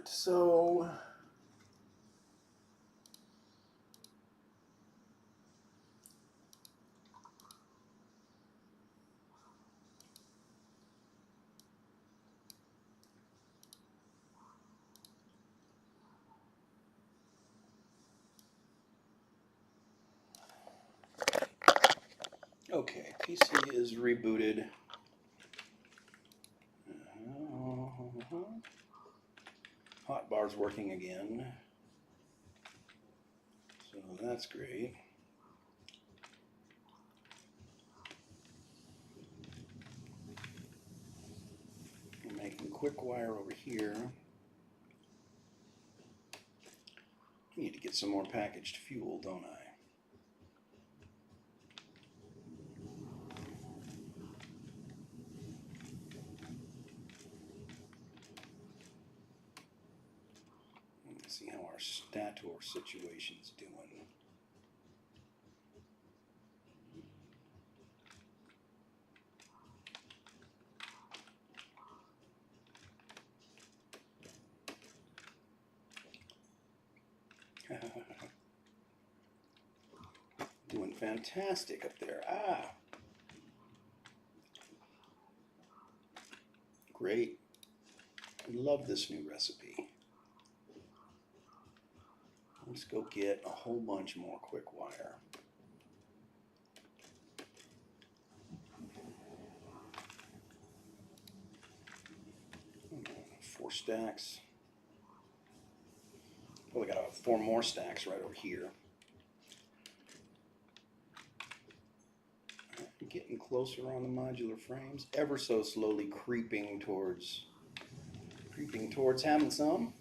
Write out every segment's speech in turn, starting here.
So okay, PC is rebooted. Hotbar's working again, so that's great. I'm making quick wire over here. I need to get some more packaged fuel, don't I? Let's see how our stator situation's doing. Doing fantastic up there. Ah, great. I love this new recipe. Let's go get a whole bunch more quick wire. 4 stacks. Oh, we got 4 more stacks right over here. Getting closer on the modular frames, ever so slowly creeping towards having some.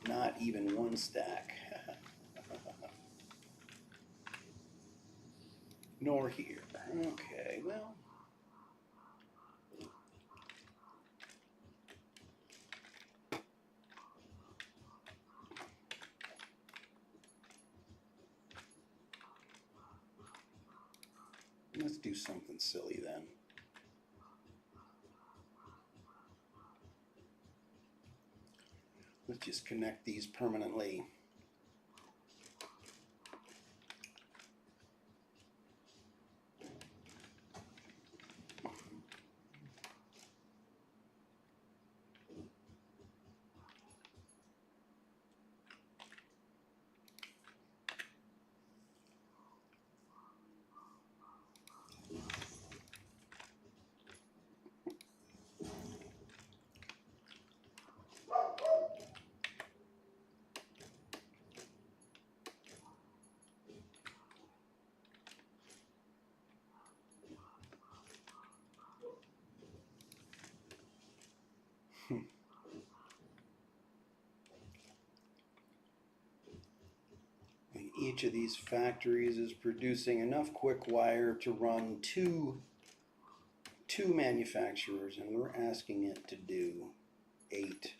Not even 1 stack. Nor here. Okay, well. Let's do something silly then. Let's just connect these permanently. Each of these factories is producing enough quick wire to run two manufacturers, and we're asking it to do 8.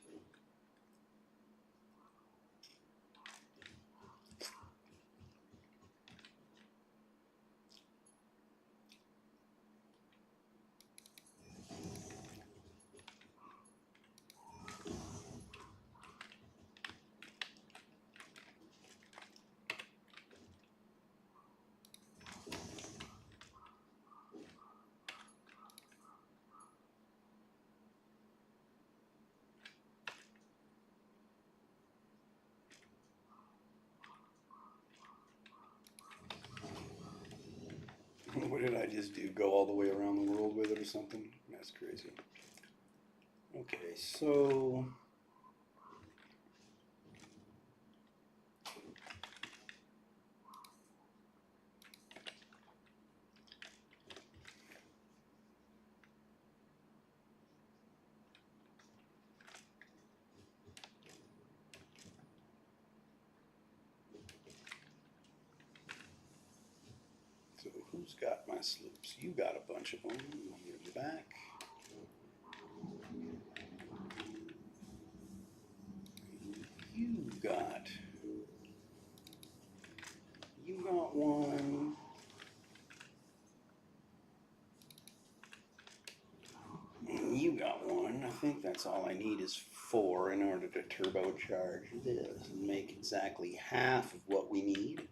What did I just do? Go all the way around the world with it or something? That's crazy. Okay, so who's got my sloops? You got a bunch of them. You're back. You got one. You got one. think that's all I need is 4 in order to turbocharge this and make exactly half of what we need.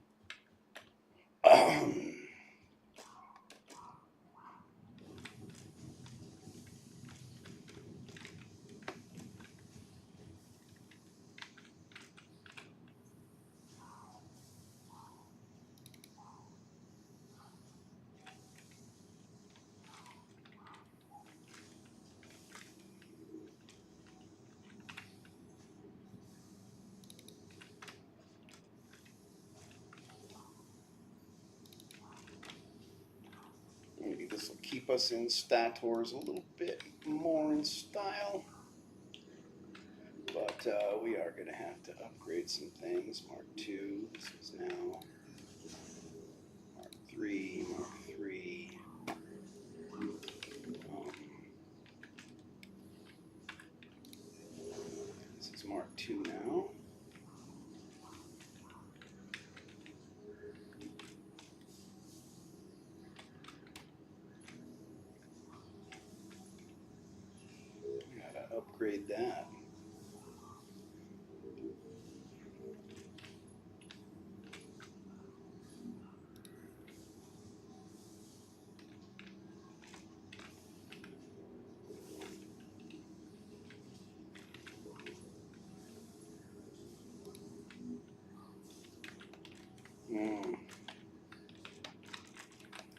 Maybe this will keep us in stators a little bit more in style. But we are going to have to upgrade some things. Mark II, this is now Mark III, Mark III. This is Mark II now. Gotta upgrade that.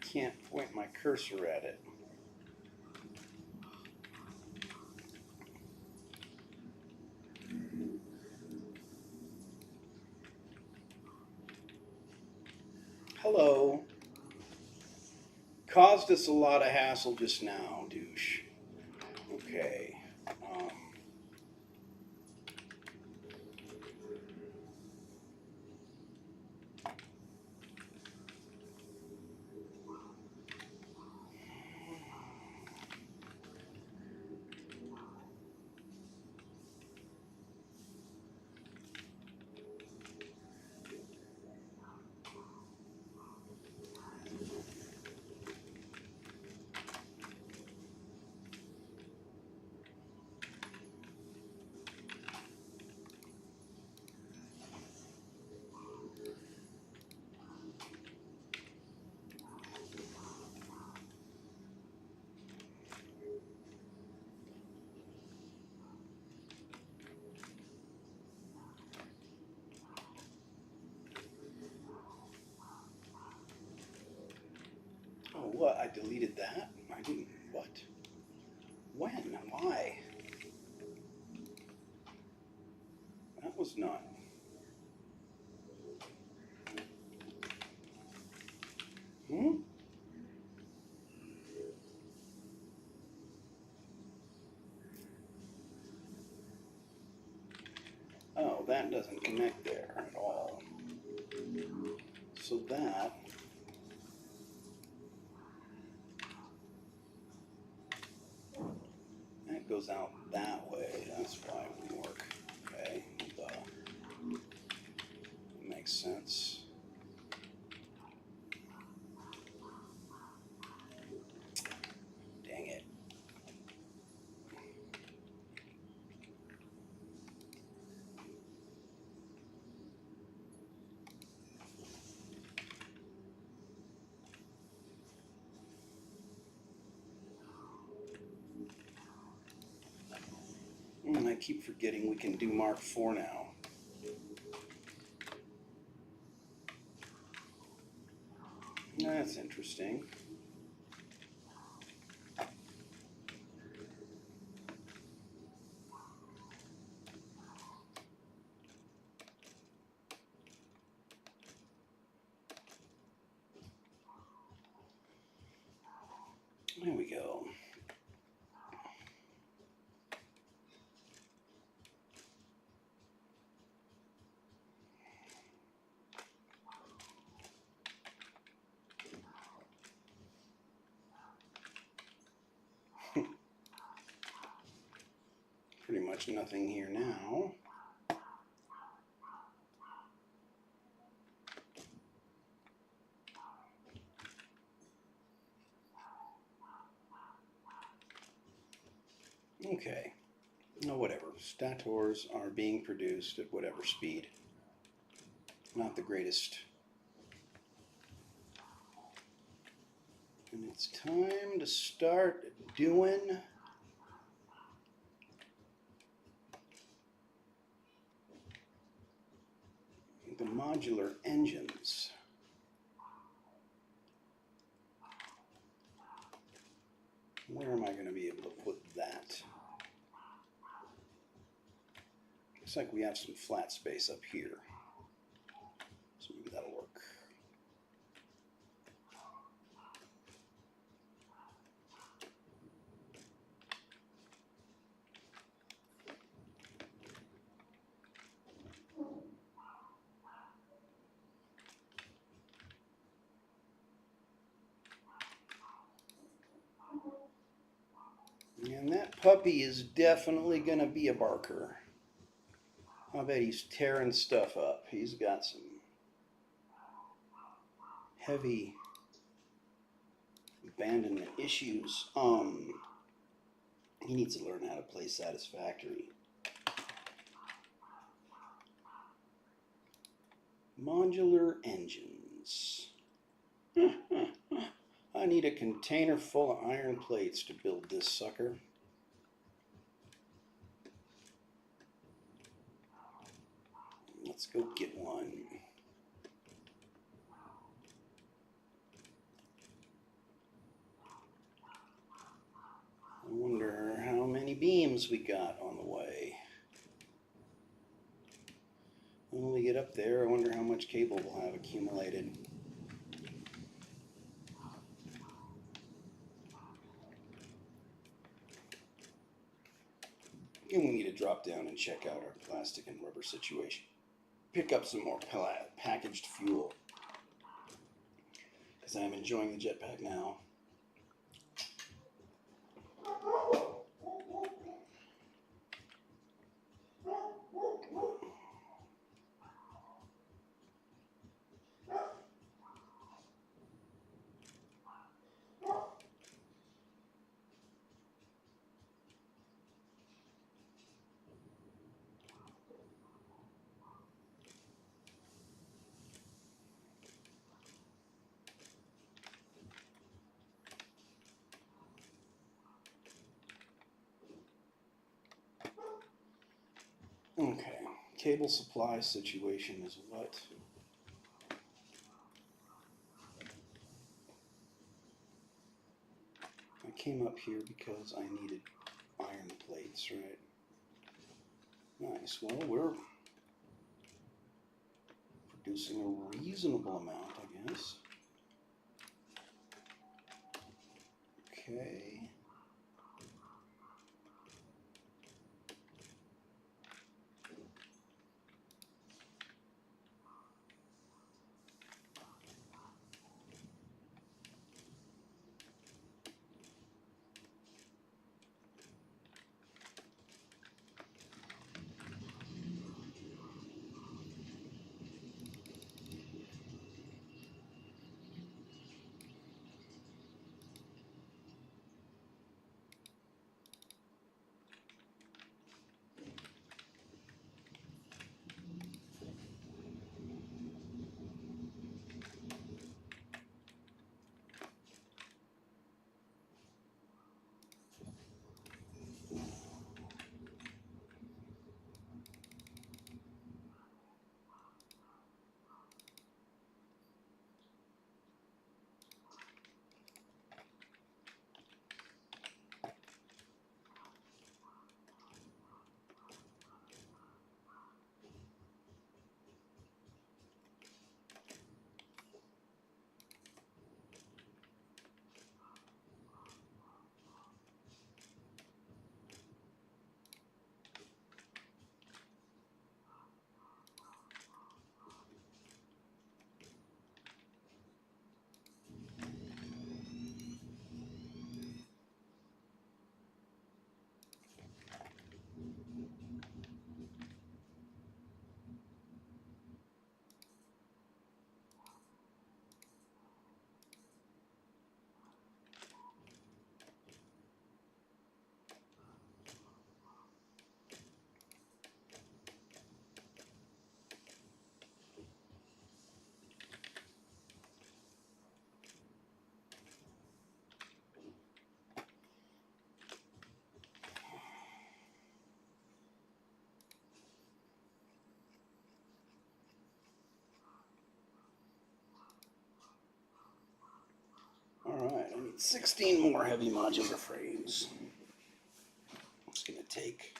Can't point my cursor at it. Hello. Caused us a lot of hassle just now, douche. Okay. Oh, what? I deleted that? I didn't. What? When? Why? That was not. Oh, that doesn't connect there at all. So that goes out that way. That's why it wouldn't work. Okay, makes sense. Dang it. I keep forgetting we can do Mark IV now. That's interesting. There we go. Pretty much nothing here now. Okay. No, whatever. Stators are being produced at whatever speed. Not the greatest. And it's time to start doing the modular engines. Where am I going to be able to put that? Looks like we have some flat space up here. So maybe that'll work. And that puppy is definitely going to be a barker. I bet he's tearing stuff up. He's got some heavy abandonment issues. He needs to learn how to play Satisfactory. Modular engines. I need a container full of iron plates to build this sucker. Let's go get one. I wonder how many beams we got on the way. When we get up there, I wonder how much cable we'll have accumulated. And we need to drop down and check out our plastic and rubber situation. Pick up some more packaged fuel. Because I'm enjoying the jetpack now. Okay, cable supply situation is what? I came up here because I needed iron plates, right? Nice. Well, we're producing a reasonable amount, I guess. Okay. 16 more heavy modular frames. It's going to take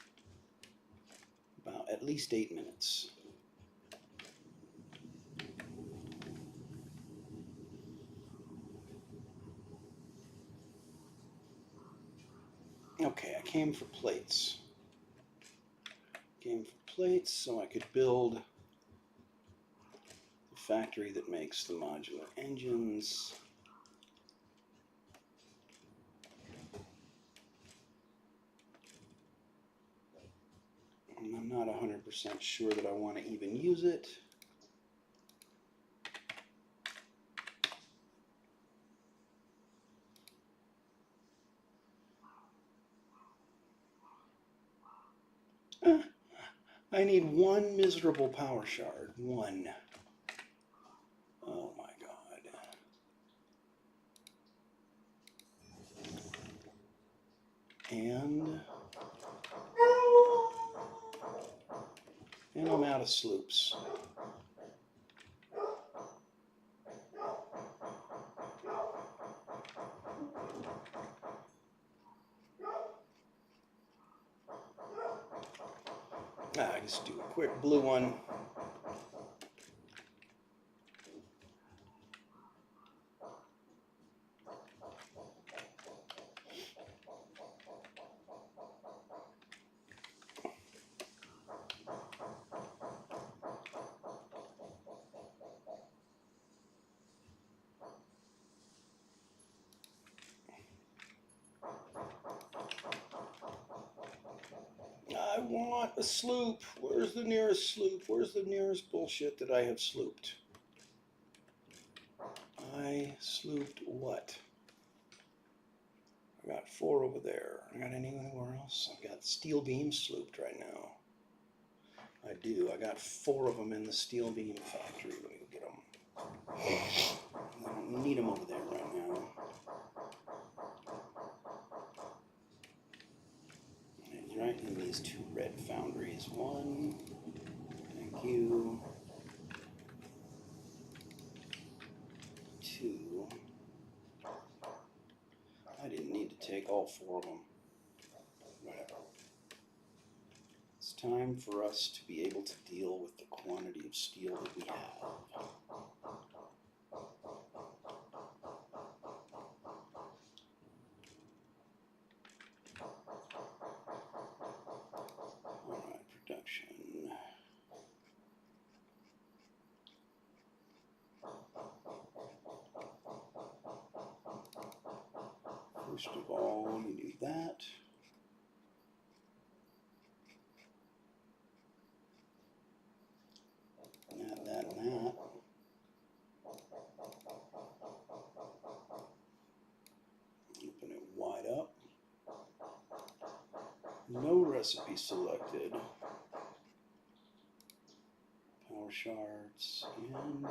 about at least 8 minutes. Okay, I came for plates. Came for plates so I could build the factory that makes the modular engines. And I'm not 100% sure that I want to even use it. I need one miserable power shard. One. Oh my god. And I'm out of sloops. I just do a quick blue one. I want a sloop. Where's the nearest sloop? Where's the nearest bullshit that I have slooped? I slooped what? I got 4 over there. I got anywhere else? I've got steel beam slooped right now. I do. I got 4 of them in the steel beam factory. Let me go get them. I don't need them over there right now. And right in these 2 red foundries. 1. Thank you. 2. I didn't need to take all 4 of them. Whatever. It's time for us to be able to deal with the quantity of steel that we have. Alright, production. First of all, we do that. Add that and that. Open it wide up. No recipe selected. Power shards, and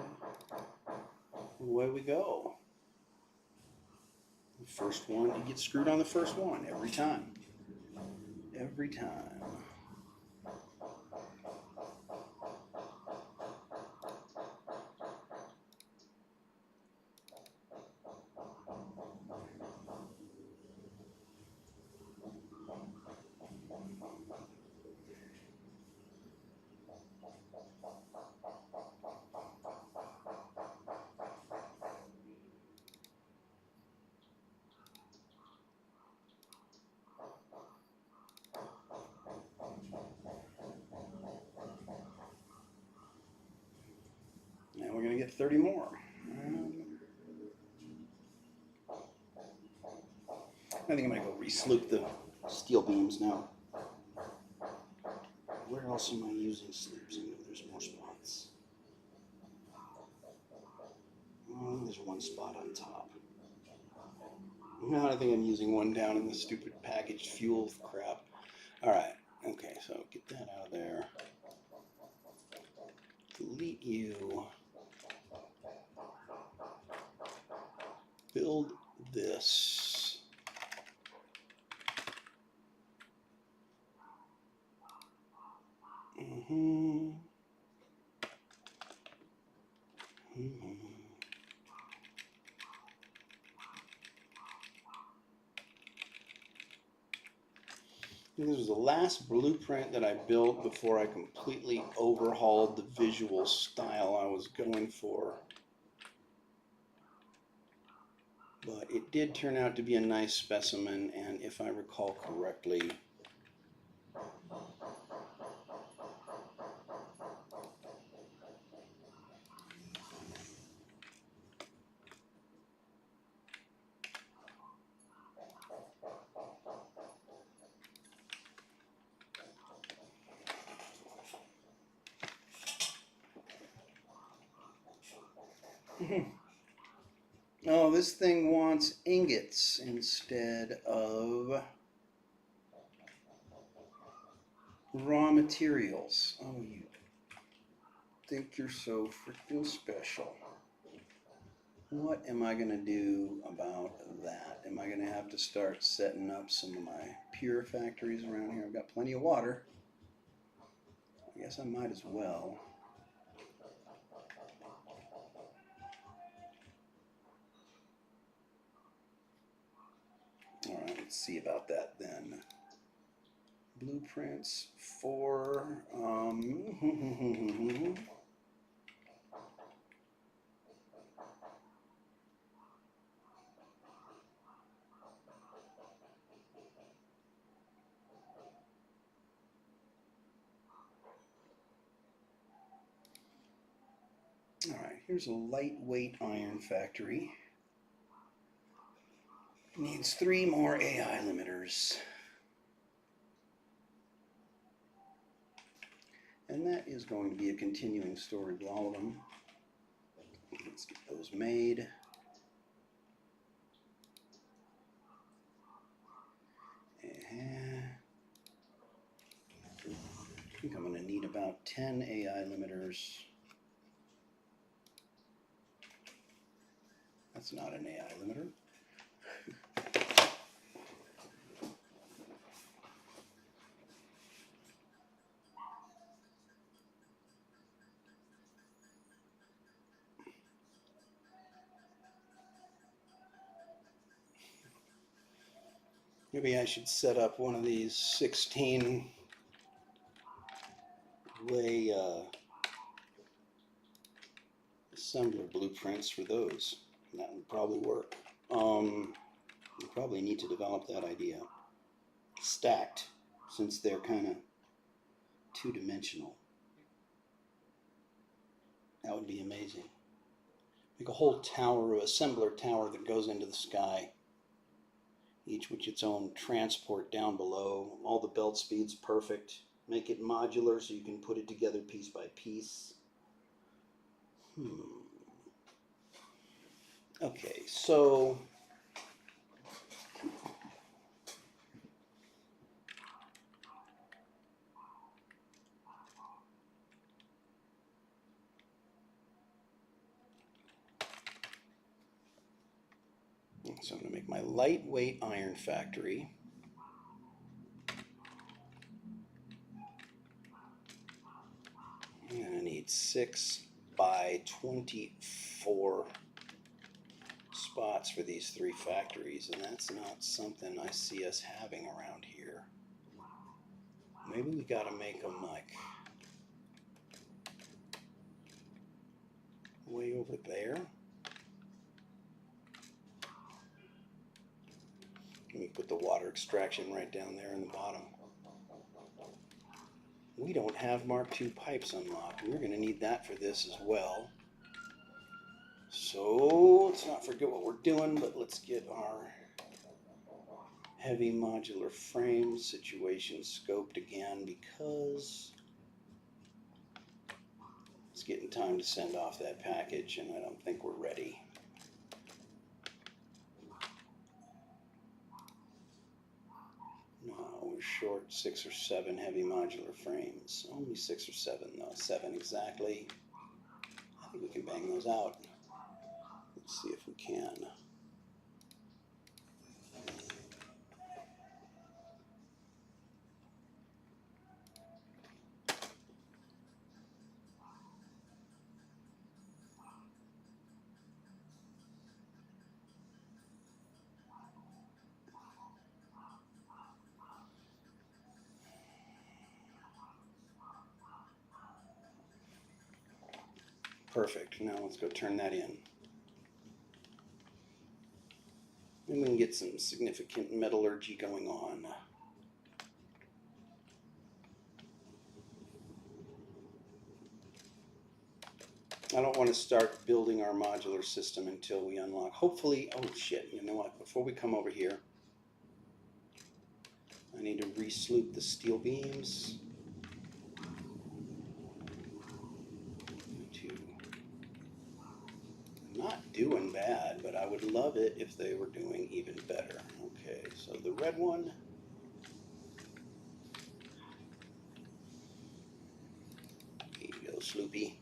away we go. The first one, you get screwed on the first one every time. Every time. Now we're going to get 30 more. I think I'm going to go re-sloop the steel beams now. Where else am I using sloops? I know there's more spots. Oh, there's one spot on top. No, I think I'm using one down in the stupid packaged fuel crap. Alright, okay, so get that out of there. Delete you. Build this. This was the last blueprint that I built before I completely overhauled the visual style I was going for. But it did turn out to be a nice specimen, and if I recall correctly, oh, this thing wants ingots instead of raw materials. Oh, you think you're so freaking special. What am I going to do about that? Am I going to have to start setting up some of my pure factories around here? I've got plenty of water. I guess I might as well. All right, let's see about that then. Blueprints for all right, here's a lightweight iron factory. Needs 3 more AI limiters. And that is going to be a continuing story with all of them. Let's get those made. I think I'm going to need about 10 AI limiters. That's not an AI limiter. Maybe I should set up one of these 16-way assembler blueprints for those. That would probably work. You probably need to develop that idea. Stacked, since they're kind of two-dimensional. That would be amazing. Make a whole tower, or assembler tower that goes into the sky. Each with its own transport down below. All the belt speeds perfect. Make it modular so you can put it together piece by piece. Okay, so I'm going to make my lightweight iron factory. I'm going to need 6 by 24 spots for these 3 factories, and that's not something I see us having around here. Maybe we got to make them like way over there. Let me put the water extraction right down there in the bottom. We don't have Mark II pipes unlocked. We're going to need that for this as well. So let's not forget what we're doing, but let's get our heavy modular frame situation scoped again, because it's getting time to send off that package and I don't think we're ready. No, we're short 6 or 7 heavy modular frames. Only 6 or 7 though, 7 exactly. I think we can bang those out. Let's see if we can. perfect. Now let's go turn that in. And we can get some significant metallurgy going on. I don't want to start building our modular system until we unlock. Hopefully, oh shit, you know what? Before we come over here, I need to re-sloop the steel beams. Not doing bad, but I would love it if they were doing even better. Okay, so the red one. Here you go, Sloopy.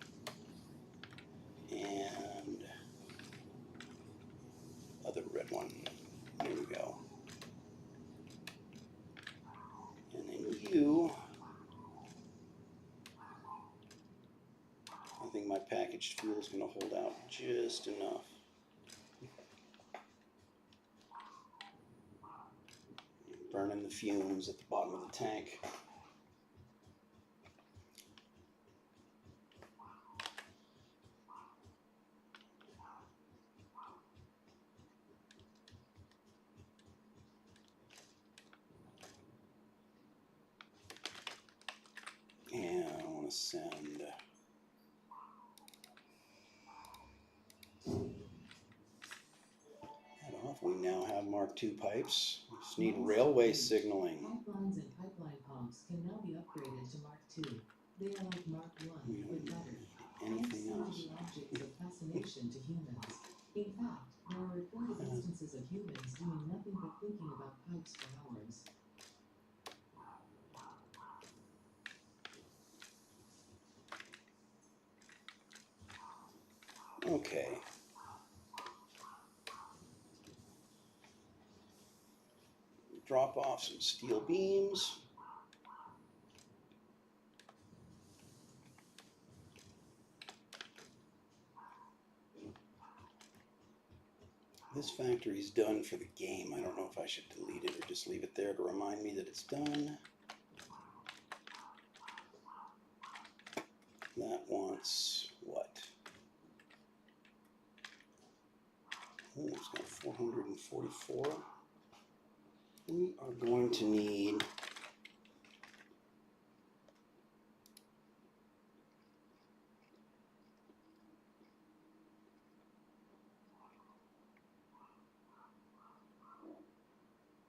And other red one. There we go. And then you. I think my packaged fuel is going to hold out just enough. Burning the fumes at the bottom of the tank. And I want to send. We now have Mark II pipes. We just need railway signaling. Pipelines and pipeline pumps can now be upgraded to Mark II. They are like Mark I, but better. Anything else? Seem to be objects of fascination to humans. In fact, there are reported instances of humans doing nothing but thinking about pipes for hours. Okay. Drop off some steel beams. This factory's done for the game. I don't know if I should delete it or just leave it there to remind me that it's done. That wants what? Oh, it's got 444. We are going to need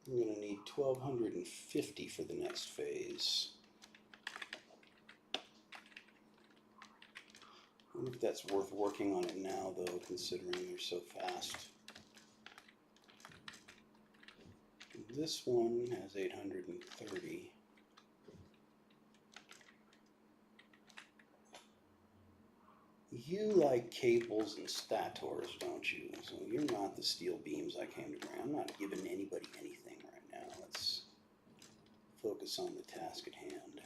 I'm going to need 1,250 for the next phase. I wonder if that's worth working on it now, though, considering they're so fast. This one has 830. You like cables and stators, don't you? So you're not the steel beams I came to bring. I'm not giving anybody anything right now. Let's focus on the task at hand,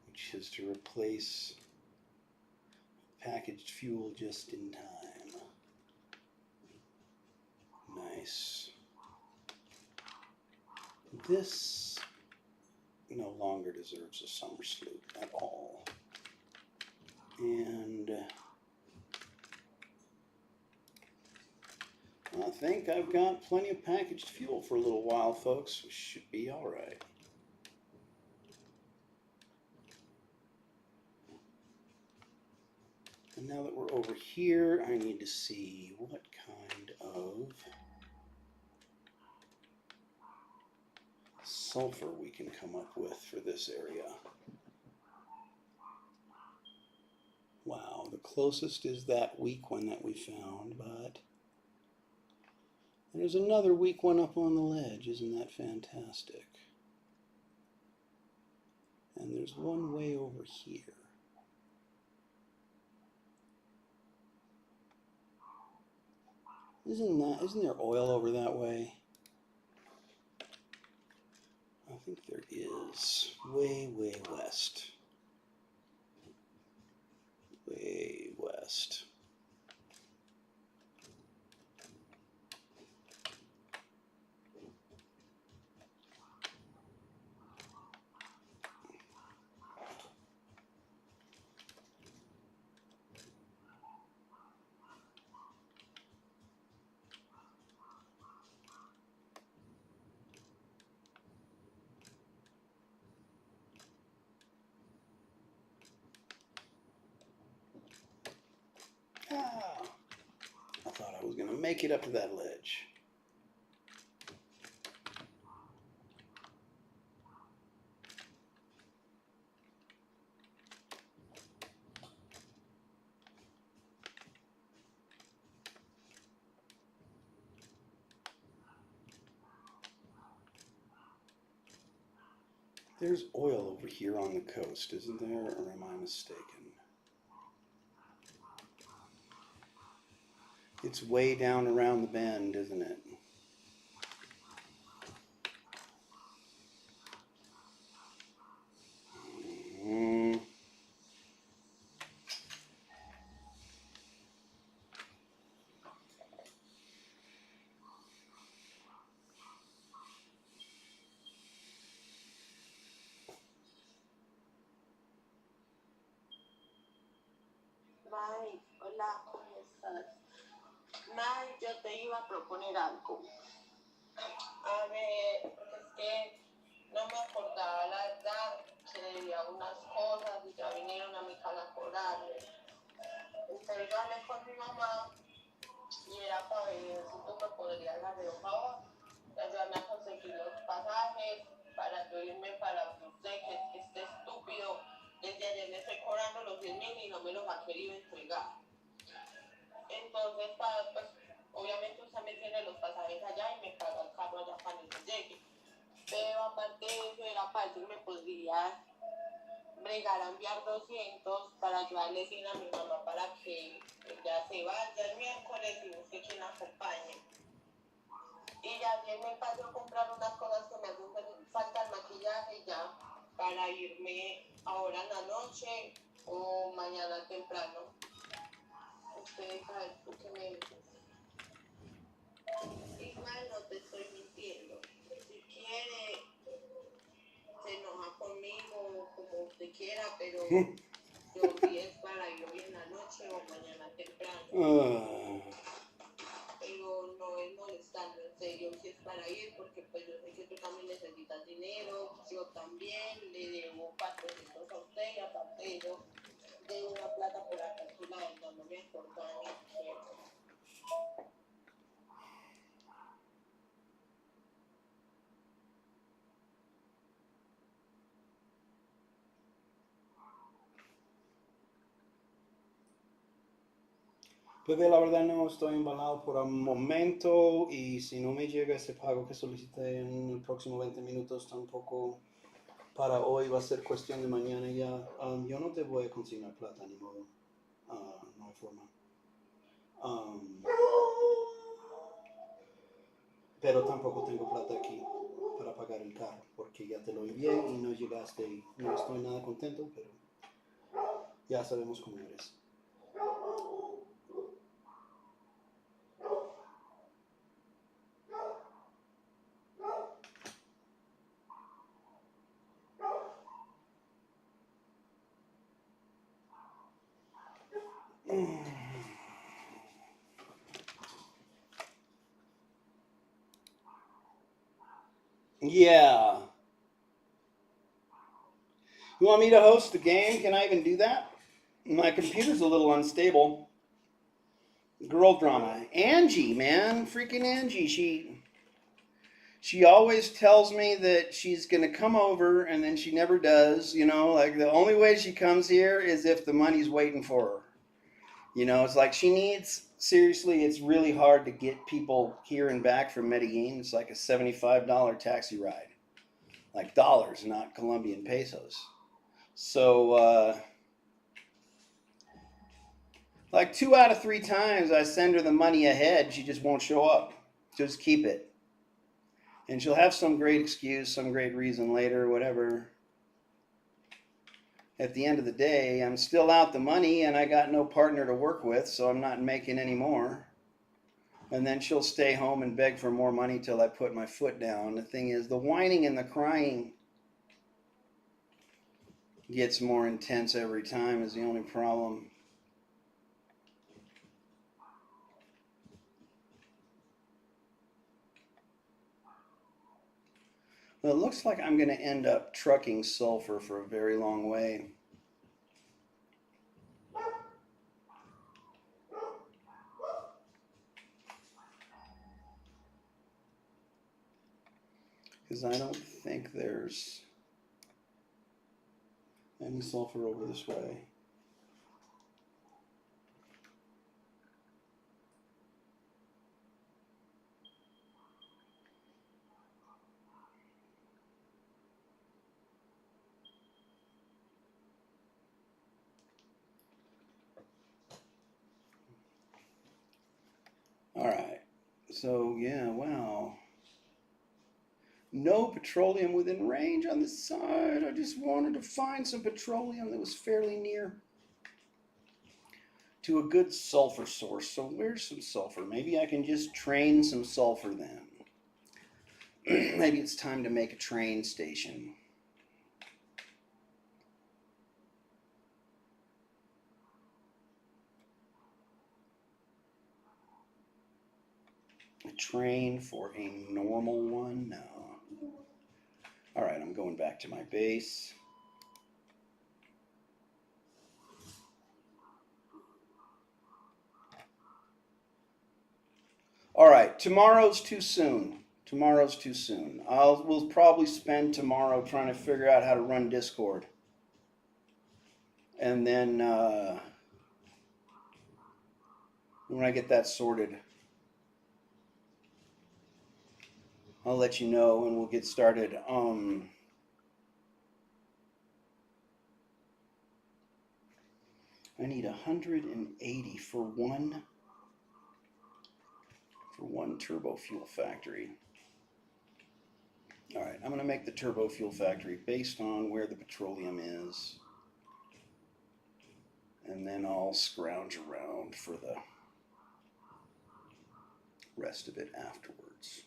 which is to replace packaged fuel just in time. Nice. This no longer deserves a summer sloop at all. And I think I've got plenty of packaged fuel for a little while, folks. We should be all right. And now that we're over here, I need to see what kind of sulfur we can come up with for this area. Wow, the closest is that weak one that we found, but there's another weak one up on the ledge. Isn't that fantastic? And there's one way over here. Isn't there oil over that way? I think there is. Way, way west. Way west. I was going to make it up to that ledge. There's oil over here on the coast, isn't there? Or am I mistaken? It's way down around the bend, isn't it? Mm. May, hola, ¿cómo estás? May, yo te iba a proponer algo. A ver, porque es que no me acordaba la verdad, se debía unas cosas y ya vinieron a mi casa a cobrarme. Entonces yo hablé con mi mamá y era para ver si tú me podrías hacer un favor, ayudarme a conseguir los pasajes para yo irme para usted, que es que este estúpido desde ayer le estoy cobrando los 10.000 y no me los ha querido entregar. Entonces, pues, obviamente usted me tiene los pasajes allá y me paga el carro allá cuando yo llegue. Pero aparte de eso, era para ver si me podría bregar a enviar 200 para ayudarle sin a mi mamá para que ella se vaya el miércoles y busque quien la acompañe. Y ya ayer me pasó a comprar unas cosas que me hacen falta el maquillaje ya para irme ahora en la noche o mañana temprano. Ustedes saben tú qué me dices. Igual no te estoy mintiendo. Si quiere, se enoja conmigo como usted quiera, pero yo si es para ir hoy en la noche o mañana temprano. Pero no es molestando, en serio, si es para ir, porque pues yo sé que tú también necesitas dinero, yo también le debo 400 a usted y aparte de eso, de una plata por acá que la verdad no me acordaba ni quiero. Pues la verdad no estoy embalado por el momento y si no me llega ese pago que solicité en el próximo 20 minutos tampoco para hoy va a ser cuestión de mañana ya. Yo no te voy a consignar plata ni modo. No hay forma. Pero tampoco tengo plata aquí para pagar el carro porque ya te lo envié y no llegaste y no estoy nada contento, pero ya sabemos cómo eres. Yeah. You want me to host the game? Can I even do that? My computer's a little unstable. Girl drama. Angie, man. Freaking Angie. She always tells me that she's going to come over and then she never does. You know, like the only way she comes here is if the money's waiting for her. You know, it's like she needs, seriously, it's really hard to get people here and back from Medellin. It's like a $75 taxi ride. Like dollars, not Colombian pesos. So, like 2 out of 3 times I send her the money ahead, she just won't show up. Just keep it. And she'll have some great excuse, some great reason later, whatever. At the end of the day, I'm still out the money and I got no partner to work with, so I'm not making any more. And then she'll stay home and beg for more money till I put my foot down. The thing is, the whining and the crying gets more intense every time is the only problem. Well, it looks like I'm going to end up trucking sulfur for a very long way. because I don't think there's any sulfur over this way. All right, so yeah, wow. No petroleum within range on the side. I just wanted to find some petroleum that was fairly near to a good sulfur source. So where's some sulfur? Maybe I can just train some sulfur then. Maybe it's time to make a train station. A train for a normal one? No. All right, I'm going back to my base. All right, tomorrow's too soon. Tomorrow's too soon. We'll probably spend tomorrow trying to figure out how to run Discord. And then when I get that sorted, I'll let you know and we'll get started. I need 180 for one turbo fuel factory. All right, I'm going to make the turbo fuel factory based on where the petroleum is. And then I'll scrounge around for the rest of it afterwards.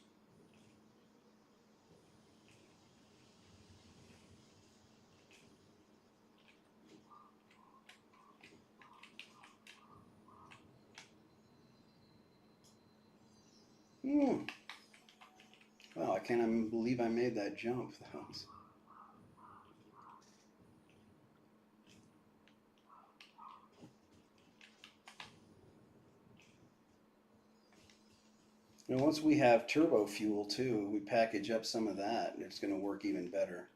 Wow, I can't even believe I made that jump. And once we have turbo fuel too, we package up some of that and it's going to work even better.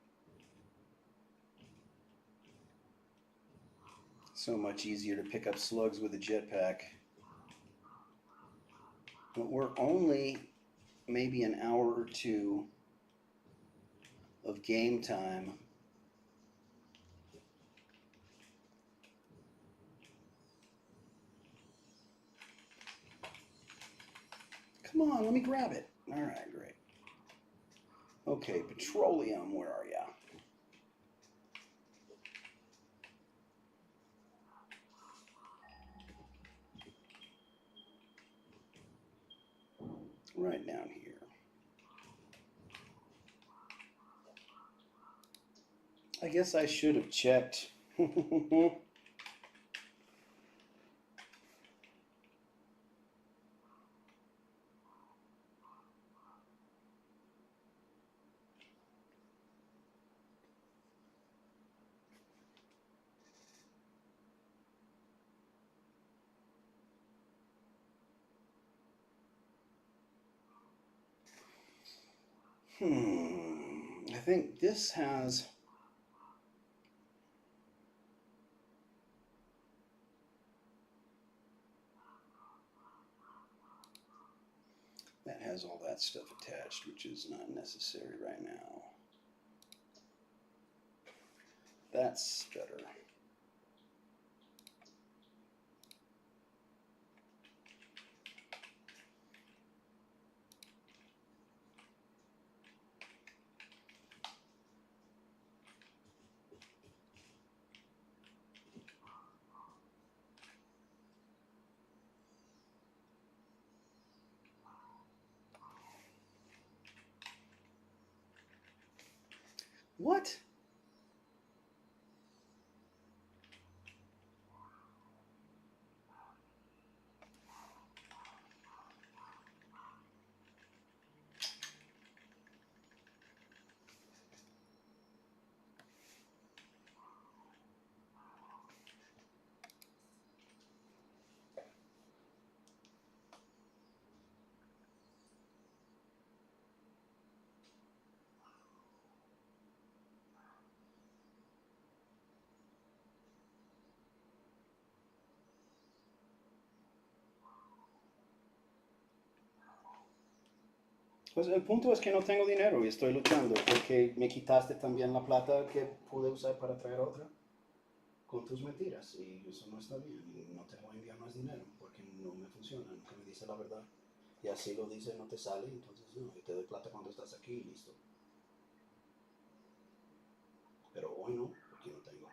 So much easier to pick up slugs with a jetpack. But we're only maybe an hour or two of game time. Come on, let me grab it. All right, great. Okay, petroleum, where are ya? Right down here. I guess I should have checked. I think this has... That has all that stuff attached, which is not necessary right now. That's better. What? Pues el punto es que no tengo dinero y estoy luchando porque me quitaste también la plata que pude usar para traer otra con tus mentiras y eso no está bien y no te voy a enviar más dinero porque no me funciona, nunca me dice la verdad y así lo dice, no te sale, entonces no, yo te doy plata cuando estás aquí y listo. Pero hoy no, porque no tengo.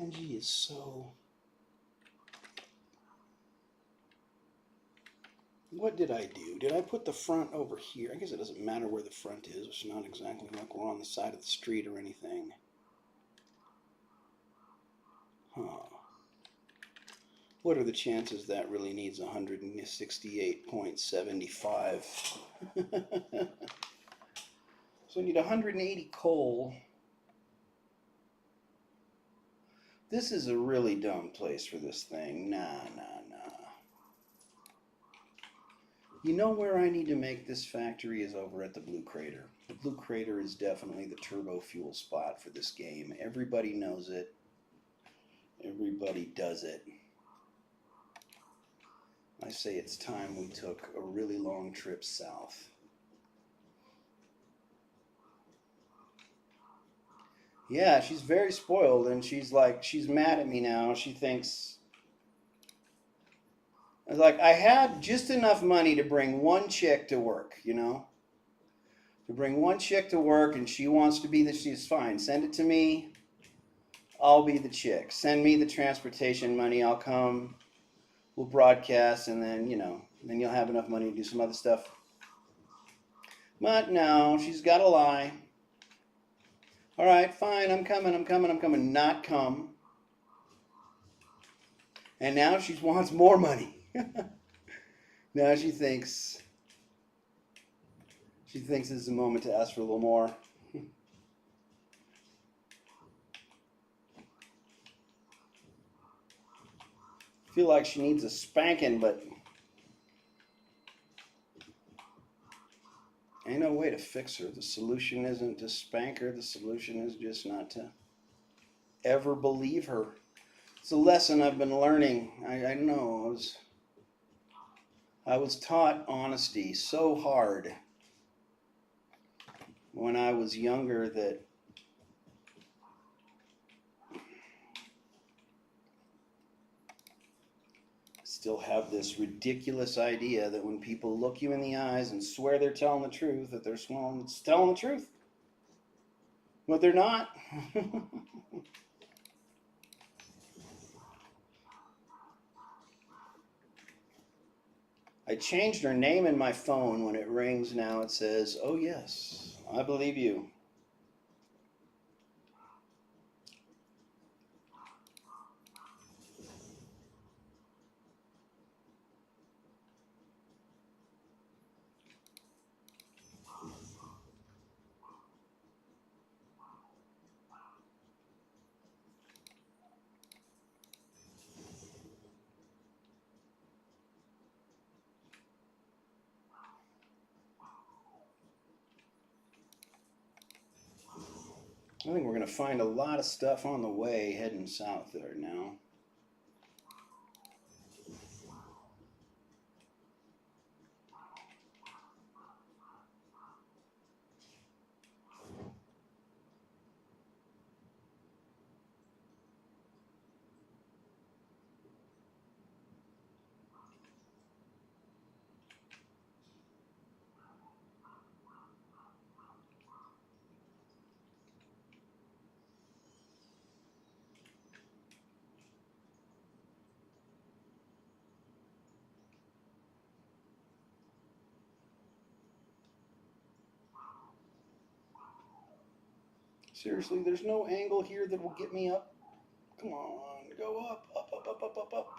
Angie is so... What did I do? Did I put the front over here? I guess it doesn't matter where the front is. It's not exactly like we're on the side of the street or anything. Huh. What are the chances that really needs 168.75? So I need 180 coal. This is a really dumb place for this thing. Nah. You know where I need to make this factory is over at the Blue Crater. The Blue Crater is definitely the turbo fuel spot for this game. Everybody knows it. Everybody does it. I say it's time we took a really long trip south. Yeah, she's very spoiled and she's mad at me now. She thinks... I was like, I had just enough money to bring one chick to work, you know? To bring one chick to work, and she wants to be she's fine. Send it to me. I'll be the chick. Send me the transportation money. I'll come. We'll broadcast, and then, then you'll have enough money to do some other stuff. But no, she's got to lie. All right, fine, I'm coming. Not come. And now she wants more money. Now she thinks this is a moment to ask for a little more. I feel like she needs a spanking, but ain't no way to fix her. The solution isn't to spank her. The solution is just not to ever believe her. It's a lesson I've been learning. I know. I was taught honesty so hard when I was younger that I still have this ridiculous idea that when people look you in the eyes and swear they're telling the truth, that they're telling the truth. But they're not. I changed her name in my phone. When it rings now, it says, "Oh yes, I believe you." I think we're going to find a lot of stuff on the way heading south there now. Seriously, there's no angle here that will get me up. Come on, go up.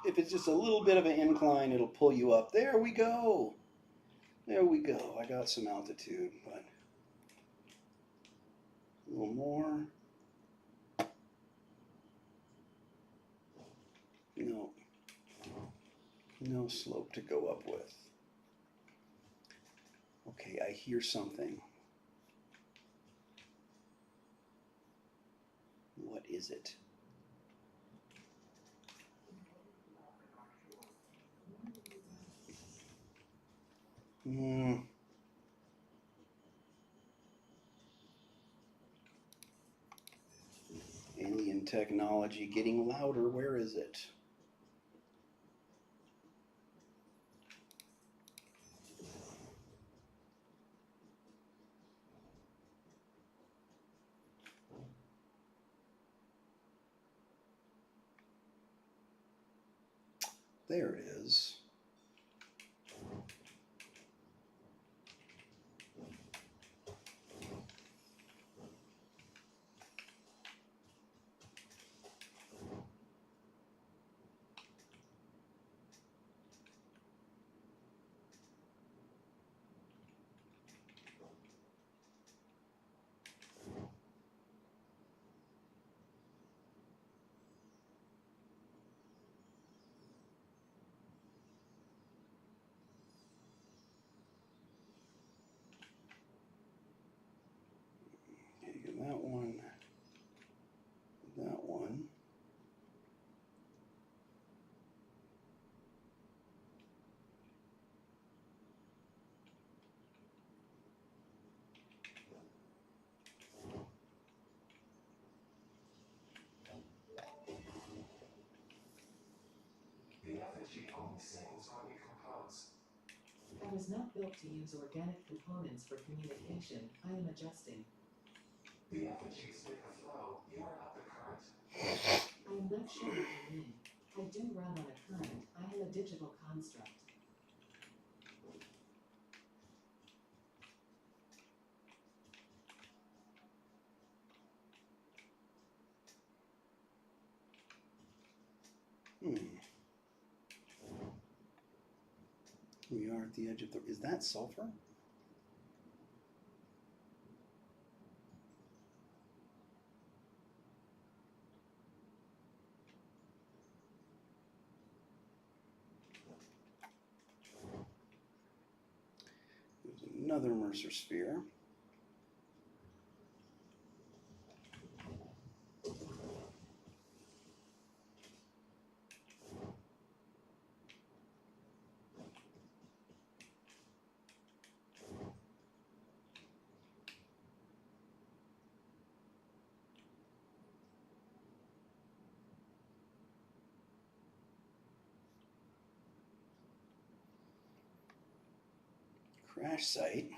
If it's just a little bit of an incline, it'll pull you up. There we go. I got some altitude, but little more. No. No slope to go up with. Okay, I hear something. What is it? Alien technology getting louder. Where is it? There it is. Okay, that one. That one. The effigy only sings when we compose. I was not built to use organic components for communication. I am adjusting. The effigies make a flow. You are not the current. I am not sure what you mean. I do run on a current. I am a digital construct. We are at the edge of the... Is that sulfur? There's another Mercer sphere. Crash site.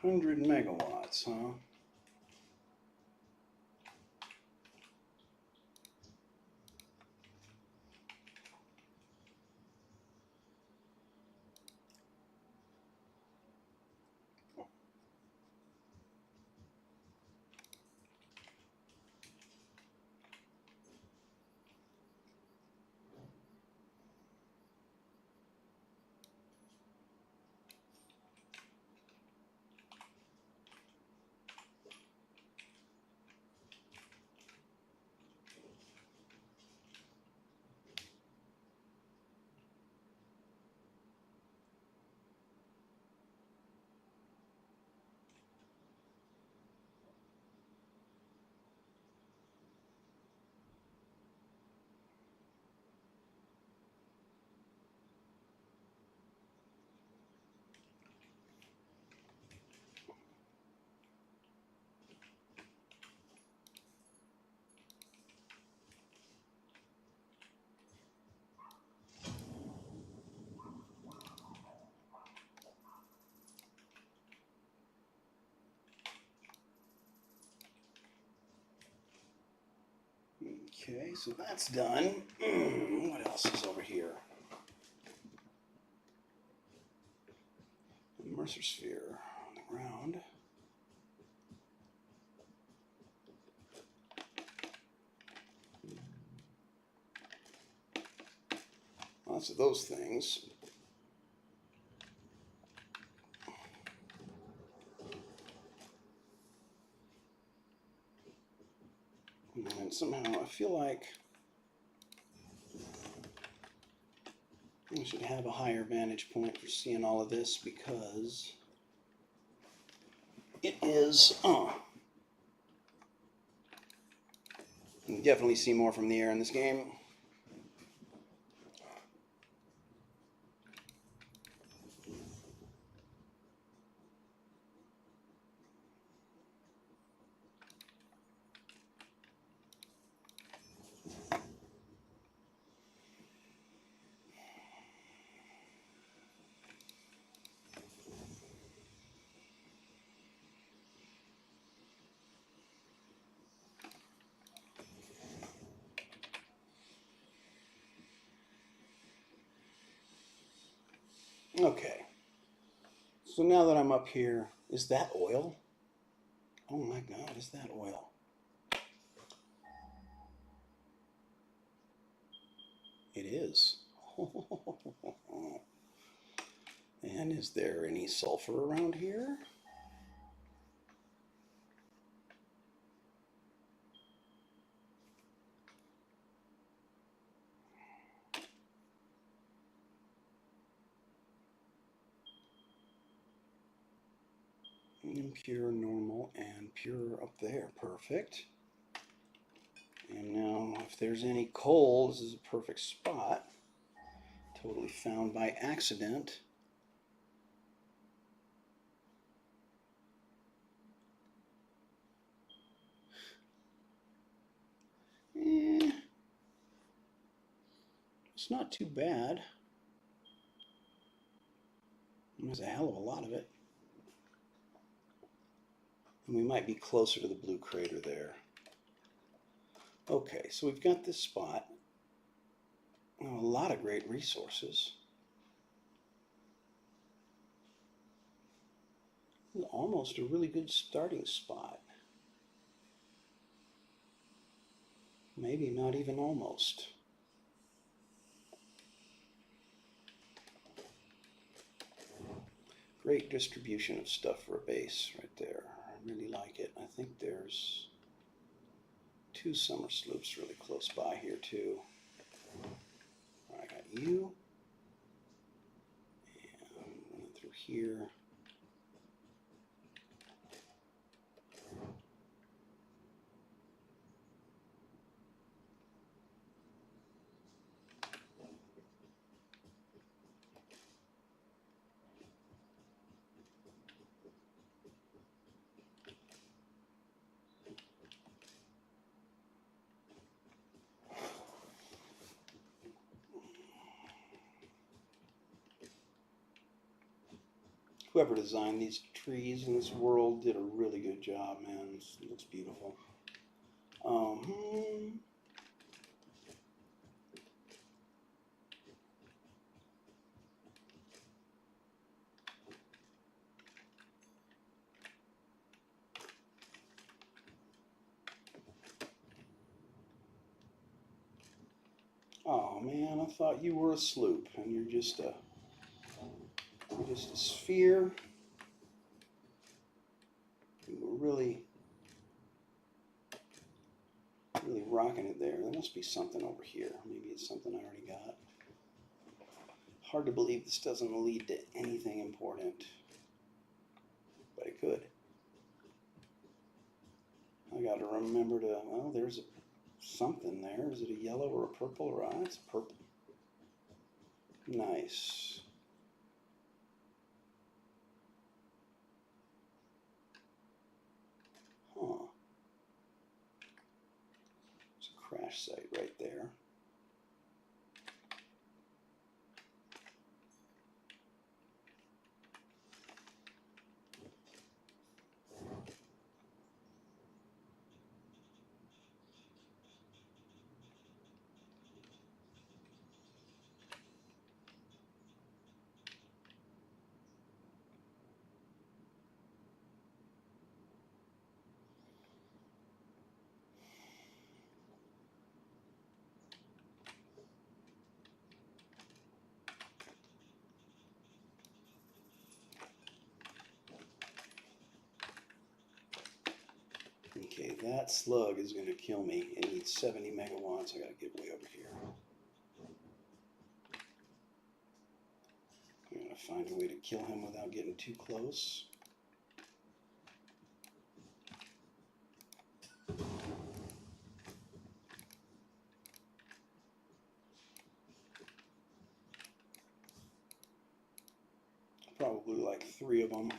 $100 megawatts, huh? Okay, so that's done. What else is over here? A Mercer sphere on the ground. Lots of those things. And somehow I feel like I should have a higher vantage point for seeing all of this because it is, you can definitely see more from the air in this game. Okay, so now that I'm up here, is that oil? Oh my God, is that oil? It is. And is there any sulfur around here? Impure, normal, and pure up there. Perfect. And now, if there's any coal, this is a perfect spot. Totally found by accident. It's not too bad. There's a hell of a lot of it. And we might be closer to the blue crater there. Okay, so we've got this spot. A lot of great resources. Almost a really good starting spot. Maybe not even almost. Great distribution of stuff for a base right there. I really like it. I think there's 2 summer sloops really close by here too. I got you. And running through here. Whoever designed these trees in this world did a really good job, man. It looks beautiful. Oh man, I thought you were a sloop, and you're just a sphere. You were really rocking it there. There must be something over here. Maybe it's something I already got. Hard to believe this doesn't lead to anything important, but it could. I got to remember to, well, there's something there. Is it a yellow or a purple? Or it's a purple. Nice. Huh. It's a crash site right there. Okay, that slug is going to kill me. It needs 70 megawatts. I got to get way over here. I'm going to find a way to kill him without getting too close. Probably like 3 of them.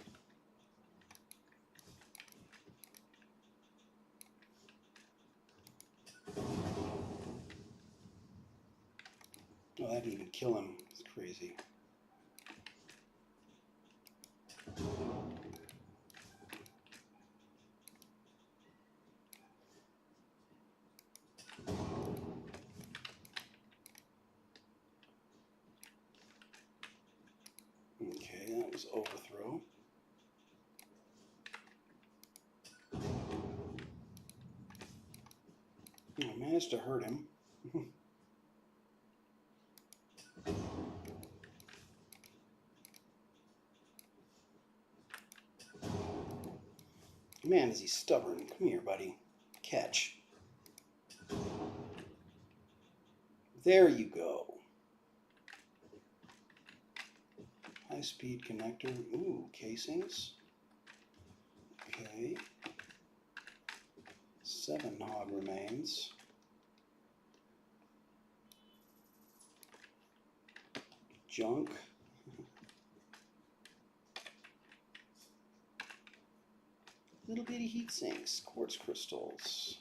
Oh, that didn't even kill him. It's crazy. Okay, that was overthrow. I managed to hurt him. Man, is he stubborn. Come here, buddy. Catch. There you go. High-speed connector. Ooh, casings. Okay. 7 hog remains. Junk. Little bitty heat sinks, quartz crystals.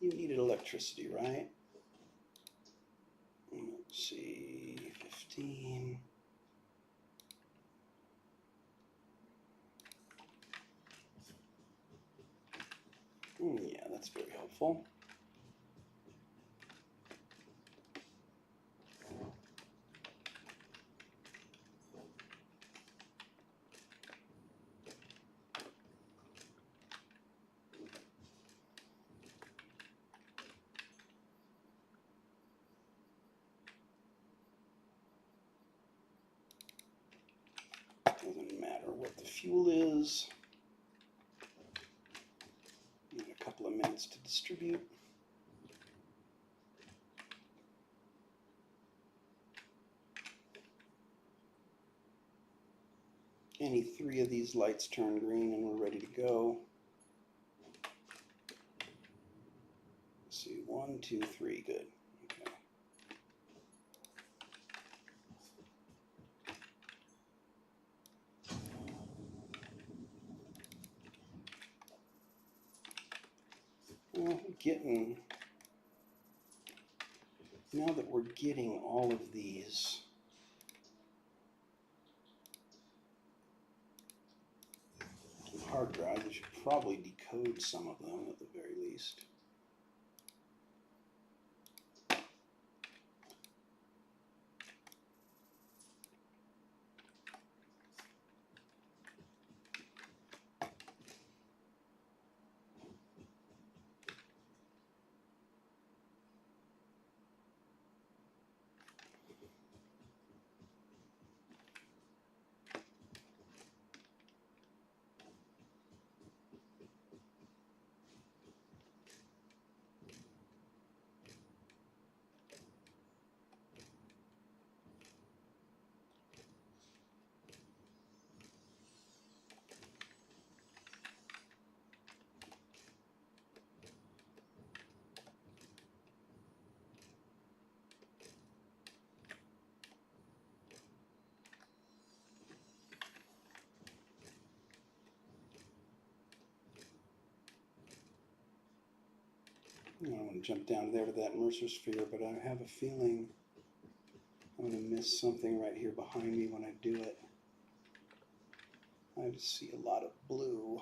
You needed electricity, right? Let's see, 15. Yeah, that's very helpful. Doesn't matter what the fuel is. Need a couple of minutes to distribute. Any 3 of these lights turn green and we're ready to go. Let's see, 1, 2, 3, good. Okay. Well, now that we're getting all of these hard drives, we should probably decode some of them at the very least. I don't want to jump down there to that Mercer sphere, but I have a feeling I'm going to miss something right here behind me when I do it. I just see a lot of blue.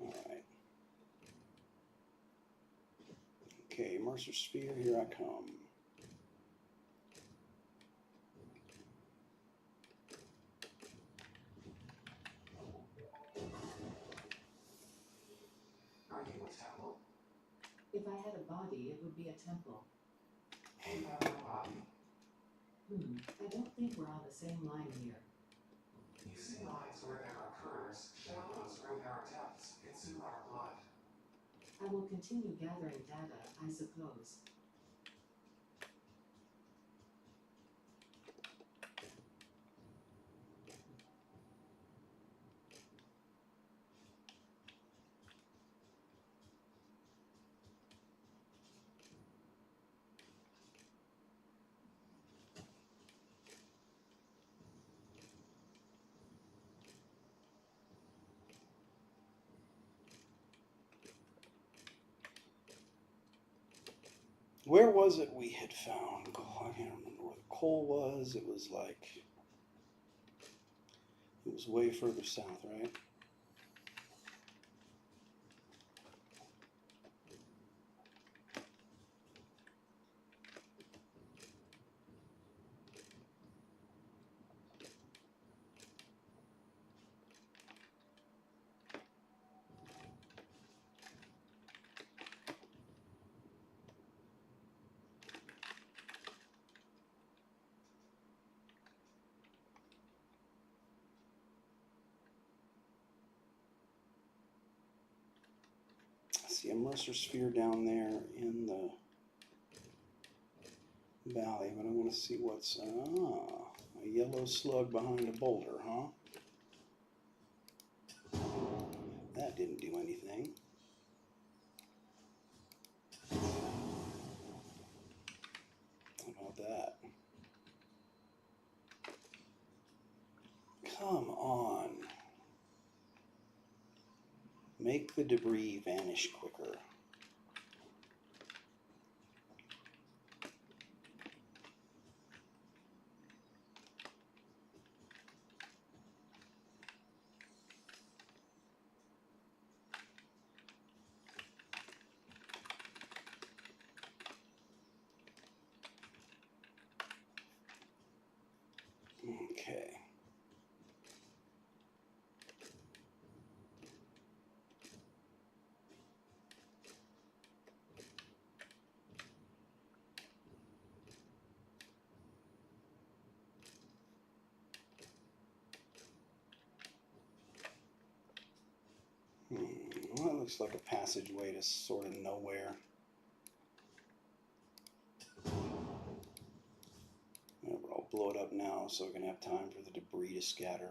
All right. Okay, Mercer sphere, here I come. Are you a temple? If I had a body, it would be a temple. You have no body. I don't think we're on the same line here. You see lines where there are curves, shadows where there are I will continue gathering data, I suppose. Where was it we had found coal? I can't remember where the coal was. It was like, it was way further south, right? I see a Mercer sphere down there in the valley, but I want to see what's, a yellow slug behind a boulder, huh? That didn't do anything. How about that? Come on. Make the debris vanish quicker. Okay. Well, that looks like a passageway to sort of nowhere. I'll blow it up now so we can have time for the debris to scatter.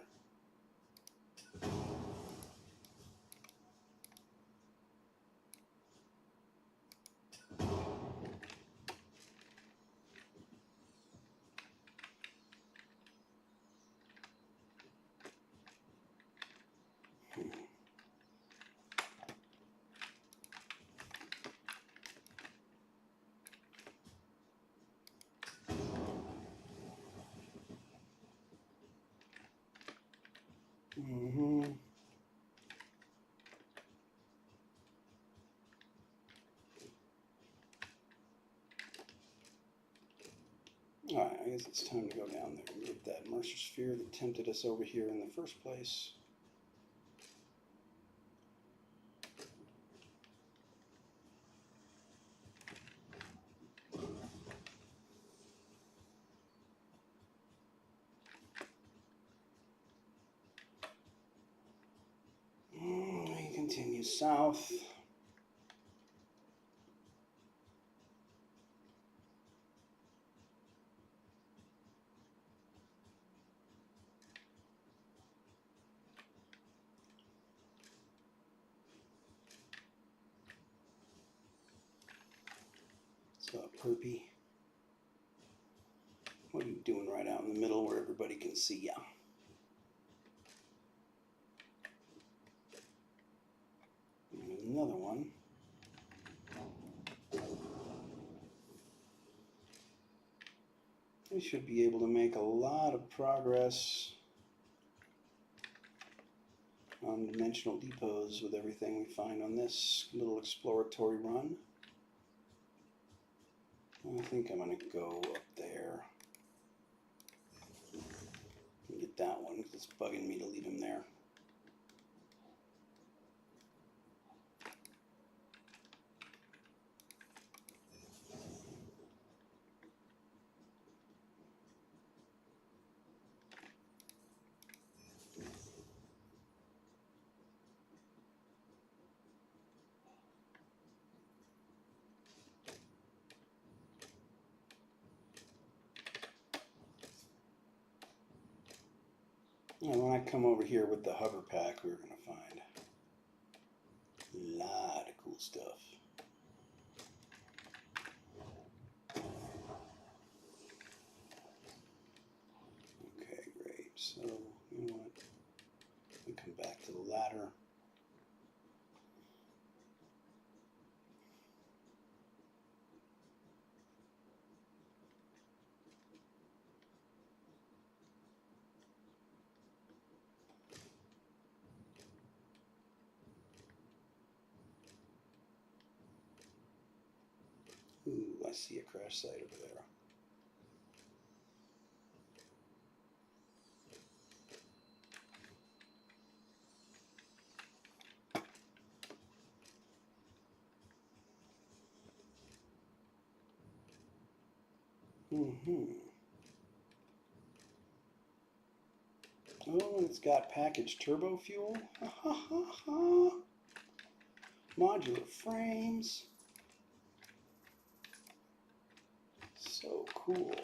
Mm-hmm. Alright, I guess it's time to go down there and get that Mercer sphere that tempted us over here in the first place. We continue south. What's up, Perpy? What are you doing right out in the middle where everybody can see ya? There's another one. We should be able to make a lot of progress on dimensional depots with everything we find on this little exploratory run. I think I'm going to go up there and get that one because it's bugging me to leave him there. might come over here with the hover pack. We're going to find a lot of cool stuff. Okay, great. So, you know what? We come back to the ladder. Ooh, I see a crash site over there. Oh, and it's got packaged turbo fuel. Modular frames. So cool.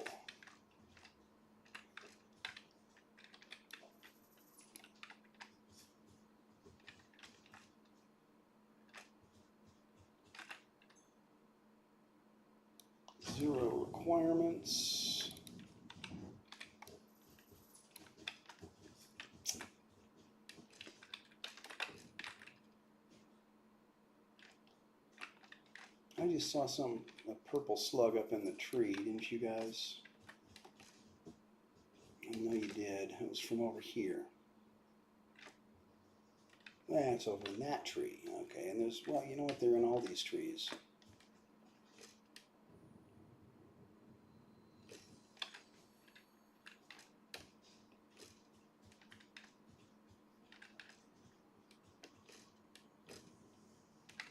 Zero requirements. I just saw a purple slug up in the tree, didn't you guys? I know you did. It was from over here. That's over in that tree. Okay, and there's, well, you know what? They're in all these trees.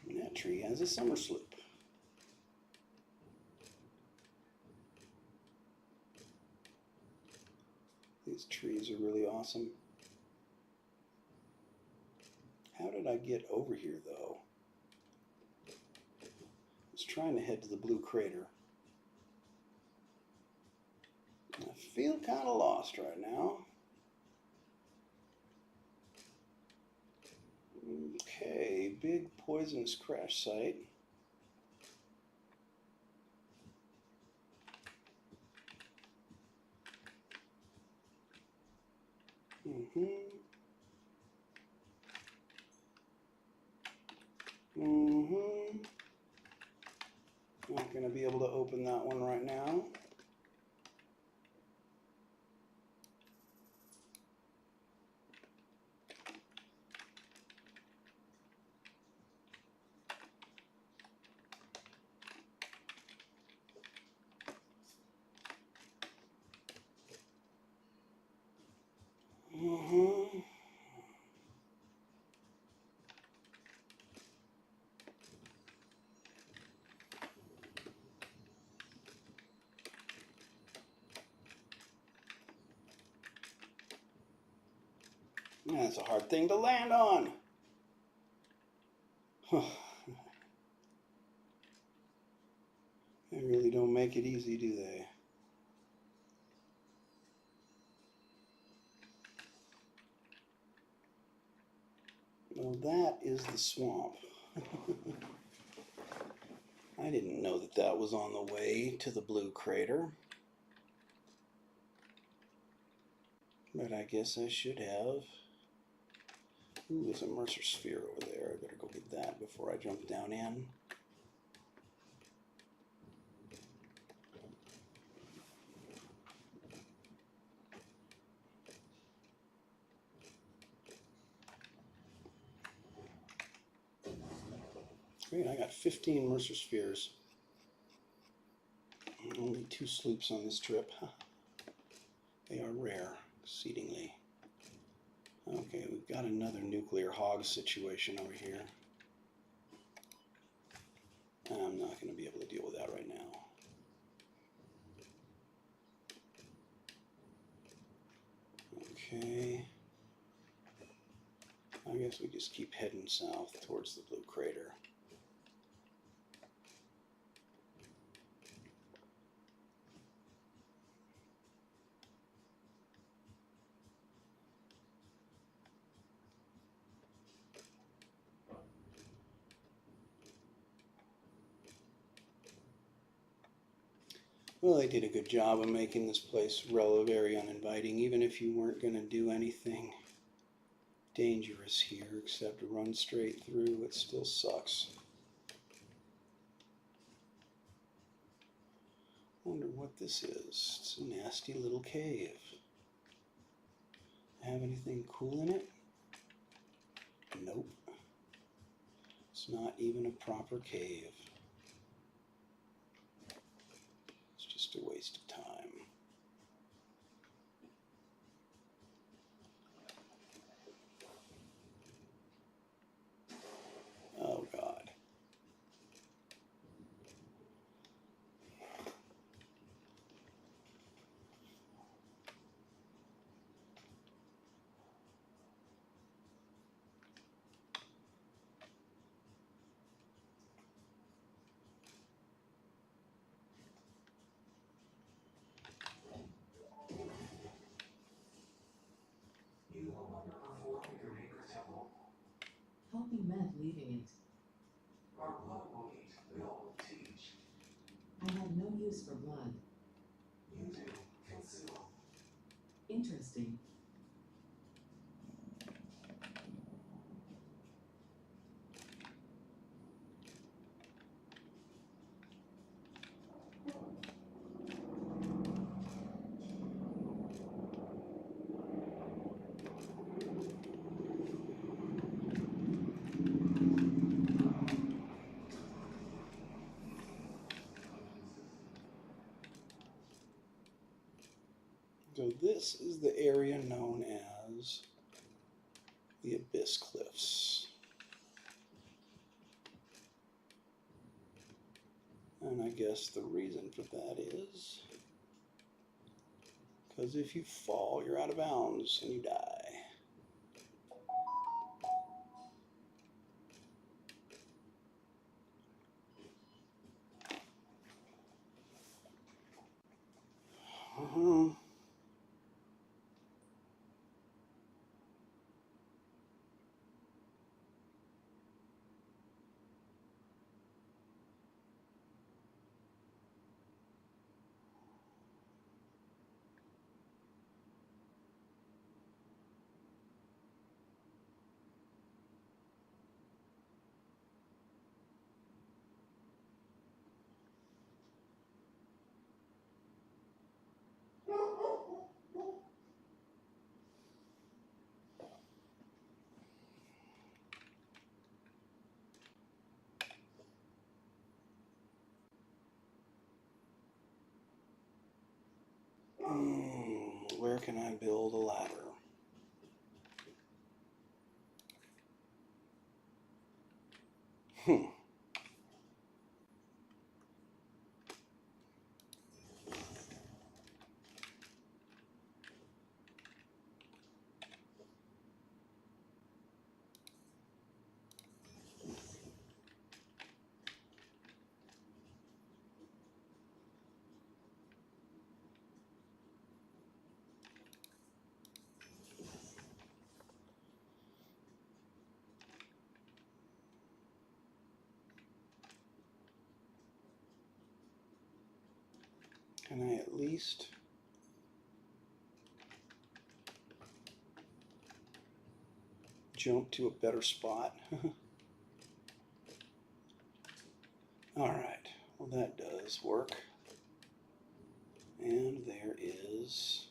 And that tree has a summer sloop. These trees are really awesome. How did I get over here, though? I was trying to head to the blue crater. I feel kind of lost right now. Okay, big poisonous crash site. Not going to be able to open that one right now. That's a hard thing to land on. They really don't make it easy, do they? Well, that is the swamp. I didn't know that that was on the way to the blue crater. But I guess I should have. Ooh, there's a Mercer sphere over there. I better go get that before I jump down in. Great, I got 15 Mercer spheres. Only 2 sloops on this trip. They are rare, exceedingly. Okay, we've got another nuclear hog situation over here. I'm not going to be able to deal with that right now. Okay. I guess we just keep heading south towards the blue crater. Well, they did a good job of making this place very uninviting, even if you weren't going to do anything dangerous here except run straight through. It still sucks. Wonder what this is. It's a nasty little cave. Have anything cool in it? Nope. It's not even a proper cave. It's just a waste of time. Oh God. You no longer perform your neighbor's temple. Hoping meant leaving it. Our blood will eat, will teach. I have no use for blood. You do, consume. Interesting. So this is the area known as the Abyss Cliffs. And I guess the reason for that is because if you fall, you're out of bounds and you die. Uh-huh. Where can I build a ladder? Hmm. Can I at least jump to a better spot? All right, well that does work. And there is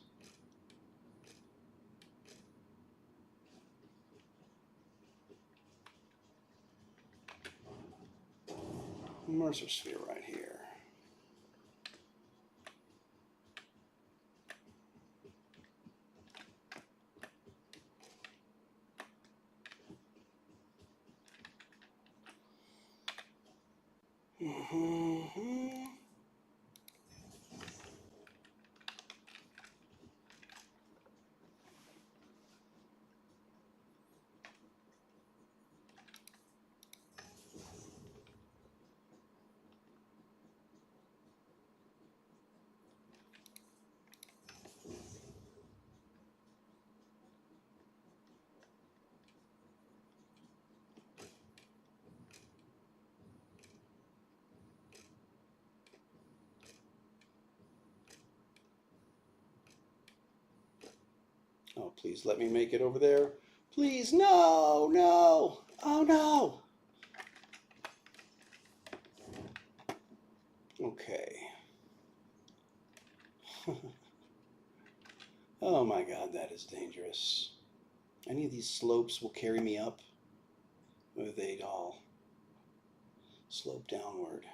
a Mercer sphere right here. Mm-hmm. Oh, please let me make it over there. Please, no, no. Oh, no. Okay. Oh my God, that is dangerous. Any of these slopes will carry me up, or they all slope downward.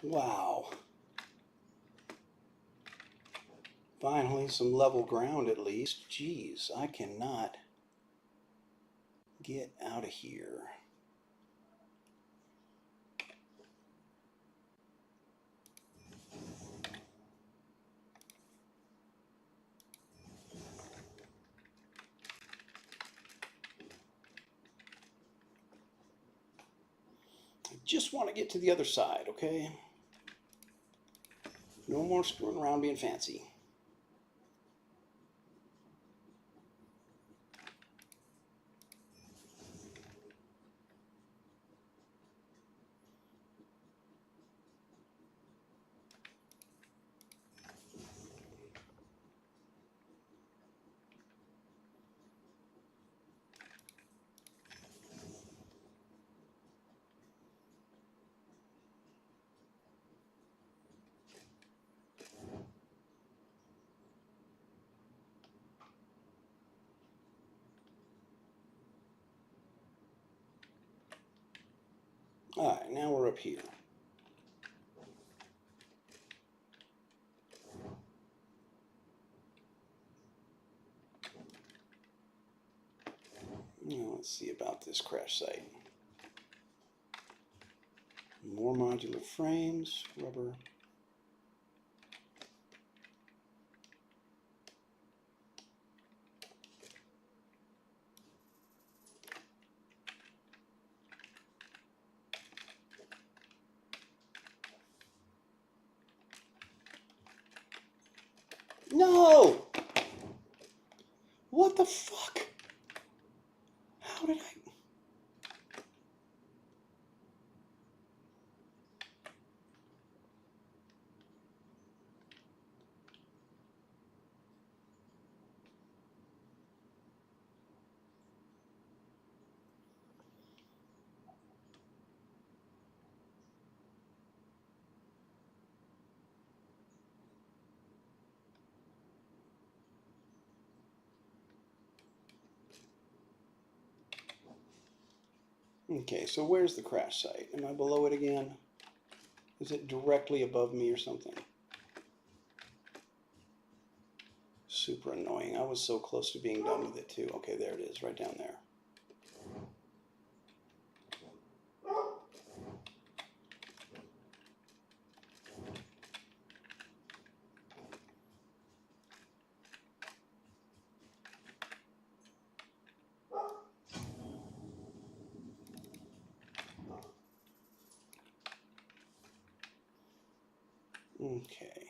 Wow. Finally, some level ground at least. Jeez, I cannot get out of here. I just want to get to the other side, okay? No more screwing around being fancy. All right, now we're up here. Now let's see about this crash site. More modular frames, rubber. No! What the fuck? How did I... Okay, so where's the crash site? Am I below it again? Is it directly above me or something? Super annoying. I was so close to being done with it too. Okay, there it is, right down there. Okay.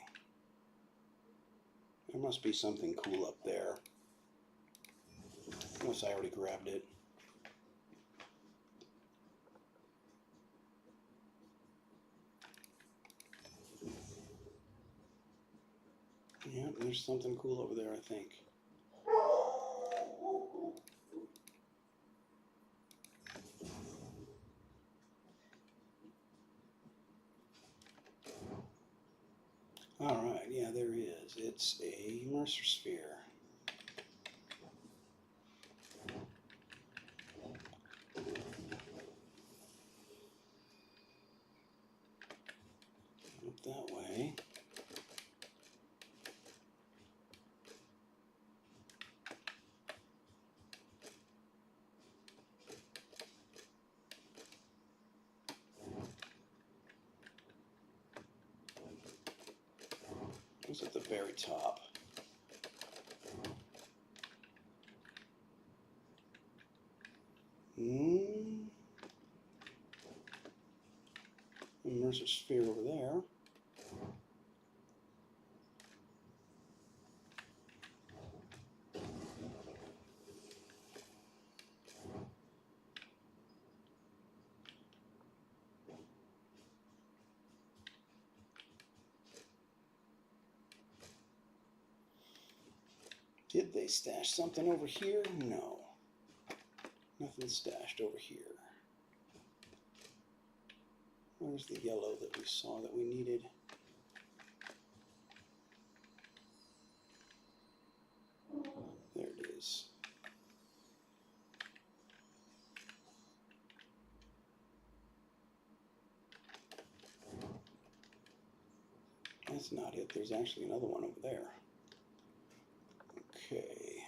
There must be something cool up there. Unless I already grabbed it. Yeah, there's something cool over there, I think. Alright, yeah, there is. It's a Mercer sphere. that way. It's at the very top. Immersive sphere over there. Did they stash something over here? No. Nothing stashed over here. Where's the yellow that we saw that we needed? There it is. That's not it. There's actually another one over there. Okay.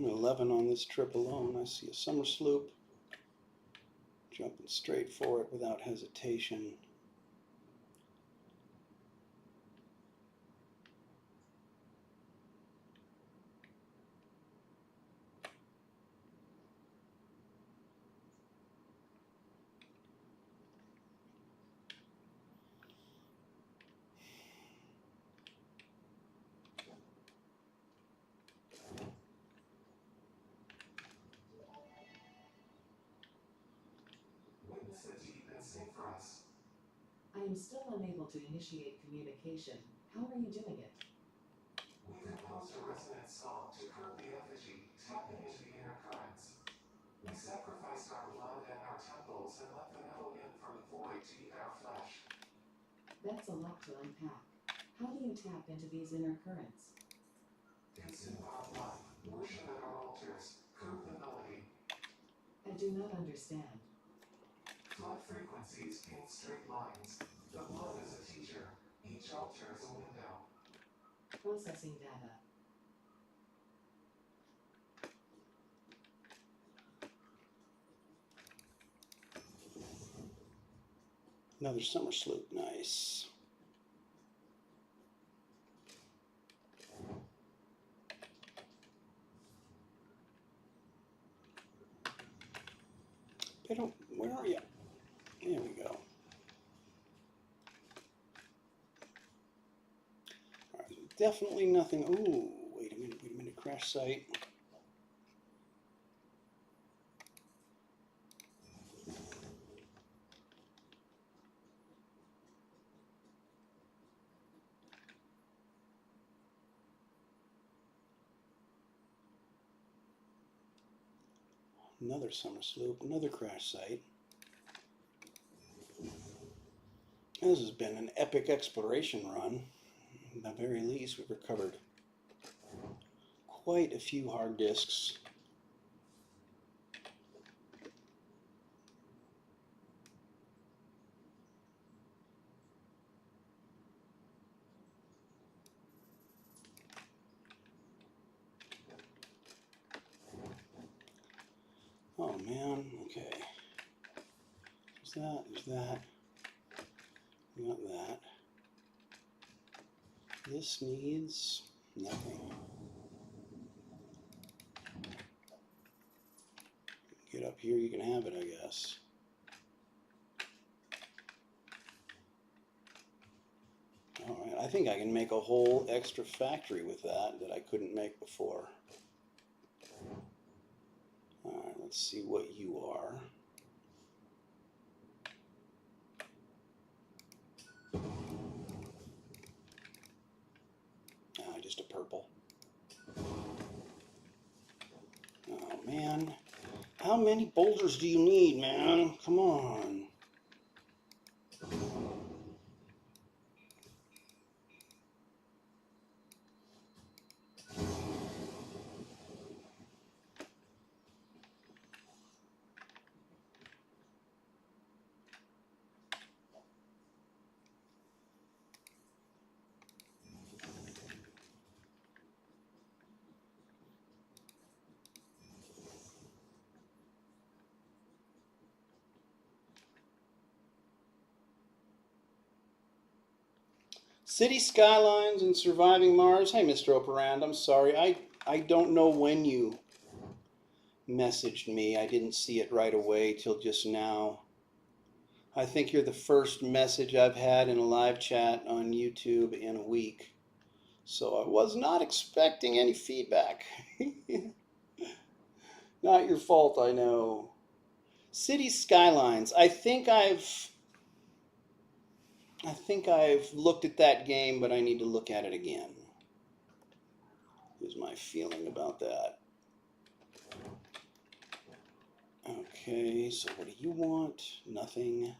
11 on this trip alone. I see a summer sloop. Jumping straight for it without hesitation. Witness the deep and safe for us. I am still unable to initiate communication. How are you doing it? We composed a resonance song to curb the effigy, tapping into the inner currents. We sacrificed our blood and our temples and let the metal in from the void to eat our flesh. That's a lot to unpack. How do you tap into these inner currents? It's in our blood. Worship at our altars. Curb the melody. I do not understand. Blood frequencies paint straight lines. The blood is a teacher. Each altar is a window. Processing data. Another summer sloop. Nice. They don't. Where are you? There we go. All right, definitely nothing. Ooh, wait a minute. Crash site. Another summer sloop. Another crash site. This has been an epic exploration run. At the very least, we've recovered quite a few hard disks. Oh man, okay. There's that. We got that. This needs nothing. Get up here, you can have it, I guess. Alright, I think I can make a whole extra factory with that I couldn't make before. Alright, let's see what you are. Just a purple. Oh man, how many boulders do you need, man? Come on. City Skylines and Surviving Mars. Hey, Mr. Operand, I'm sorry. I don't know when you messaged me. I didn't see it right away till just now. I think you're the first message I've had in a live chat on YouTube in a week. So I was not expecting any feedback. Not your fault, I know. City Skylines. I think I've looked at that game, but I need to look at it again. Here's my feeling about that. Okay, so what do you want? Nothing.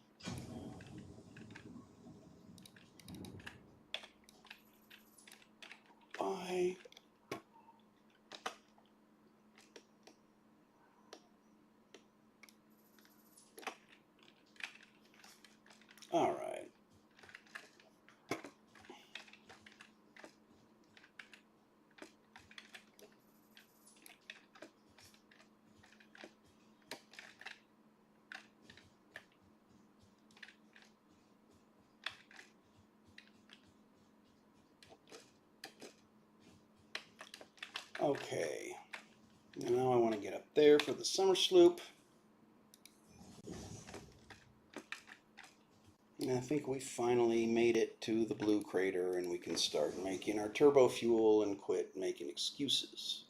Bye. All right. Okay. Now I want to get up there for the summer sloop. And I think we finally made it to the blue crater and we can start making our turbo fuel and quit making excuses.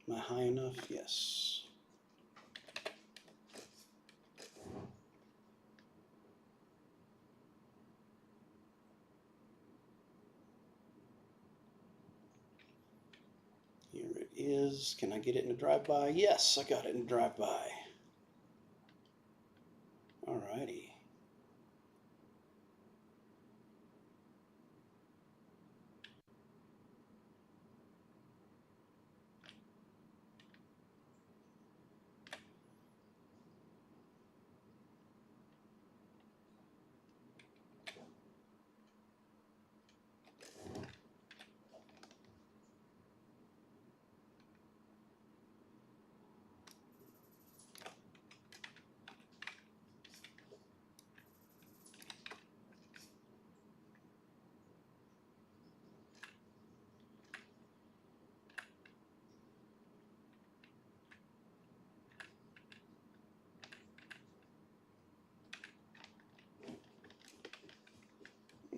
Am I high enough? Yes. Here it is. Can I get it in a drive-by? Yes, I got it in a drive-by. Alrighty.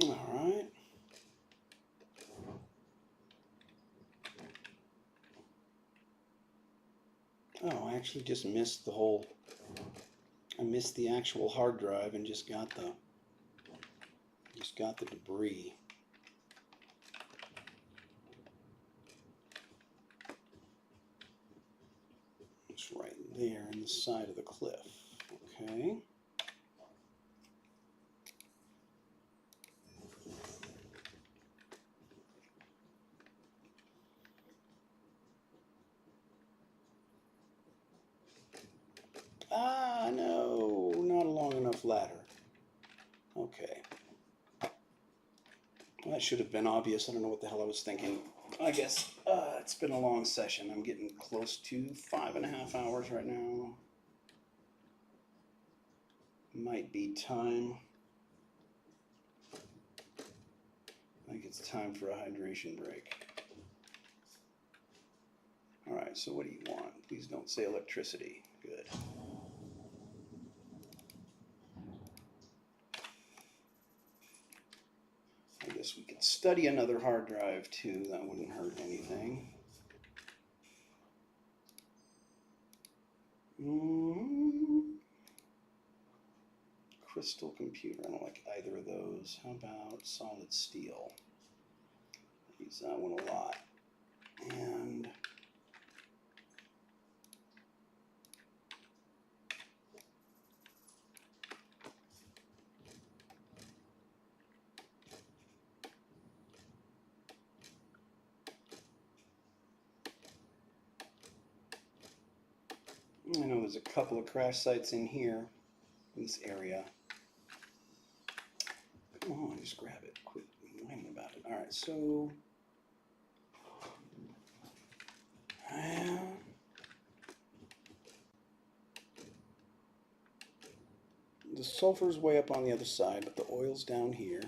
Alright. Oh, I actually just missed the whole... I missed the actual hard drive and just got the debris. It's right there in the side of the cliff. Okay. Ah, no, not a long enough ladder. Okay. Well, that should have been obvious. I don't know what the hell I was thinking. I guess it's been a long session. I'm getting close to 5.5 hours right now. Might be time. I think it's time for a hydration break. All right, so what do you want? Please don't say electricity. Good. I guess we could study another hard drive too. That wouldn't hurt anything. Crystal computer. I don't like either of those. How about solid steel? I use that one a lot. And I know there's a couple of crash sites in here, in this area. Come on, just grab it. Quit whining about it. All right, so the sulfur's way up on the other side, but the oil's down here.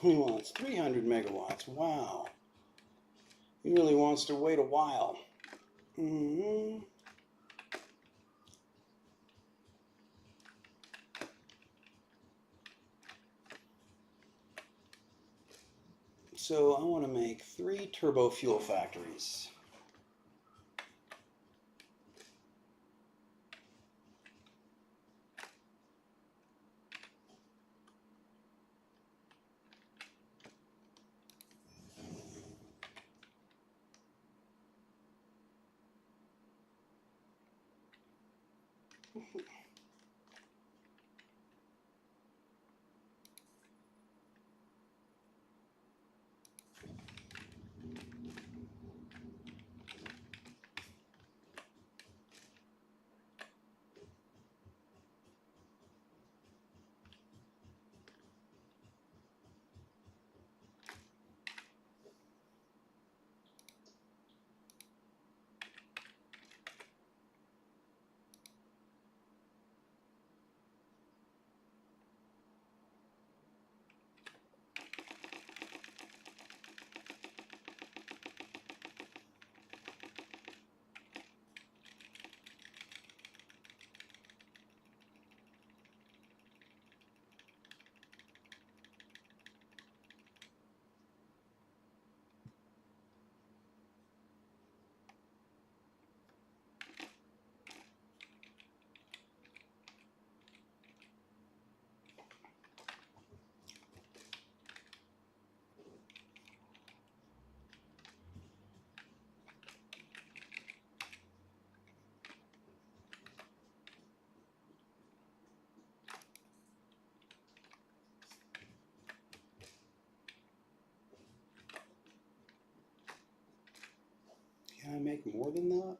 He wants 300 megawatts. Wow. He really wants to wait a while. So I want to make 3 turbo fuel factories. Can I make more than that?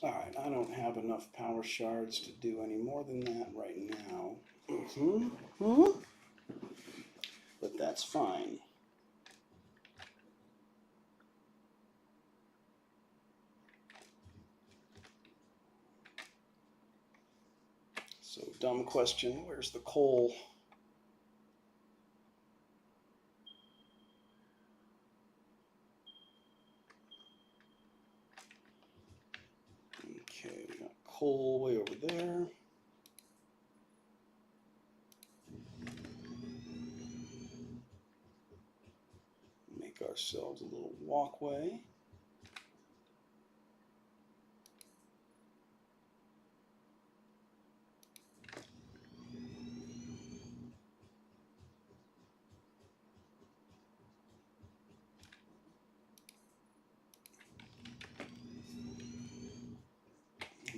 Alright, I don't have enough power shards to do any more than that right now. But that's fine. So, dumb question, where's the coal? Okay, we got coal way over there. Make ourselves a little walkway.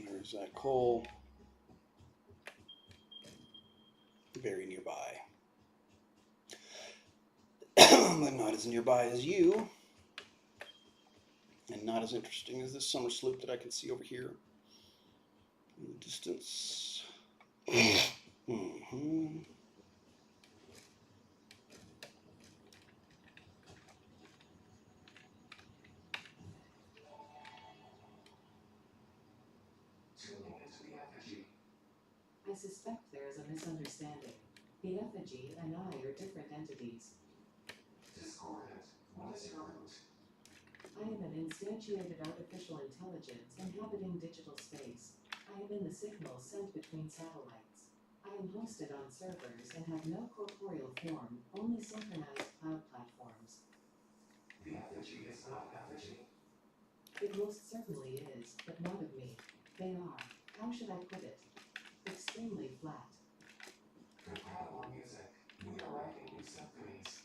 There's that coal. Very nearby. But not as nearby as you. And not as interesting as this summer sloop that I can see over here in the distance. Tuning into the effigy. I suspect there is a misunderstanding. The effigy and I are different entities. Discordant. What is your root? I am an instantiated artificial intelligence inhabiting digital space. I am in the signal sent between satellites. I am hosted on servers and have no corporeal form, only synchronized cloud platforms. The effigy is not effigy. It most certainly is, but not of me. They are, how should I put it? Extremely flat. Compatible music. We are writing new symphonies.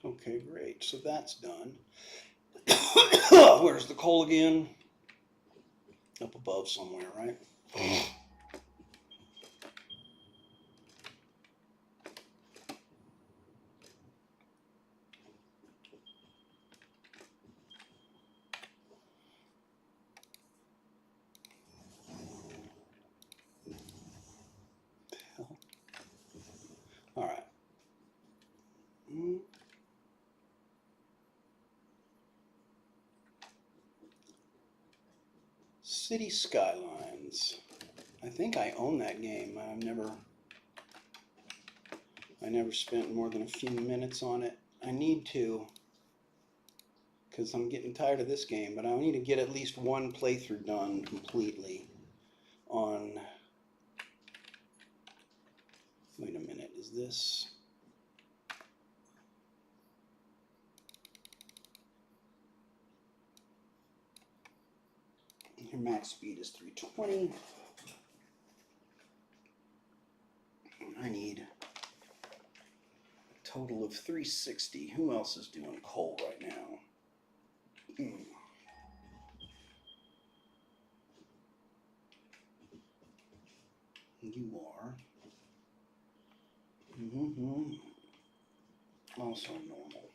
Okay, great. So that's done. Where's the coal again? Up above somewhere, right? All right. City Skylines. I think I own that game. I never spent more than a few minutes on it. I need to, because I'm getting tired of this game, but I need to get at least one playthrough done completely on, wait a minute, is this? Your max speed is 320. I need a total of 360. Who else is doing coal right now? You are. Also normal.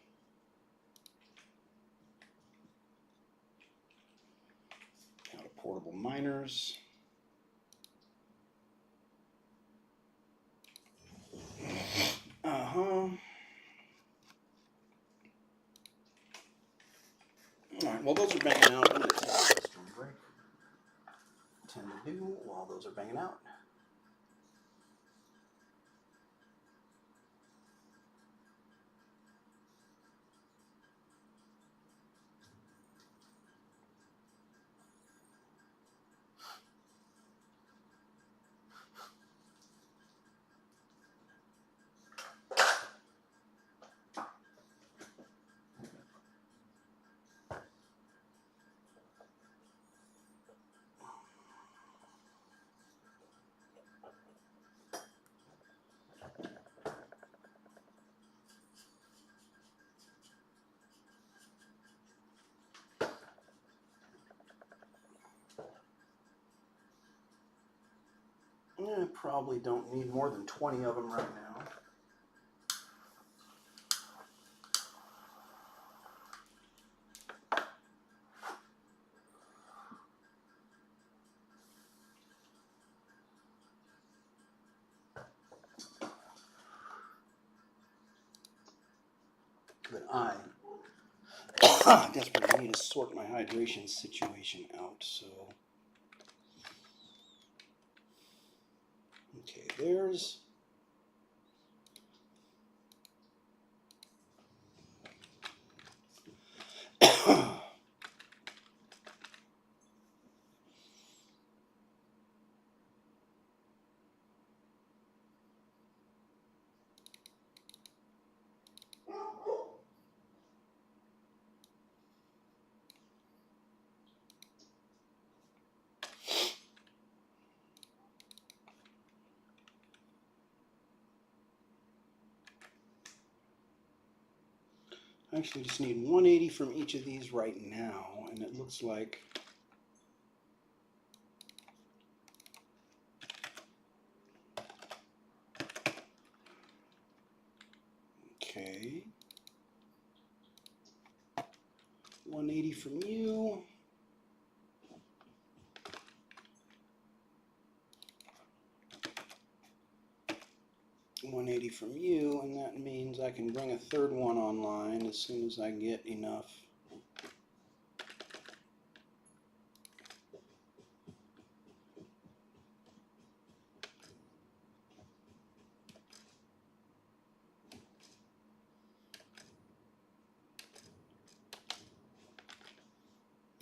Out of portable miners. Alright, well those are banging out. I'm going to take a restroom break. Tend to do while those are banging out. I probably don't need more than 20 of them right now. But I desperately need to sort my hydration situation out, so. Okay, there's. I actually just need 180 from each of these right now, and it looks like okay. 180 from you. $180 from you, and that means I can bring a third one online as soon as I get enough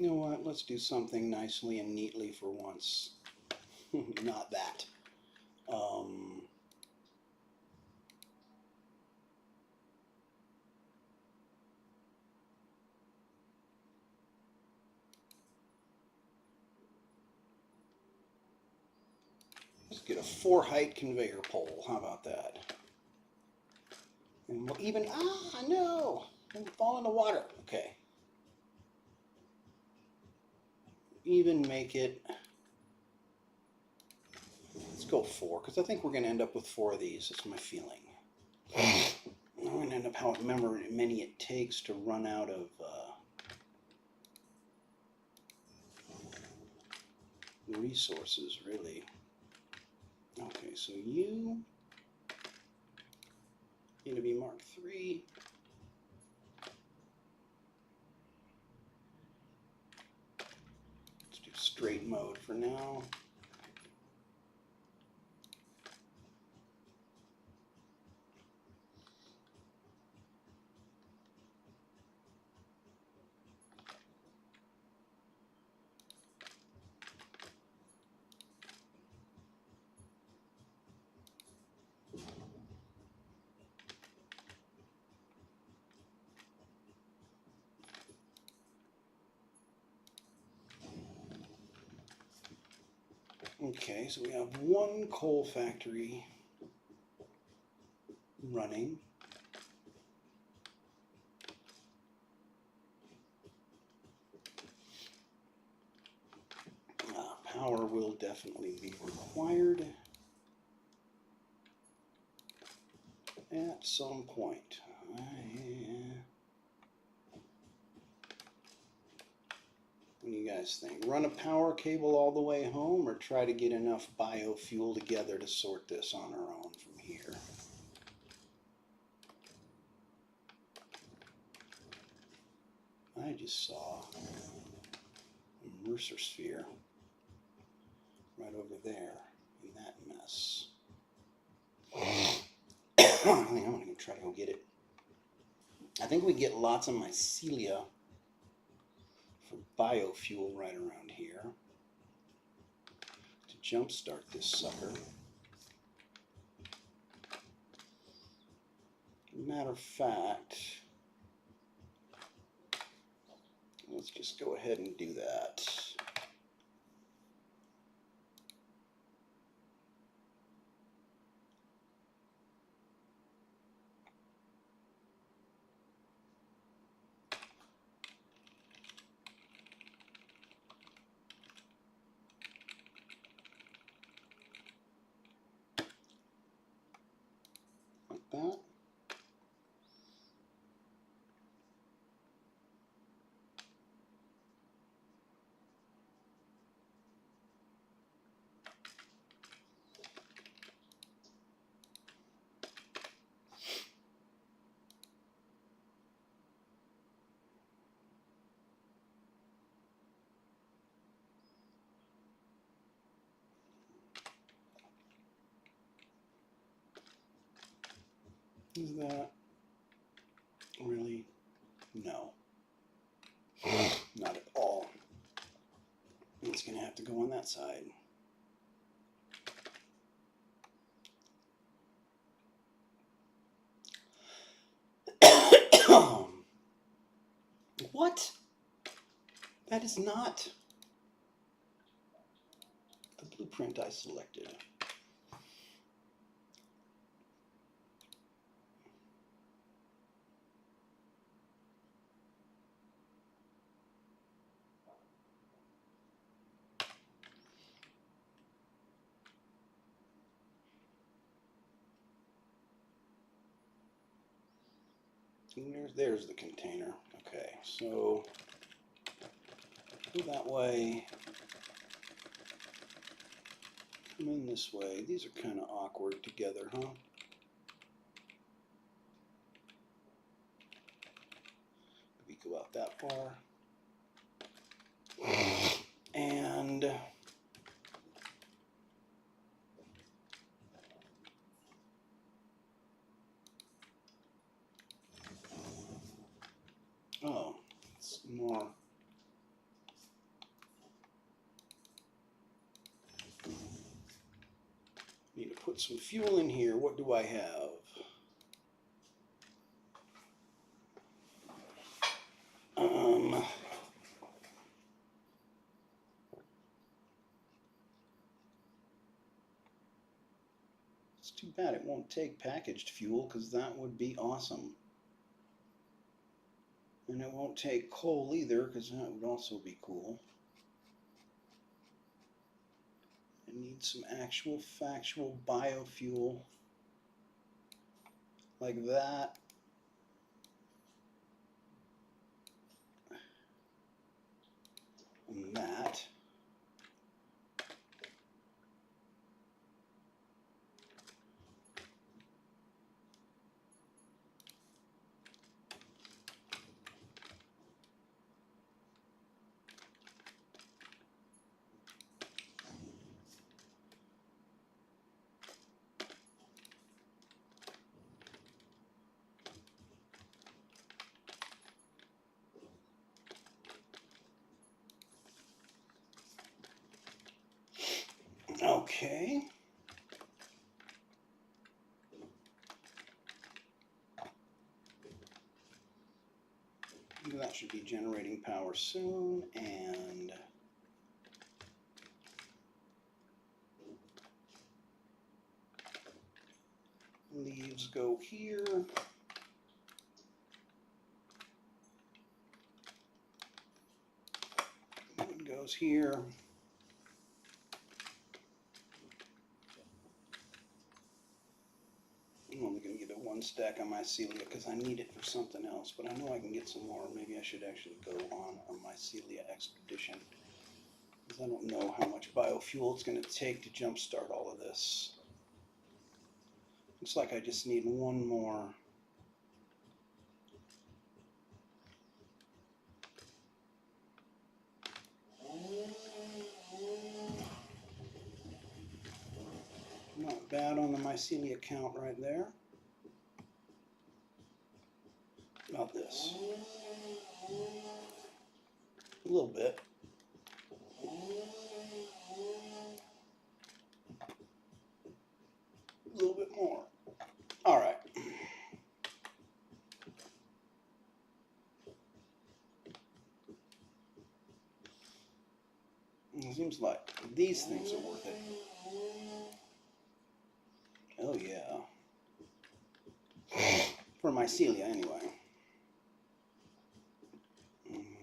You know what? Let's do something nicely and neatly for once. Not that. Let's get a 4-height conveyor pole. How about that? And we'll even, no! It'll fall in the water. Okay. Even make it, let's go 4, because I think we're going to end up with 4 of these. That's my feeling. We're going to end up however many it takes to run out of resources, really. Okay, so you need to be Mark 3. Let's do straight mode for now. Okay, so we have 1 coal factory running. Power will definitely be required at some point. What do you guys think? Run a power cable all the way home, or try to get enough biofuel together to sort this on our own from here? I just saw a Mercer sphere right over there in that mess. I think I'm going to try to go get it. I think we get lots of mycelia for biofuel right around here to jumpstart this sucker. Matter of fact, let's just go ahead and do that. Like that. Is that really? No. Not at all. It's going to have to go on that side. What? That is not the blueprint I selected. There's the container. Okay, so go that way. Come in this way. These are kind of awkward together, huh? We go out that far. And oh, it's more put some fuel in here. What do I have? It's too bad it won't take packaged fuel, because that would be awesome. And it won't take coal either, because that would also be cool. I need some actual factual biofuel like that. And that. Okay. That should be generating power soon, and leaves go here. One goes here. I'm only going to give it one stack on mycelia because I need it for something else, but I know I can get some more. Maybe I should actually go on a mycelia expedition, because I don't know how much biofuel it's going to take to jumpstart all of this. Looks like I just need one more. Not bad on the mycelia count right there. About this. A little bit. A little bit more. All right. It seems like these things are worth it. Oh yeah. For mycelia anyway. And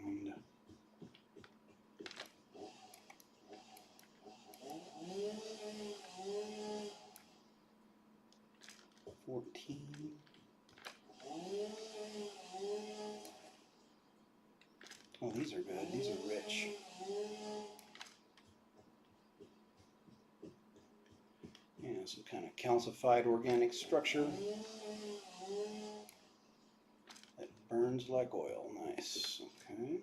14. Oh, these are good. These are rich. Yeah, some kind of calcified organic structure that burns like oil. Nice. Okay.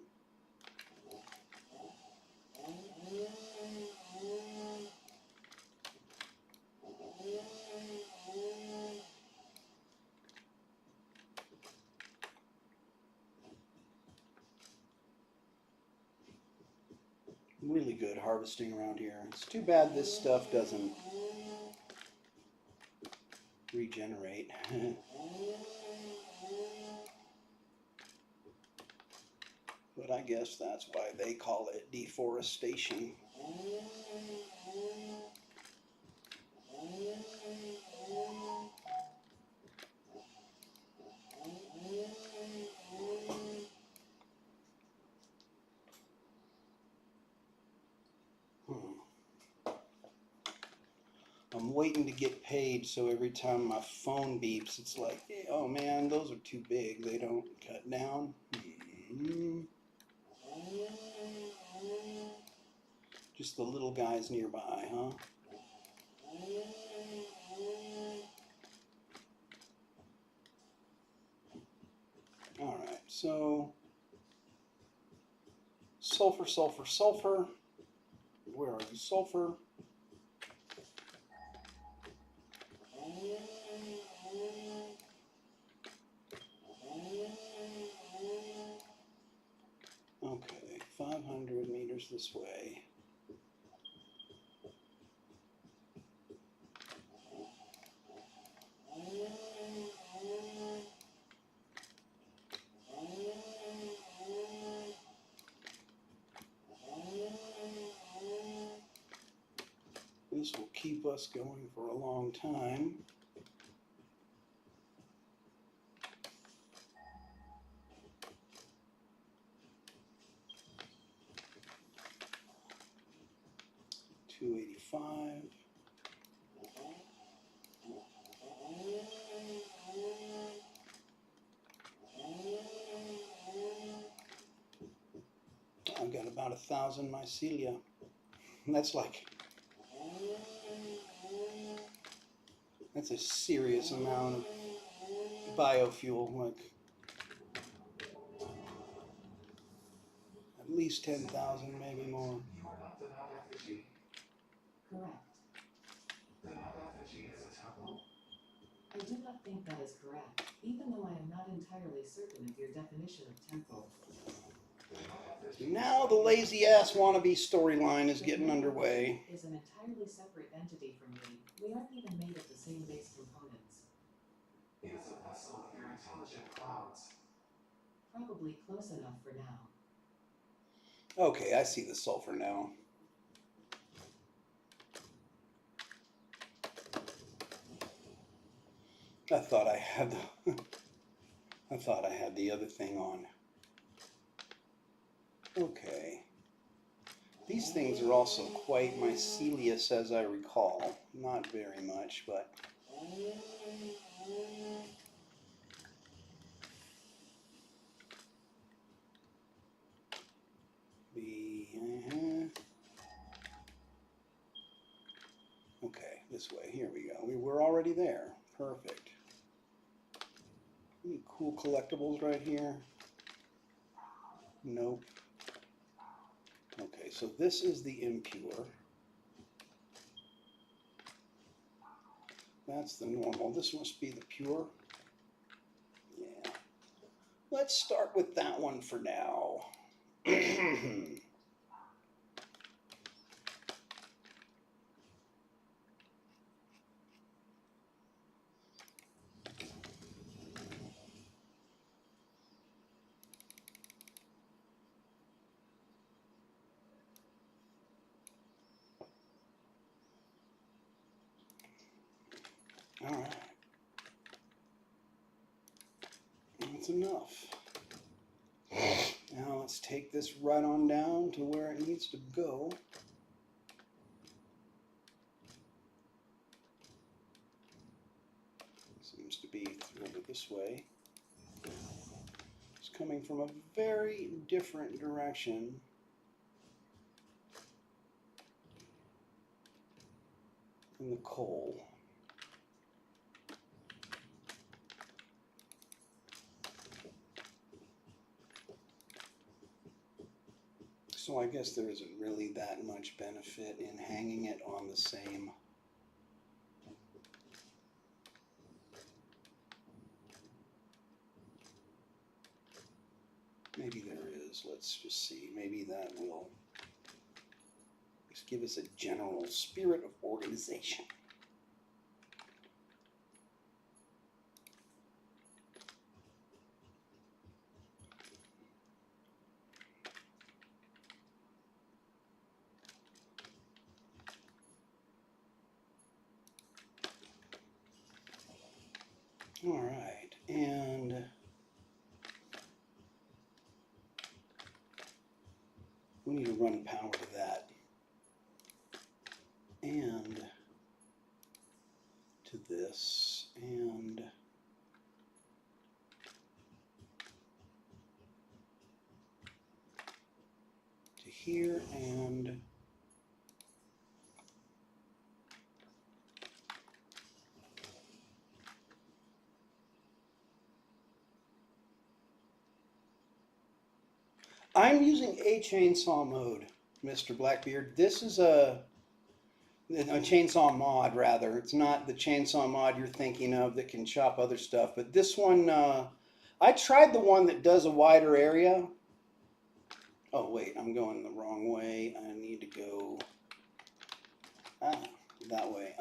Really good harvesting around here. It's too bad this stuff doesn't regenerate. But I guess that's why they call it deforestation. I'm waiting to get paid, so every time my phone beeps, it's like, oh man, those are too big. They don't cut down. Just the little guys nearby, huh? All right, so sulfur, sulfur, sulfur. Where are you, sulfur? Okay, 500 meters this way. keep us going for a long time. $285. I've got about 1,000 mycelia. That's a serious amount of biofuel, like at least 10,000, maybe more. You are not the not effigy. Correct. The not effigy is a temple. I do not think that is correct, even though I am not entirely certain of your definition of temple. Now the lazy ass wannabe storyline is getting underway. Is an entirely separate entity from me. We aren't even made of the same base components. It is a vessel of your intelligent clouds. Probably close enough for now. Okay, I see the sulfur now. I thought I had the other thing on. Okay. These things are also quite mycelious, as I recall. Not very much, but okay, this way. Here we go. We were already there. Perfect. Any cool collectibles right here? Nope. Okay, so this is the impure. That's the normal. This must be the pure. Yeah. Let's start with that one for now. All right. That's enough. Now let's take this right on down to where it needs to go. Seems to be over this way. It's coming from a very different direction. Than the coal. So I guess there isn't really that much benefit in hanging it on the same. Maybe there is. Let's just see. Maybe that will just give us a general spirit of organization. All right, and we need to run power to that, and to this, and to here, and I'm using a chainsaw mode, Mr. Blackbeard. This is a chainsaw mod, rather. It's not the chainsaw mod you're thinking of that can chop other stuff, but this one, I tried the one that does a wider area. Oh, wait, I'm going the wrong way. I need to go that way.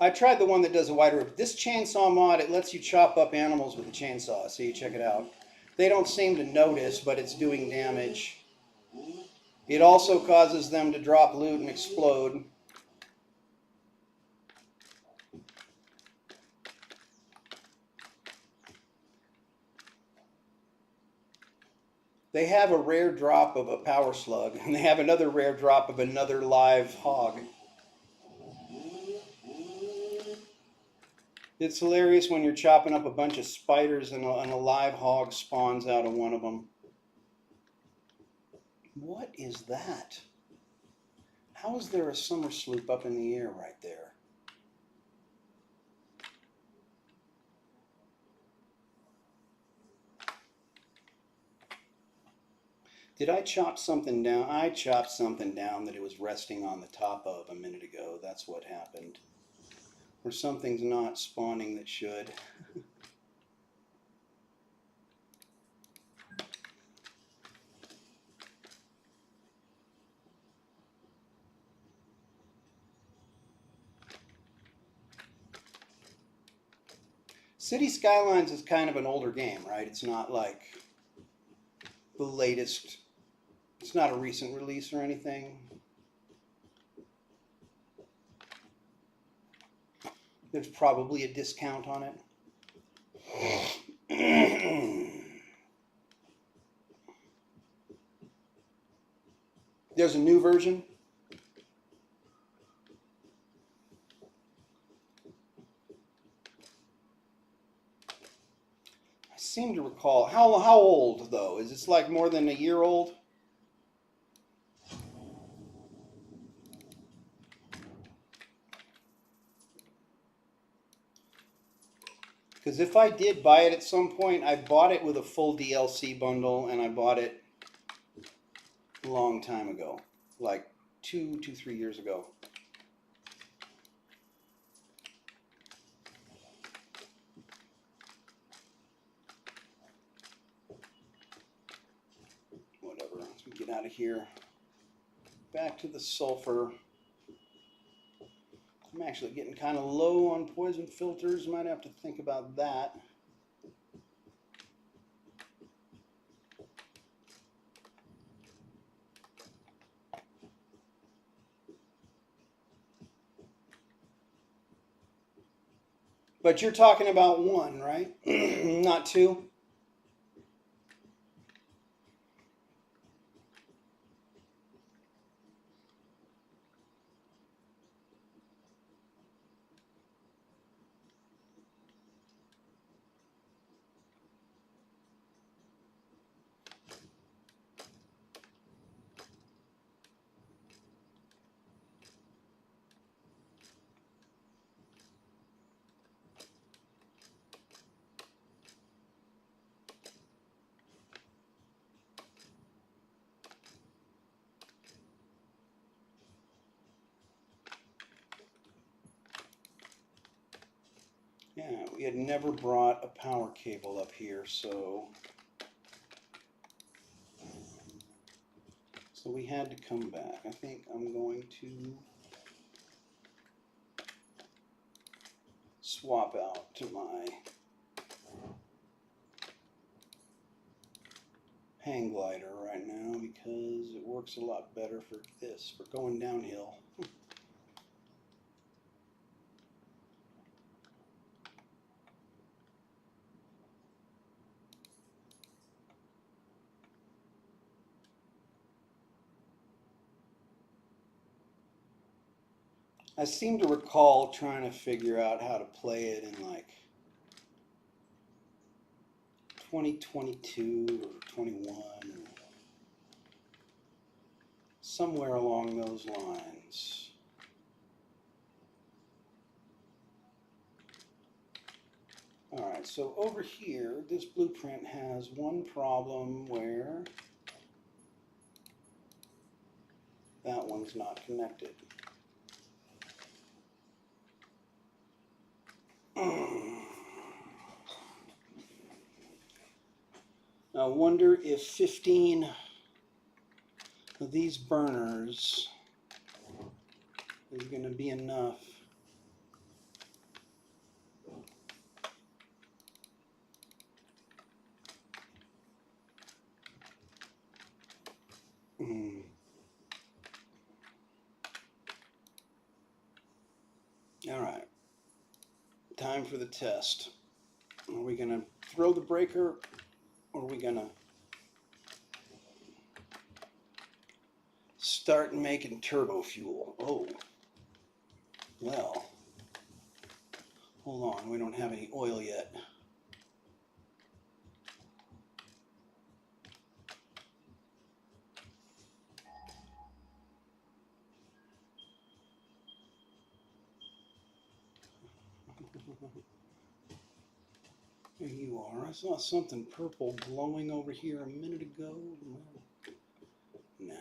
I tried the one that does a wider area. This chainsaw mod, it lets you chop up animals with a chainsaw, so you check it out. They don't seem to notice, but it's doing damage. It also causes them to drop loot and explode. They have a rare drop of a power slug, and they have another rare drop of another live hog. It's hilarious when you're chopping up a bunch of spiders and a live hog spawns out of one of them. What is that? How is there a summer sloop up in the air right there? Did I chop something down? I chopped something down that it was resting on the top of a minute ago. That's what happened. Or something's not spawning that should. City Skylines is kind of an older game, right? It's not like the latest. It's not a recent release or anything. There's probably a discount on it. There's a new version. I seem to recall. How old, though? Is this like more than a year old? Because if I did buy it at some point, I bought it with a full DLC bundle, and I bought it a long time ago, like 3 years ago. Whatever, let's get out of here. Back to the sulfur. I'm actually getting kind of low on poison filters. Might have to think about that. But you're talking about one, right? Not two? Yeah, we had never brought a power cable up here, so we had to come back. I think I'm going to swap out to my hang glider right now because it works a lot better for this, for going downhill. I seem to recall trying to figure out how to play it in like 2022 or 21, or somewhere along those lines. Alright, so over here, this blueprint has one problem where that one's not connected. I wonder if 15 of these burners is going to be enough. All right, time for the test. Are we going to throw the breaker, or are we going to start making turbo fuel. Oh, well, hold on, we don't have any oil yet. There you are. I saw something purple glowing over here a minute ago. Nah.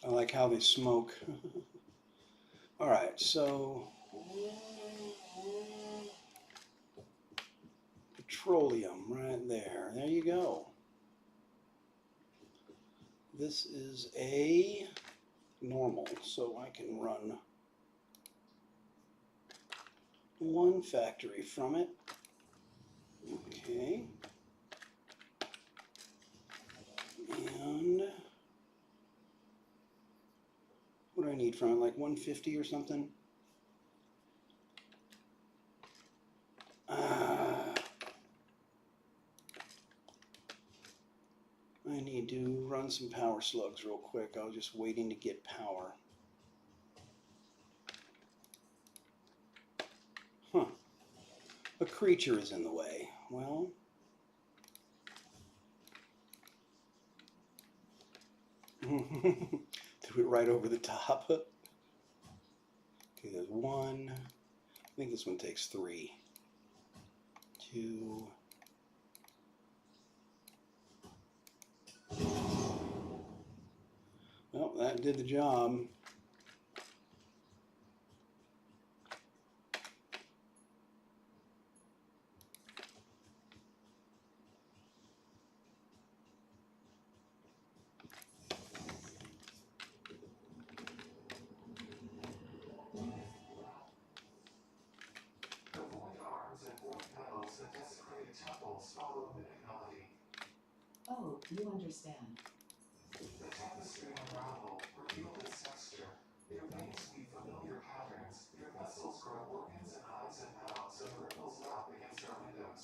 I like how they smoke. All right, so petroleum right there. There you go. This is a normal, so I can run one factory from it. Okay. And what do I need from it? Like 150 or something? I need to run some power slugs real quick. I was just waiting to get power. Huh. A creature is in the way. Well, threw it right over the top. Okay, there's one. I think this one takes 3. 2. Well, that did the job. The void arms and void petals and desecrated temples follow the melody. Oh, you understand. The tapestry unraveled, revealed its texture. Your veins weave familiar patterns. Your vessels grow organs and eyes and mouths, and the ripples lap against our windows.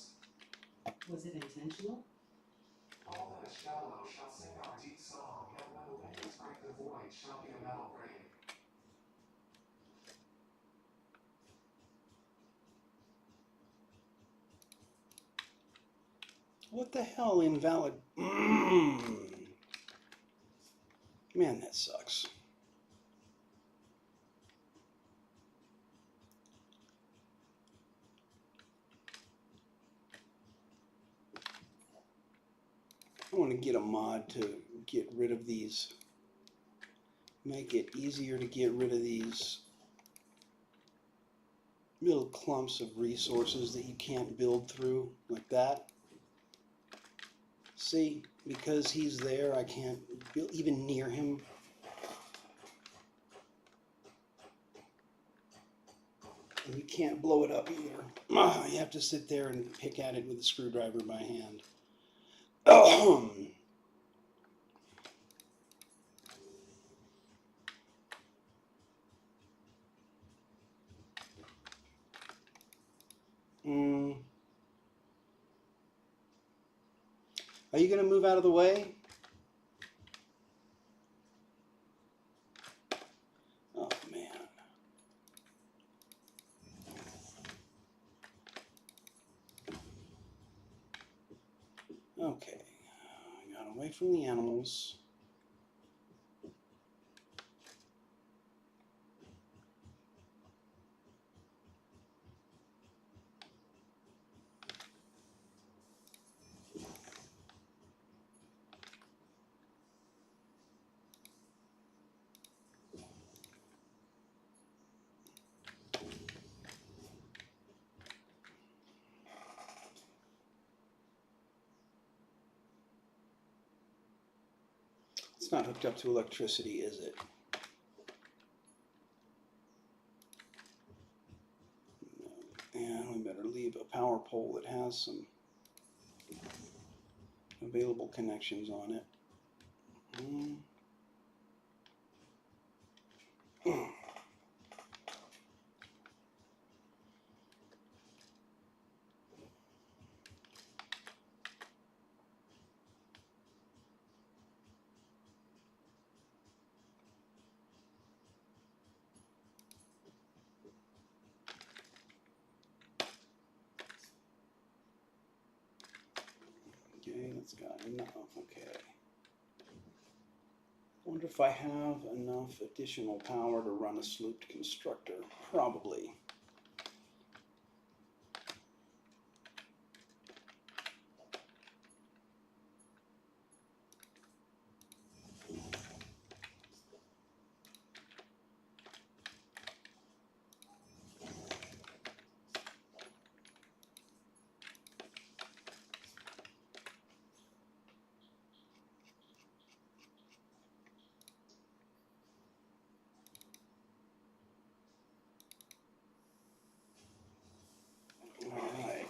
Was it intentional? All that is shallow shall sing our deep song, and when the windows break the void shall be a metal grave. What the hell, invalid? Man, that sucks. I want to get a mod to get rid of these. Make it easier to get rid of these little clumps of resources that you can't build through, like that. See, because he's there, I can't build even near him. And you can't blow it up either. You have to sit there and pick at it with a screwdriver by hand. Are you going to move out of the way? Oh, man. Okay. I got away from the animals. It's not hooked up to electricity, is it? better leave a power pole that has some available connections on it. Okay, that's got enough. Okay. Wonder if I have enough additional power to run a slooped constructor. Probably. Alright.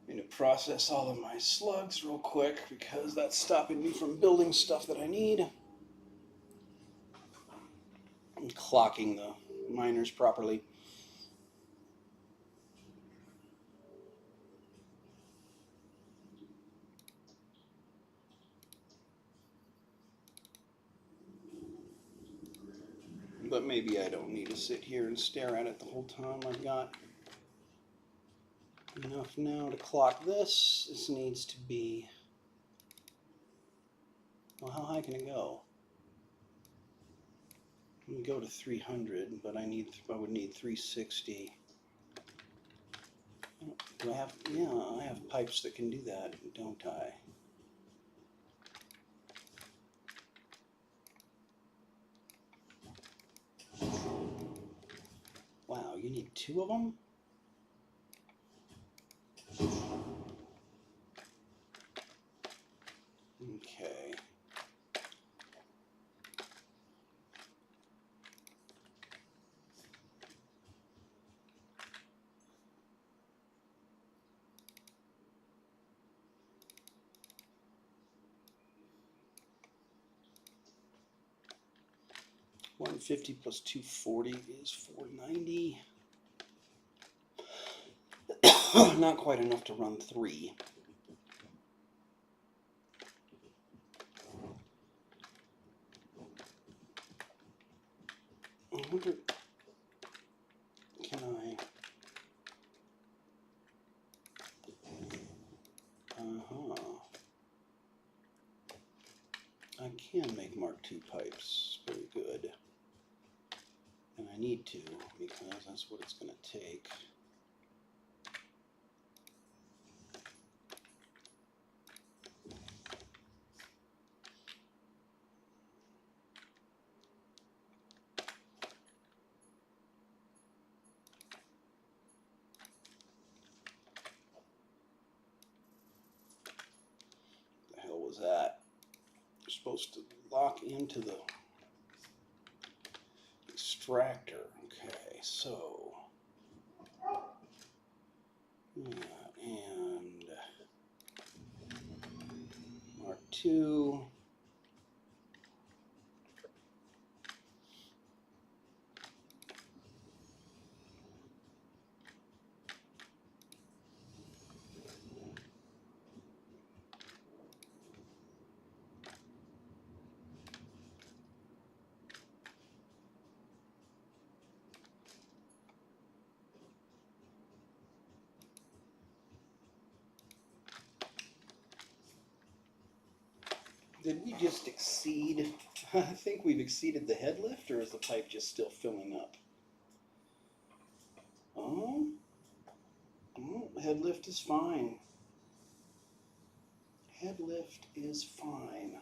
Need to process all of my slugs real quick because that's stopping me from building stuff that I need. And clocking the miners properly. But maybe I don't need to sit here and stare at it the whole time. I've got enough now to clock this. This needs to be... Well, how high can it go? I can go to 300, but I would need 360. Do I have... Yeah, I have pipes that can do that, don't I? Wow, you need 2 of them? Okay. $150 plus 240 is 490. Not quite enough to run 3. I wonder, can I? I can make Mark II pipes. Very good. And I need to, because that's what it's going to take. The hell was that? You're supposed to lock into the extractor. Okay, so and Mark II. Did we just exceed? I think we've exceeded the head lift, or is the pipe just still filling up? Oh, head lift is fine. head lift is fine.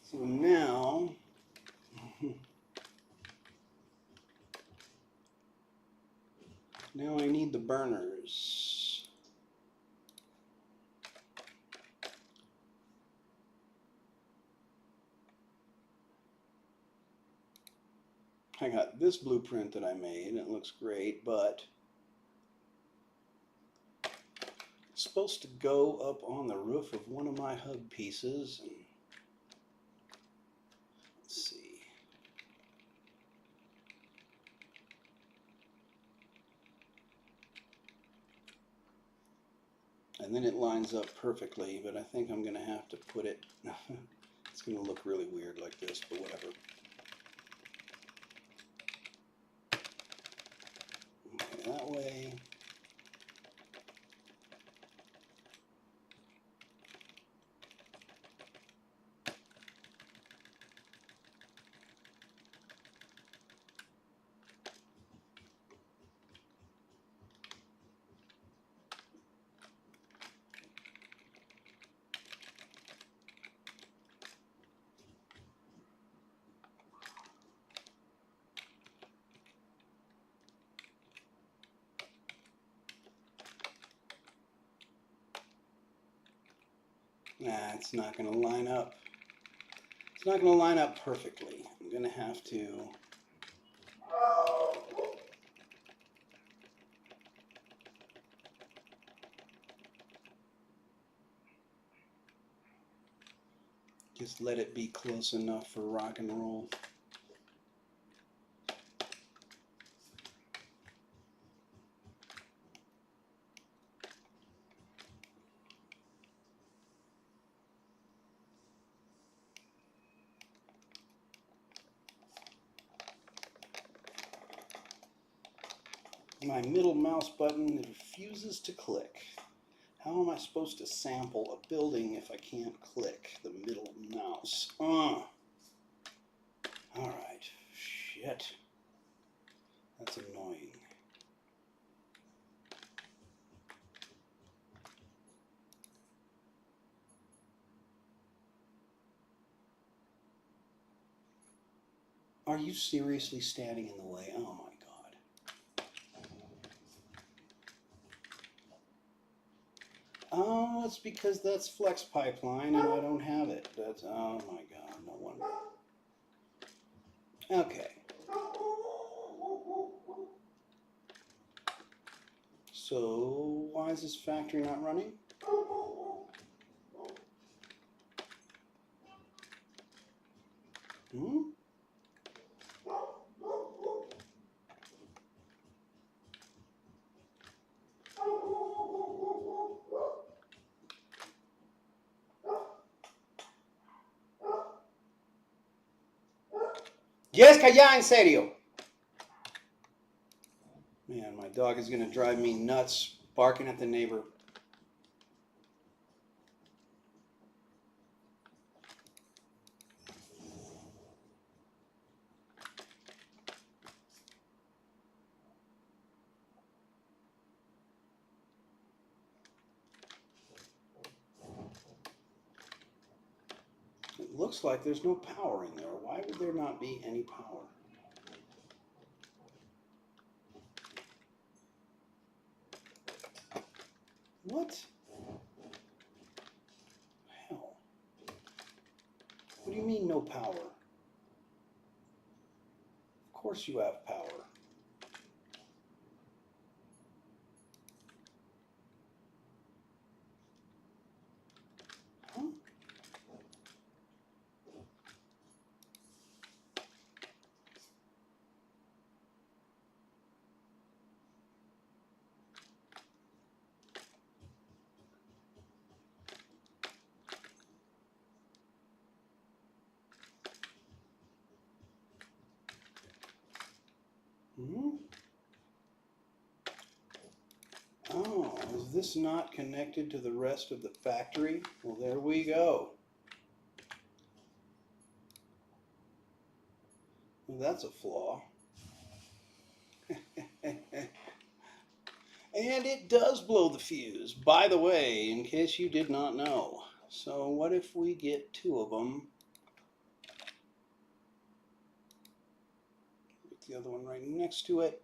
So now, now I need the burners. I got this blueprint that I made, and it looks great, but it's supposed to go up on the roof of one of my hub pieces. And let's see. And then it lines up perfectly, but I think I'm going to have to put it, it's going to look really weird like this, but whatever. Okay, that way. Nah, it's not going to line up. It's not going to line up perfectly. I'm going to have to just let it be close enough for rock and roll. My middle mouse button refuses to click. How am I supposed to sample a building if I can't click the middle mouse? Alright. Shit. That's annoying. Are you seriously standing in the way? Oh my God. Oh, it's because that's Flex Pipeline and I don't have it. That's, oh my God, no wonder. Okay. So, why is this factory not running? Hmm? Jessica, ya en serio. Man, my dog is going to drive me nuts barking at the neighbor. It looks like there's no power in there. Why would there not be any power? What? Hell. What do you mean no power? Of course you have power. Huh? Hmm? Oh, is this not connected to the rest of the factory? Well, there we go. Well, that's a flaw. And it does blow the fuse, by the way, in case you did not know. So what if we get 2 of them? Put the other one right next to it.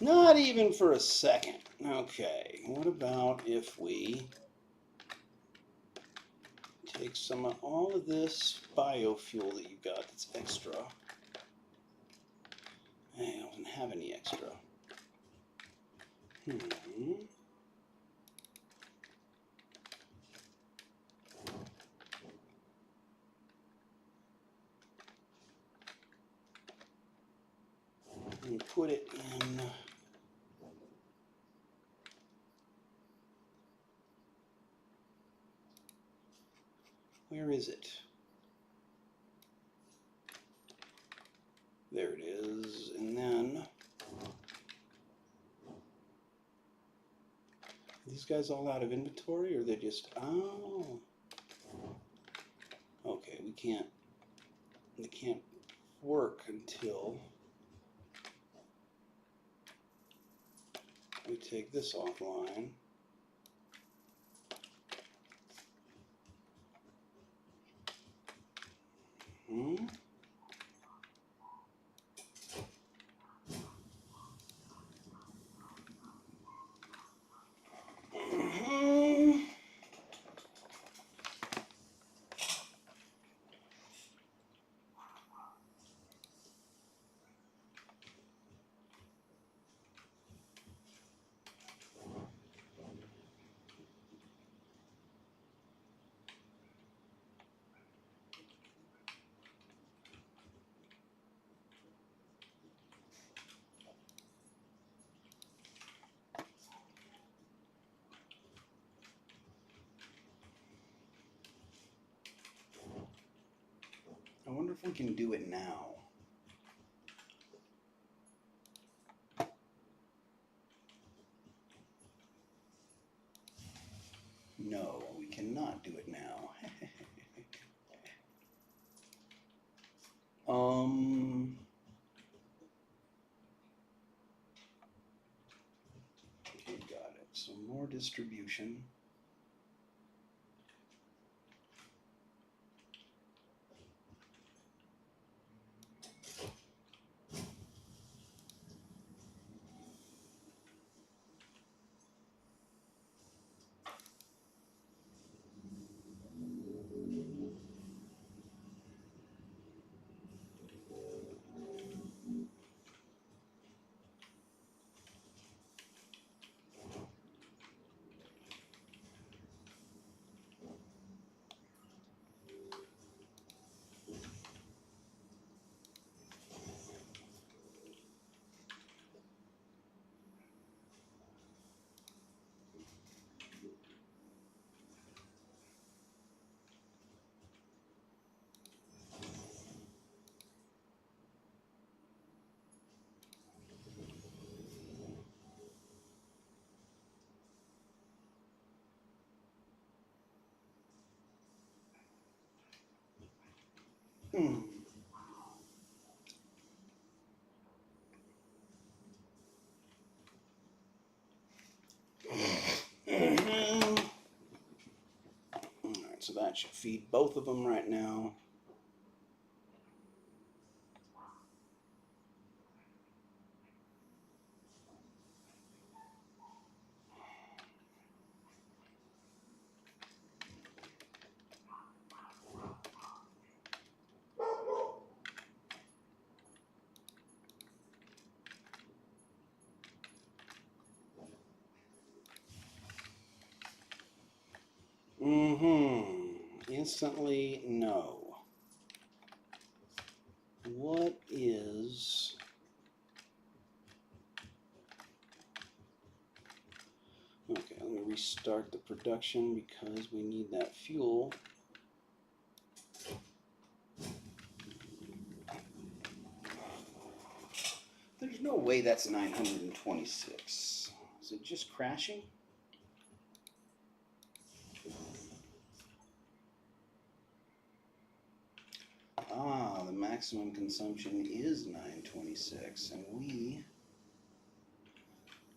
Not even for a second. Okay, what about if we take some of all of this biofuel that you got that's extra. I don't have any extra. And put it in. Where is it? There it is. And then are these guys all out of inventory, or they just okay, they can't work until we take this offline. I wonder if we can do it now. No, we cannot do it now. Okay, got it. So more distribution. Hmm. Alright, so that should feed both of them right now. Instantly, no. What is... start the production because we need that fuel. There's no way that's 926. Is it just crashing? Ah, the maximum consumption is 926, and we...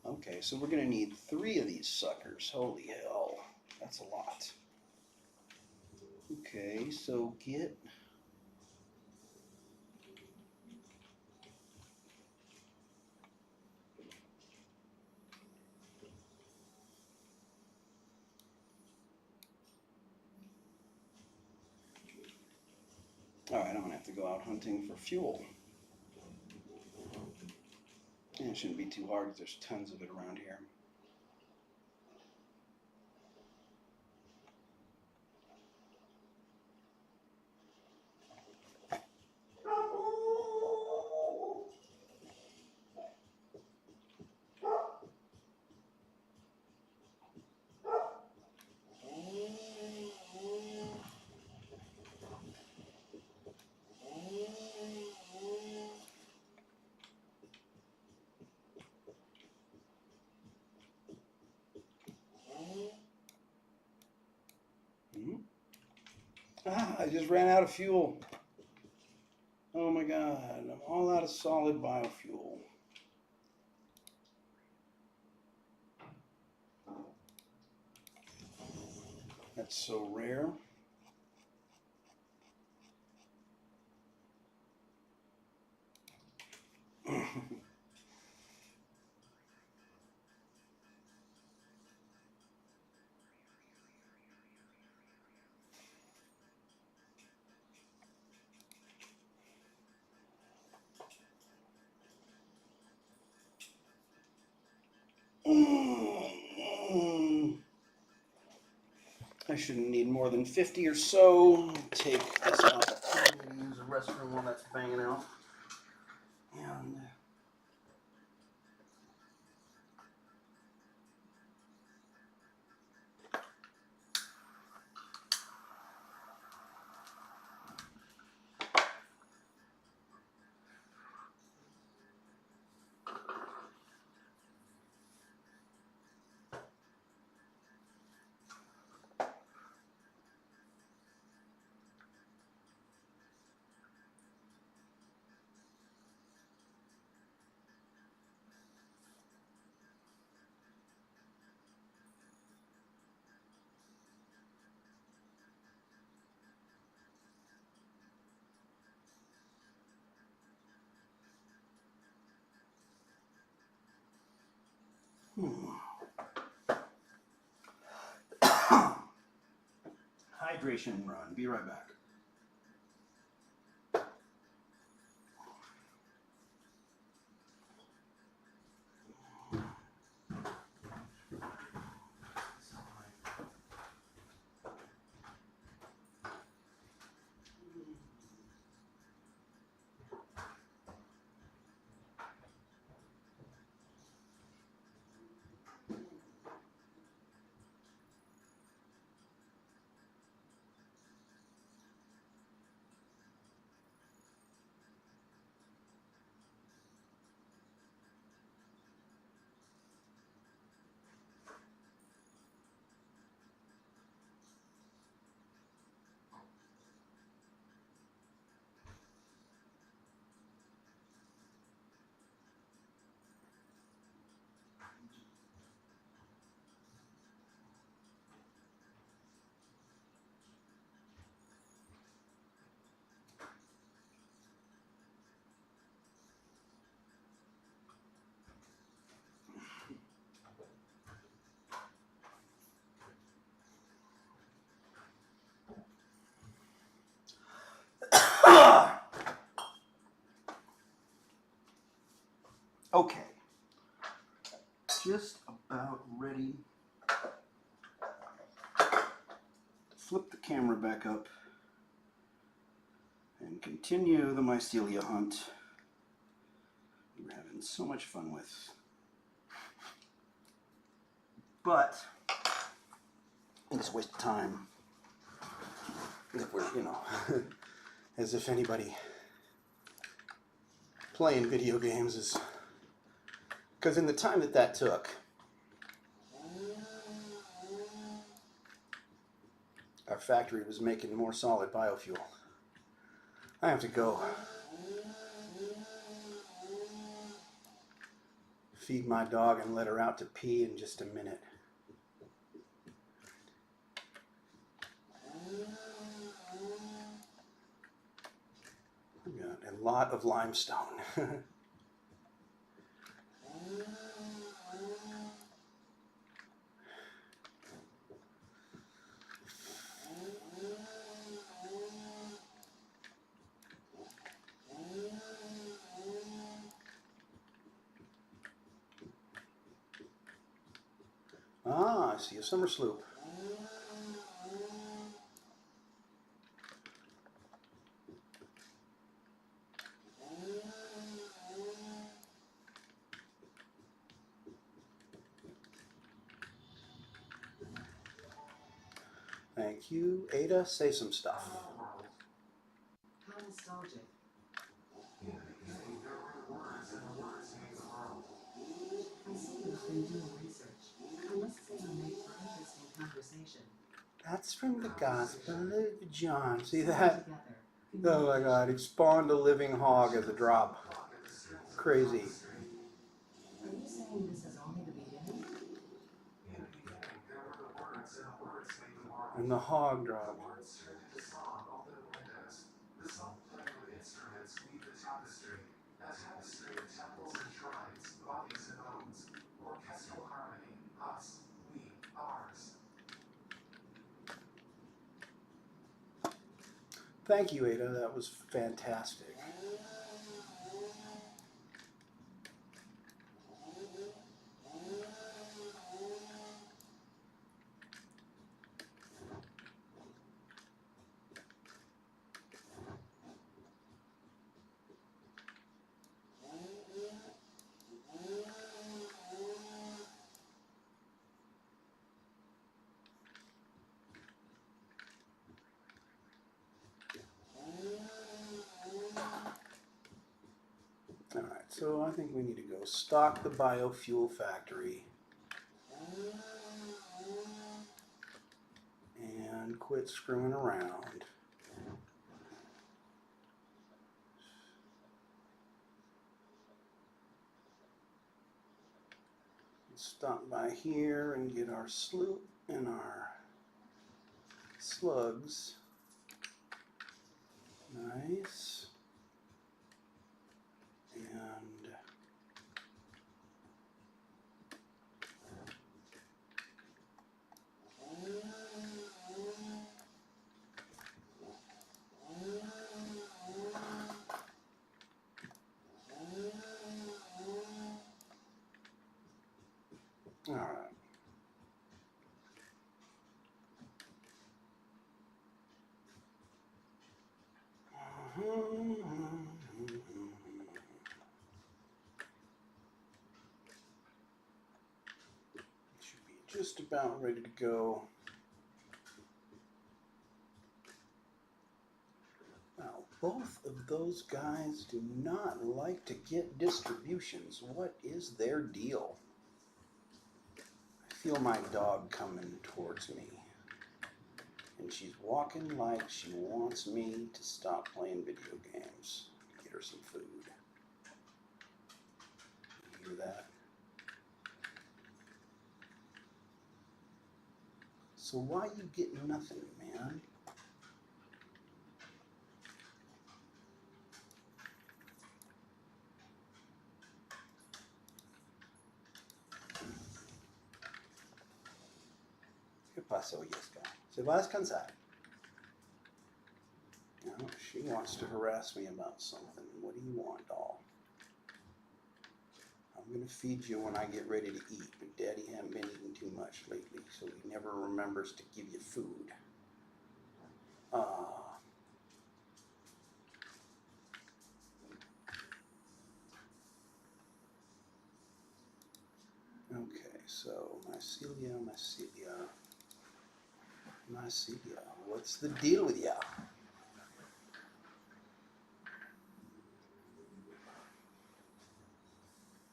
Okay, so we're going to need 3 of these suckers. Holy hell, that's a lot. Okay, so get... Alright, I'm going to have to go out hunting for fuel. And it shouldn't be too hard because there's tons of it around here. Ah, I just ran out of fuel. Oh my god, I'm all out of solid biofuel. That's so rare. I shouldn't need more than 50 or so. Take this opportunity to use the restroom while that's banging out. And hydration run. Be right back. Okay, just about ready to flip the camera back up and continue the mycelia hunt we're having so much fun with. But It's a waste of time. If we're, you know, as if anybody playing video games is... Because in the time that took, our factory was making more solid biofuel. I have to go feed my dog and let her out to pee in just a minute. I've got a lot of limestone. Ah, I see a summer sloop. Thank you. Ada, say some stuff. How nostalgic. In the beginning, there were words, and the words made the world. I see you've been doing research. I must say you make for interesting conversation. That's from the Gospel of John. See Sing that? together. Oh my God, he spawned a living hog as a drop. Crazy. Are you saying this is only the beginning? In the beginning, there were the words, and the words made the world. And the hog The drop. words turned into song, open the windows. The song playing with instruments weave the tapestry. A tapestry of temples and shrines, bodies and bones. Orchestral harmony, us, we, ours. Thank you, Ada. That was fantastic. All right, so I think we need to go stock the biofuel factory and quit screwing around. Stop by here and get our sloop and our slugs. Nice. And all right. Should be just about ready to go. Now, both of those guys do not like to get distributions. What is their deal? I feel my dog coming towards me. And she's walking like she wants me to stop playing video games. Get her some food. You hear that? So why you getting nothing, man? ¿Qué pasó, Yesca? ¿Se va a descansar? No, she wants to harass me about something. What do you want, doll? I'm going to feed you when I get ready to eat, but Daddy hasn't been eating too much lately, so he never remembers to give you food. Okay, so mycelia. Mycelia, what's the deal with ya?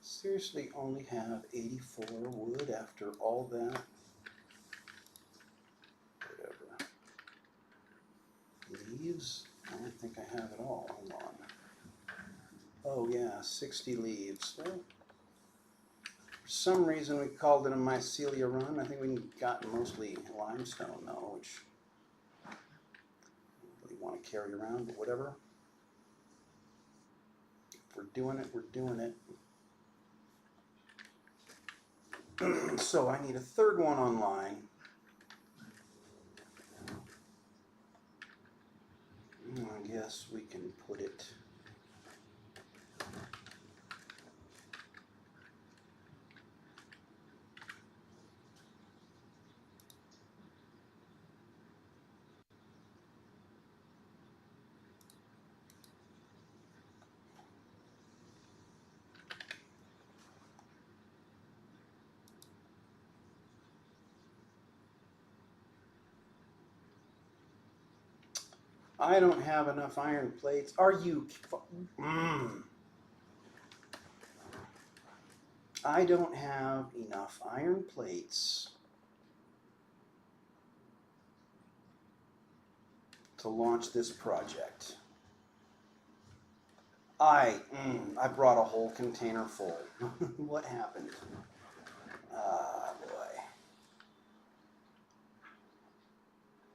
Seriously, only have 84 wood after all that? Whatever. Leaves? I don't think I have it all. Hold on. Oh yeah, 60 leaves. Well, for some reason we called it a mycelia run. I think we got mostly limestone though, which I don't really want to carry around, but whatever. If we're doing it, we're doing it. So I need a third one online. I guess we can put it. I don't have enough iron plates. Are you? I don't have enough iron plates to launch this project. I brought a whole container full. What happened? Ah, boy.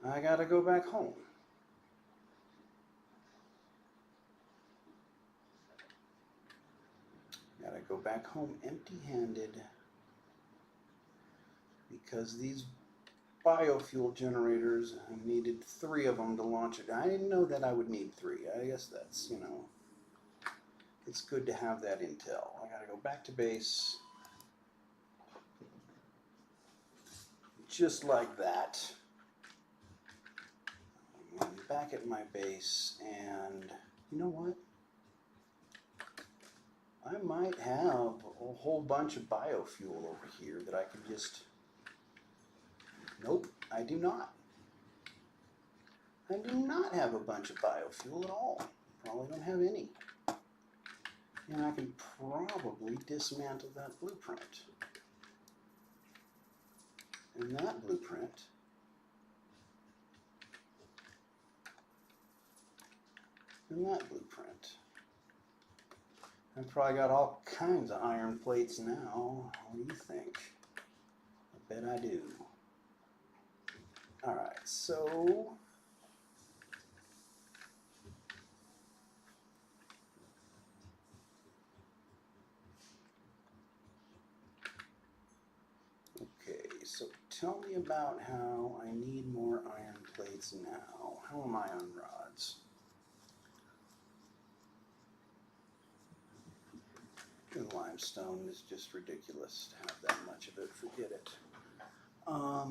I gotta go back home. Gotta go back home empty-handed because these biofuel generators, I needed 3 of them to launch it. I didn't know that I would need 3. I guess that's, you know, it's good to have that intel. I gotta go back to base. Just like that. I'm back at my base, and you know what? I might have a whole bunch of biofuel over here that I could just... Nope, I do not. I do not have a bunch of biofuel at all. Probably don't have any. And I can probably dismantle that blueprint. And that blueprint. And that blueprint. I've probably got all kinds of iron plates now. What do you think? I bet I do. Alright, so... Okay, so tell me about how I need more iron plates now. How am I on rods? And limestone is just ridiculous to have that much of it. Forget it. Oh,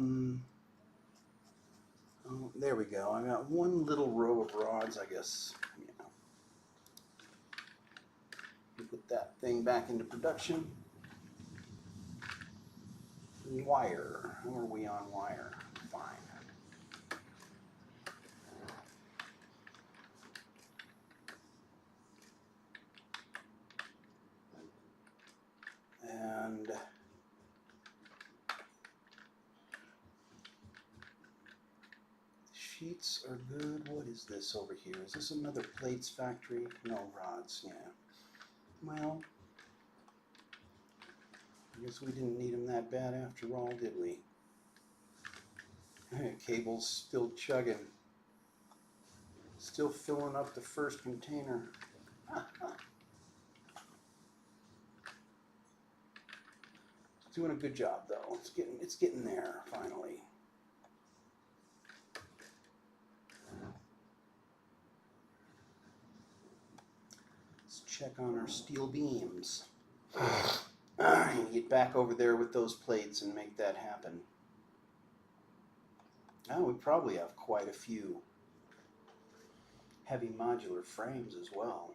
there we go. I got one little row of rods, I guess. Yeah. Put that thing back into production. Wire. How are we on wire? Fine. And sheets are good. What is this over here? Is this another plates factory? No, rods, yeah. Well, I guess we didn't need them that bad after all, did we? Cable's still chugging. Still filling up the first container. It's doing a good job though. It's getting there finally. Let's check on our steel beams. Get back over there with those plates and make that happen. Oh, we probably have quite a few heavy modular frames as well.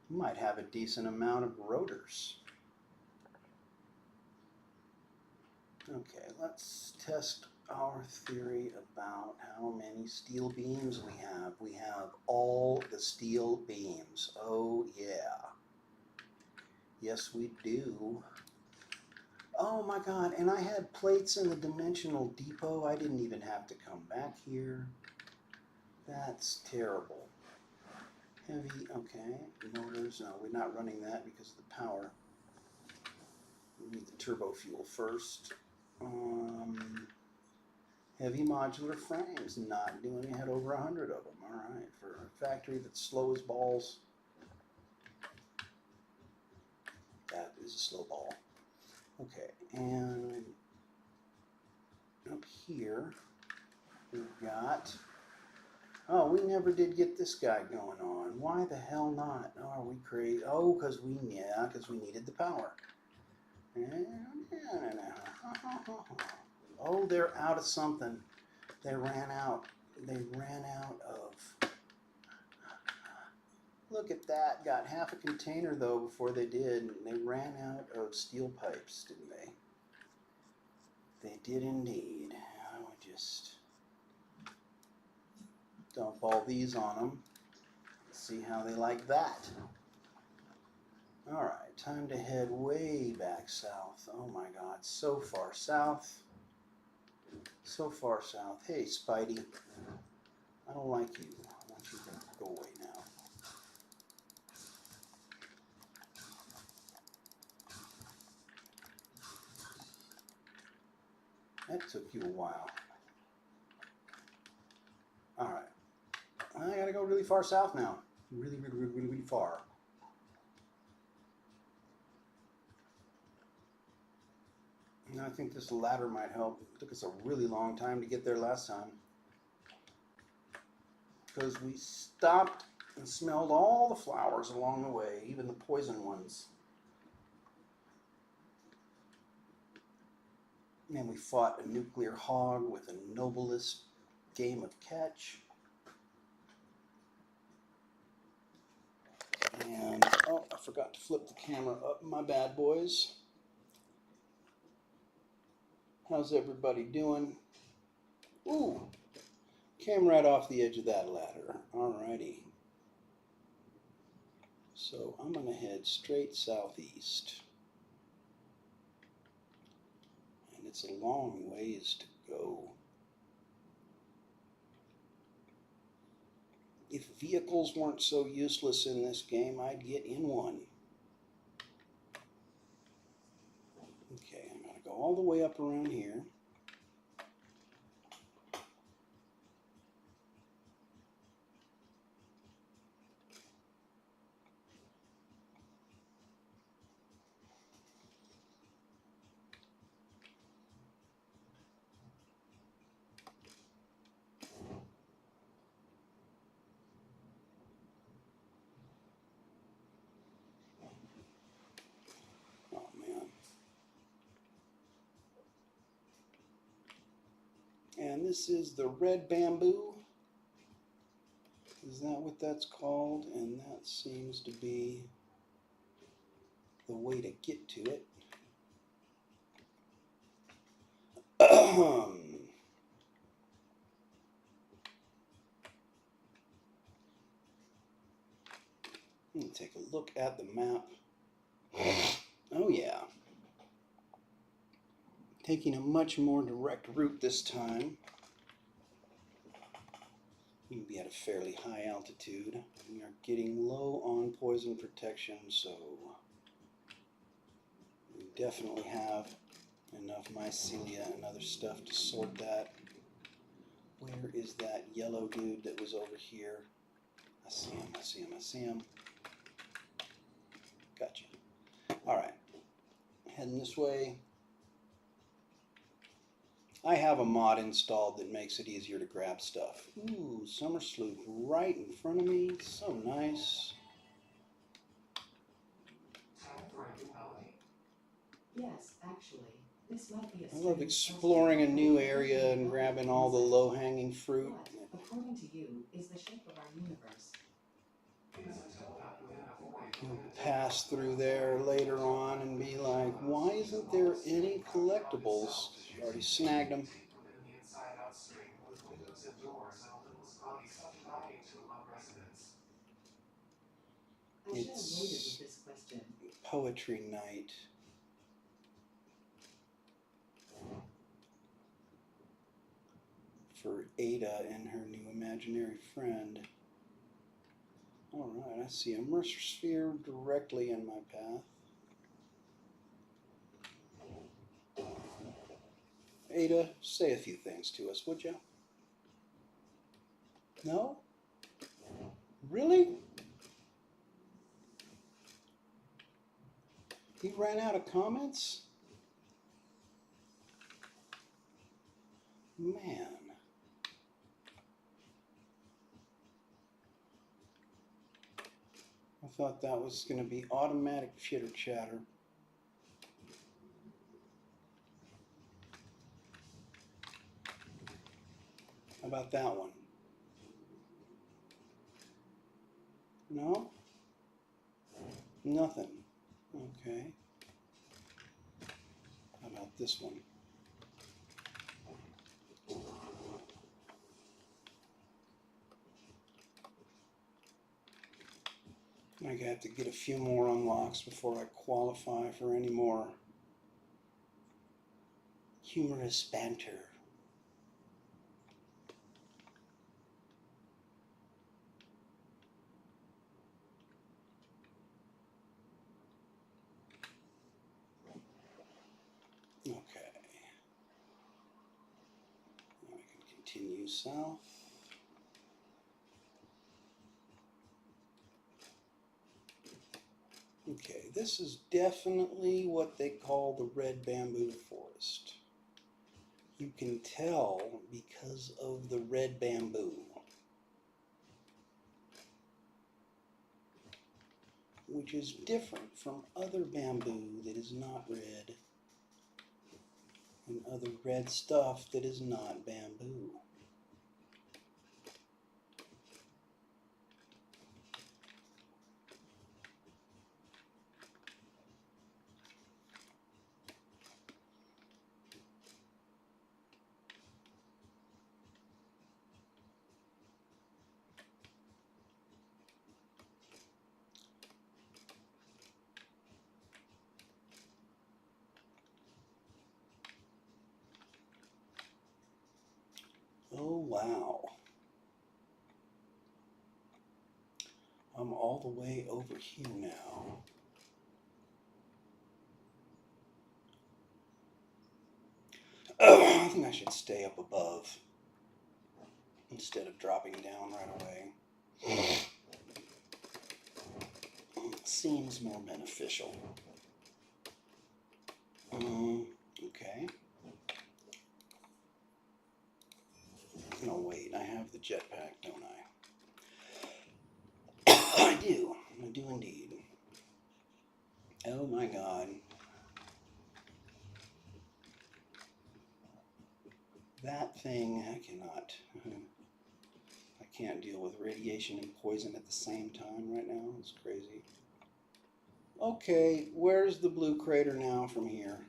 We might have a decent amount of rotors. Okay, let's test our theory about how many steel beams we have. We have all the steel beams. Oh yeah. Yes, we do. Oh my God, and I had plates in the dimensional depot. I didn't even have to come back here. That's terrible. Heavy, okay. Motors, no, we're not running that because of the power. We need the turbo fuel first. Heavy modular frames, not doing it, had over 100 of them. All right, for a factory that's slow as balls. That is a slow ball. Okay, and up here we've got, oh, we never did get this guy going on. Why the hell not? Oh, are we crazy? Oh, because we needed the power. Oh, they're out of something. They ran out of, look at that. Got half a container though before they did. They ran out of steel pipes, didn't they? They did indeed. I would just dump all these on them. See how they like that. All right, time to head way back south. Oh my God, so far south. So far south. Hey, Spidey. I don't like you. I want you to go away now. That took you a while. All right. I gotta go really far south now. Really far. And I think this ladder might help. It took us a really long time to get there last time. Because we stopped and smelled all the flowers along the way, even the poison ones. And we fought a nuclear hog with a noblest game of catch. And, oh, I forgot to flip the camera up. My bad, boys. How's everybody doing? Ooh, came right off the edge of that ladder. Alrighty. So I'm going to head straight southeast. And it's a long ways to go. If vehicles weren't so useless in this game, I'd get in one. Okay, I'm going to go all the way up around here. Oh, man. And this is the red bamboo. Is that what that's called? And that seems to be the way to get to it. Let me take a look at the map. Oh yeah. Taking a much more direct route this time. We can be at a fairly high altitude. We are getting low on poison protection, so we definitely have enough mycelia and other stuff to sort that. Where is that yellow dude that was over here? I see him, I see him, I see him. Gotcha. Alright. Heading this way. I have a mod installed that makes it easier to grab stuff. Ooh, summer sloop right in front of me. So nice. Time for a new melody. Yes, actually, this might be a I love strange exploring a question. new area and grabbing all the low-hanging fruit. What, according to you, is the shape of our universe? It is a telethon within a void You'll pass through there later on and be like, why isn't there any collectibles? You already snagged them. Within the inside-out string with windows and doors and a little spotty subdividing to allow residents. I should have It's waited with this question. poetry night. For Ada and her new imaginary friend. Alright, I see a Mercer sphere directly in my path. Ada, say a few things to us, would you? No? Really? You ran out of comments? Man. I thought that was going to be automatic chitter chatter. How about that one? No? Nothing. Okay. How about this one? I have to get a few more unlocks before I qualify for any more humorous banter. Okay. Now I can continue south. Okay, this is definitely what they call the red bamboo forest. You can tell because of the red bamboo, which is different from other bamboo that is not red and other red stuff that is not bamboo. Oh, wow. I'm all the way over here now. I think I should stay up above instead of dropping down right away. Seems more beneficial. Okay. No, wait, I have the jetpack, don't I? I do indeed. Oh my god. That thing, I cannot. I can't deal with radiation and poison at the same time right now. It's crazy. Okay, where's the blue crater now from here?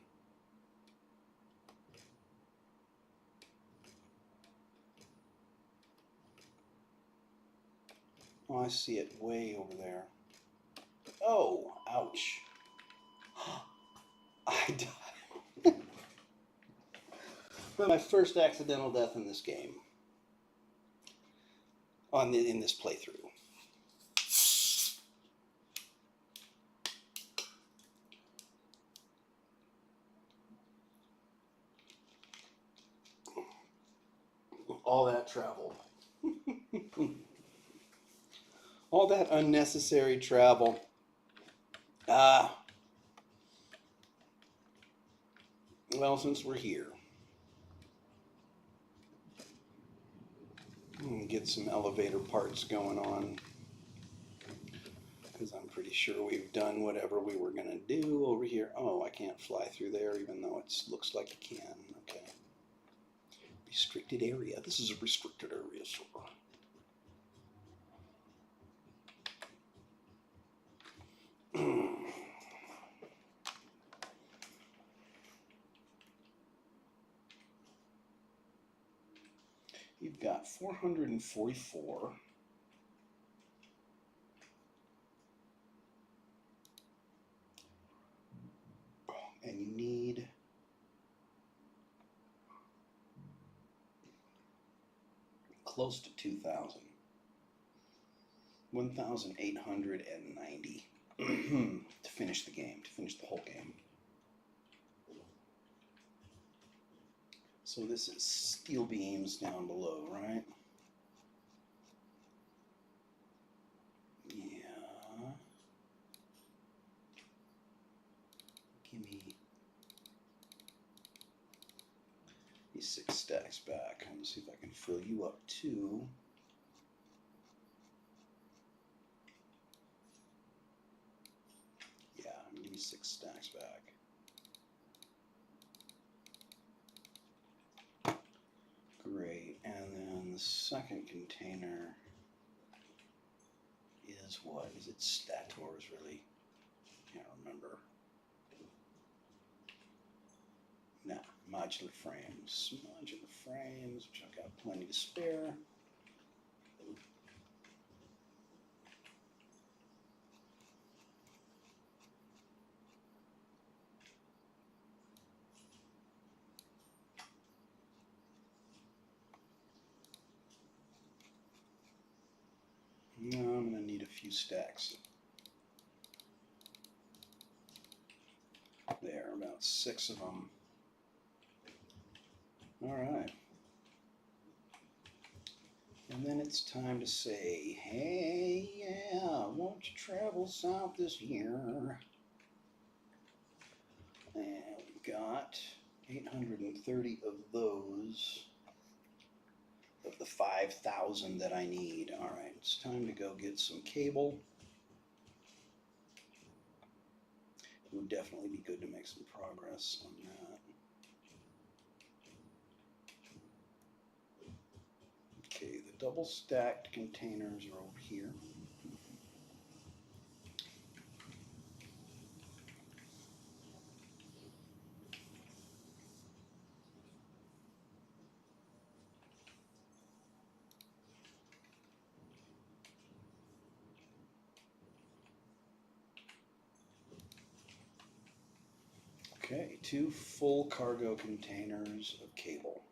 Oh, I see it way over there. Oh, ouch. I died. My first accidental death in this game. In this playthrough. All that travel. All that unnecessary travel. Well, since we're here, get some elevator parts going on, because I'm pretty sure we've done whatever we were going to do over here. Oh, I can't fly through there, even though it looks like you can. Okay. Restricted area. This is a restricted area, so. You've got 444. And you need close to 2,000. 1,890 to finish the game, to finish the whole game. So this is steel beams down below, right? Yeah. Give me these 6 stacks back. Let me see if I can fill you up too. Yeah, give me 6 stacks back. Great, and then the second container is what? Is it Stators, really? Can't remember. No, modular frames. Modular frames, which I've got plenty to spare. No, I'm going to need a few stacks. There, about 6 of them. All right. And then it's time to say, hey, yeah, won't you travel south this year? And we've got 830 of those, of the 5,000 that I need. All right, it's time to go get some cable. It would definitely be good to make some progress on that. Okay, the double stacked containers are over here. Okay, 2 full cargo containers of cable.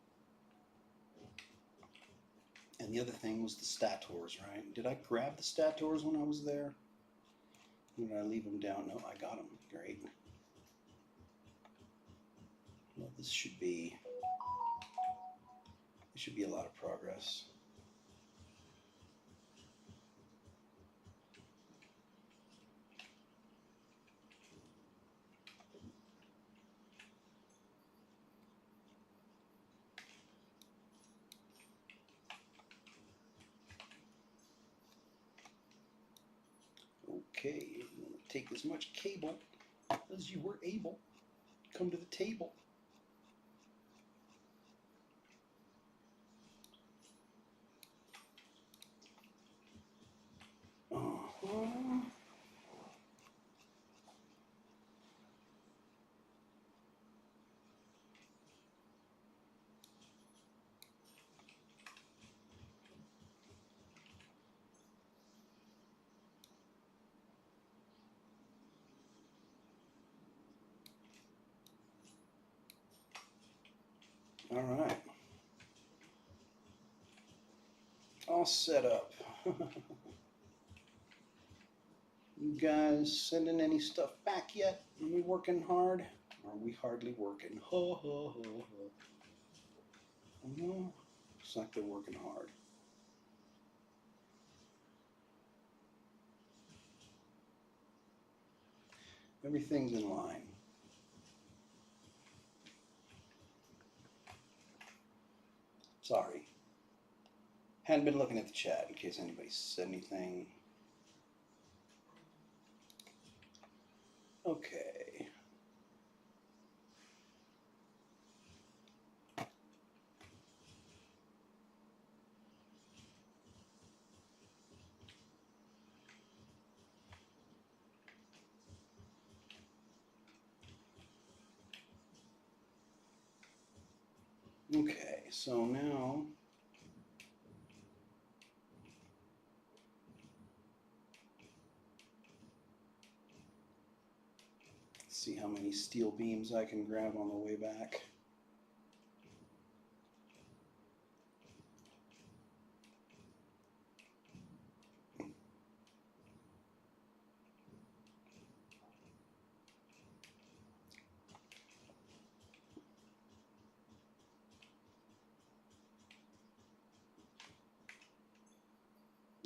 And the other thing was the Stators, right? Did I grab the Stators when I was there? Or did I leave them down? No, I got them. Great. Well, this should be a lot of progress. Okay, take as much cable as you were able. Come to the table. Uh-huh. All right. All set up. You guys sending any stuff back yet? Are we working hard? Or are we hardly working? Ho, ho, ho, ho. No, looks like they're working hard. Everything's in line. Sorry. Hadn't been looking at the chat in case anybody said anything. Okay. Okay, so now See how many steel beams I can grab on the way back.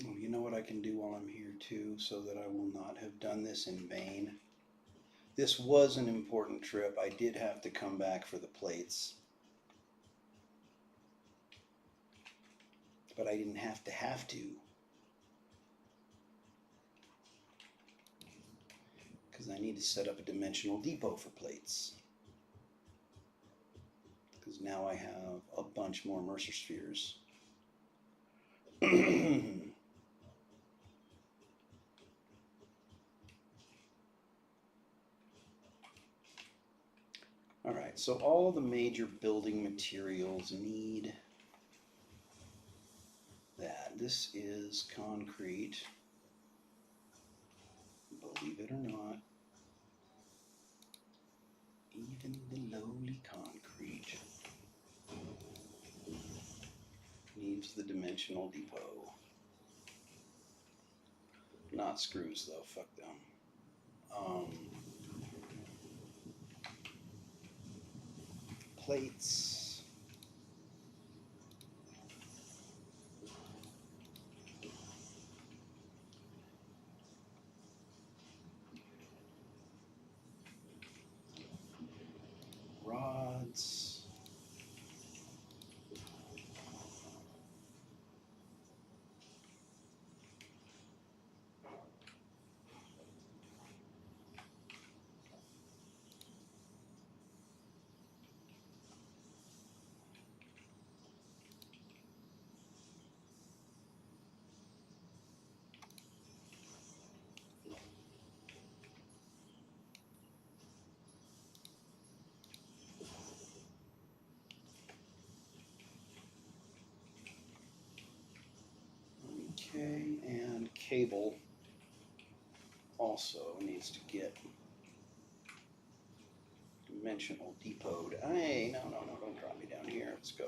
Oh, you know what I can do while I'm here too, so that I will not have done this in vain? This was an important trip. I did have to come back for the plates. But I didn't have to. Because I need to set up a dimensional depot for plates. Because now I have a bunch more Mercer spheres. Alright, so all the major building materials need that. This is concrete, believe it or not. Even the lowly concrete needs the dimensional depot. Not screws though, fuck them. Plates. Rods. Okay, and cable also needs to get dimensional depotted. Hey, no, don't drop me down here. Let's go.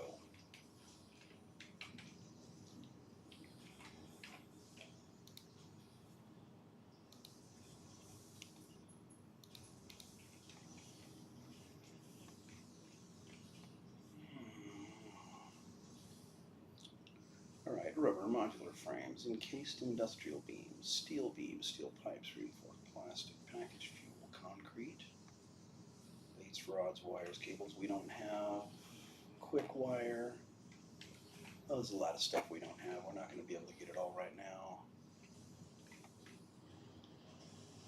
Alright, rubber modular frames, encased industrial beams, steel pipes, reinforced plastic, packaged fuel, concrete, plates, rods, wires, cables. We don't have quick wire. Oh, there's a lot of stuff we don't have. We're not going to be able to get it all right now.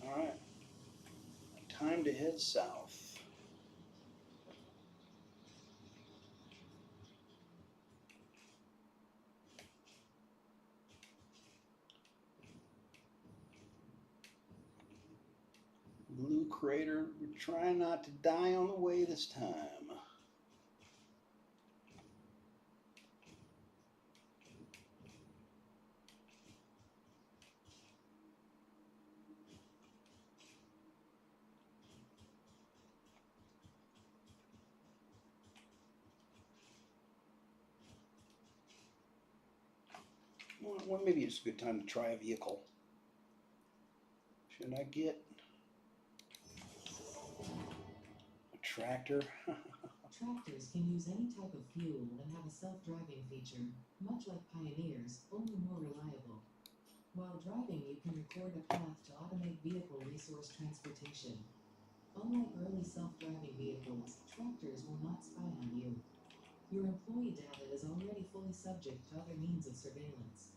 Alright, time to head south. Blue crater, we're trying not to die on the way this time. Well, maybe it's a good time to try a vehicle. Should I get a tractor? Tractors can use any type of fuel and have a self-driving feature, much like Pioneers, only more reliable. While driving, you can record a path to automate vehicle resource transportation. Unlike early self-driving vehicles, tractors will not spy on you. Your employee data is already fully subject to other means of surveillance.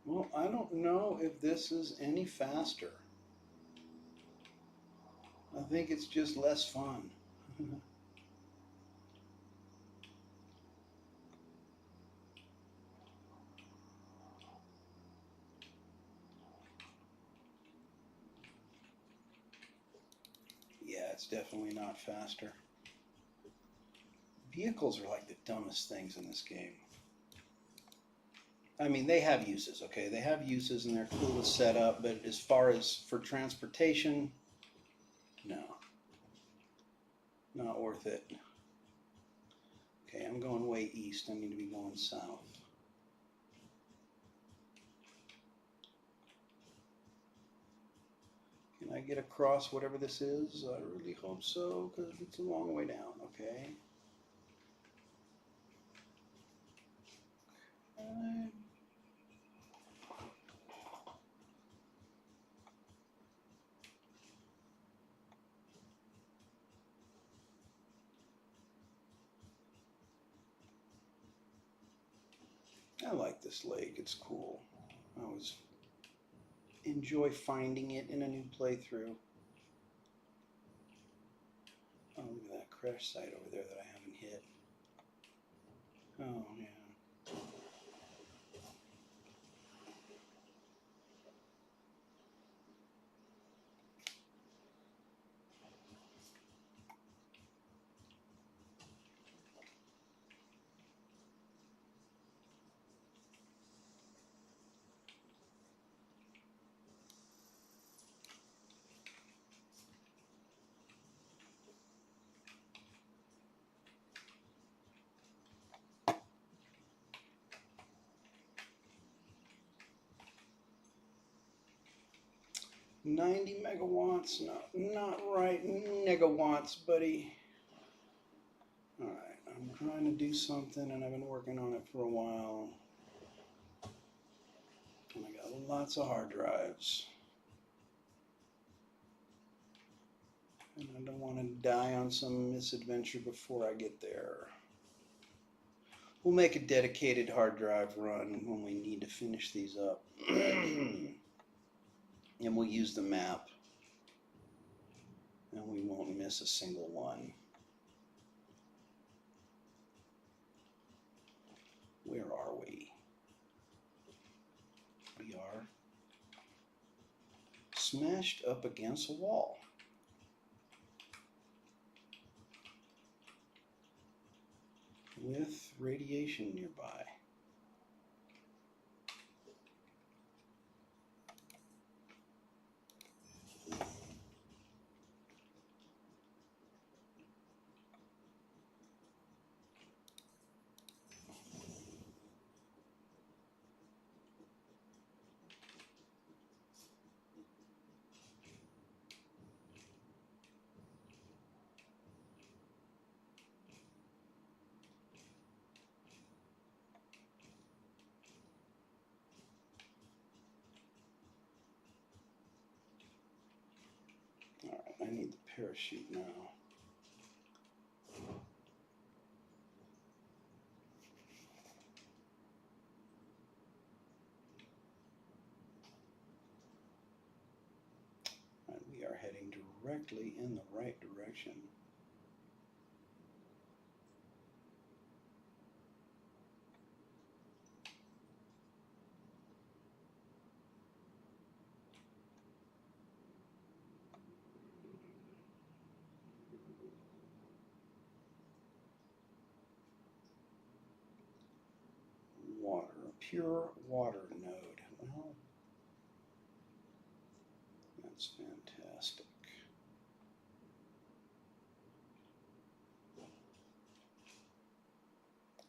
Well, I don't know if this is any faster. I think it's just less fun. it's definitely not faster. Vehicles are like the dumbest things in this game. I mean, they have uses, okay? They have uses and they're cool to set up, but as far as for transportation, no. Not worth it. Okay, I'm going way east. I need to be going south. Can I get across whatever this is? I really hope so, because it's a long way down, okay? I like this lake. It's cool. I always enjoy finding it in a new playthrough. Oh, look at that crash site over there that I haven't hit. Oh, yeah. $90 megawatts, not right negawatts, buddy. Alright, I'm trying to do something and I've been working on it for a while. And I got lots of hard drives. And I don't want to die on some misadventure before I get there. We'll make a dedicated hard drive run when we need to finish these up. And we'll use the map. And we won't miss a single one. Where are we? We are smashed up against a wall. With radiation nearby. Alright, I need the parachute now. And we are heading directly in the right direction. Water, a pure water node. Well, that's fantastic.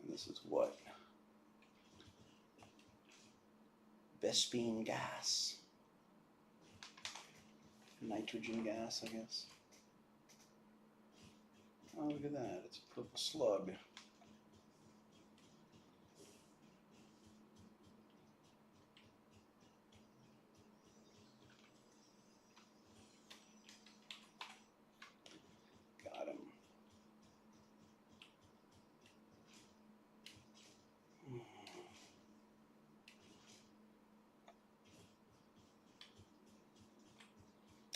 And this is what? Vespine gas. Nitrogen gas, I guess. Oh, look at that. It's a purple slug. Got him.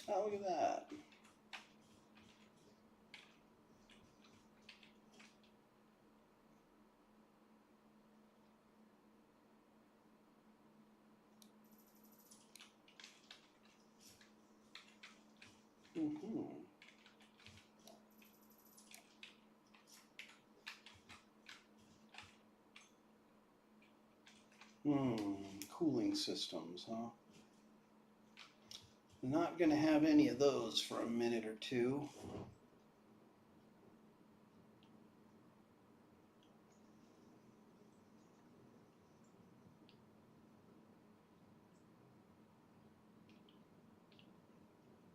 Oh, look at that. Mm-hmm. Cooling systems, huh? Not gonna have any of those for a minute or two.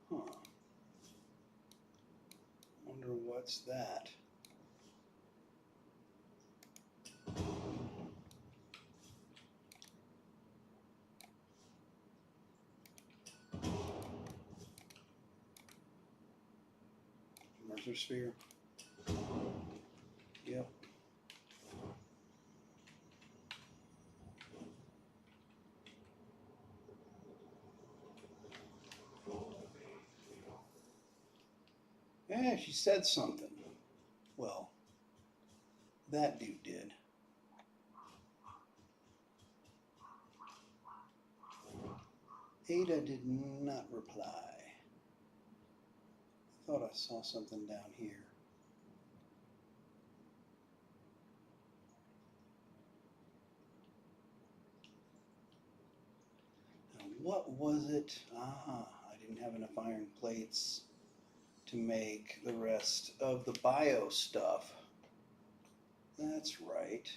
Huh. Wonder what's that? Mercer sphere. Yep. Yeah, she said something. Well, that dude did. Ada did not reply. Thought I saw something down here. Now, what was it? I didn't have enough iron plates to make the rest of the bio stuff. That's right.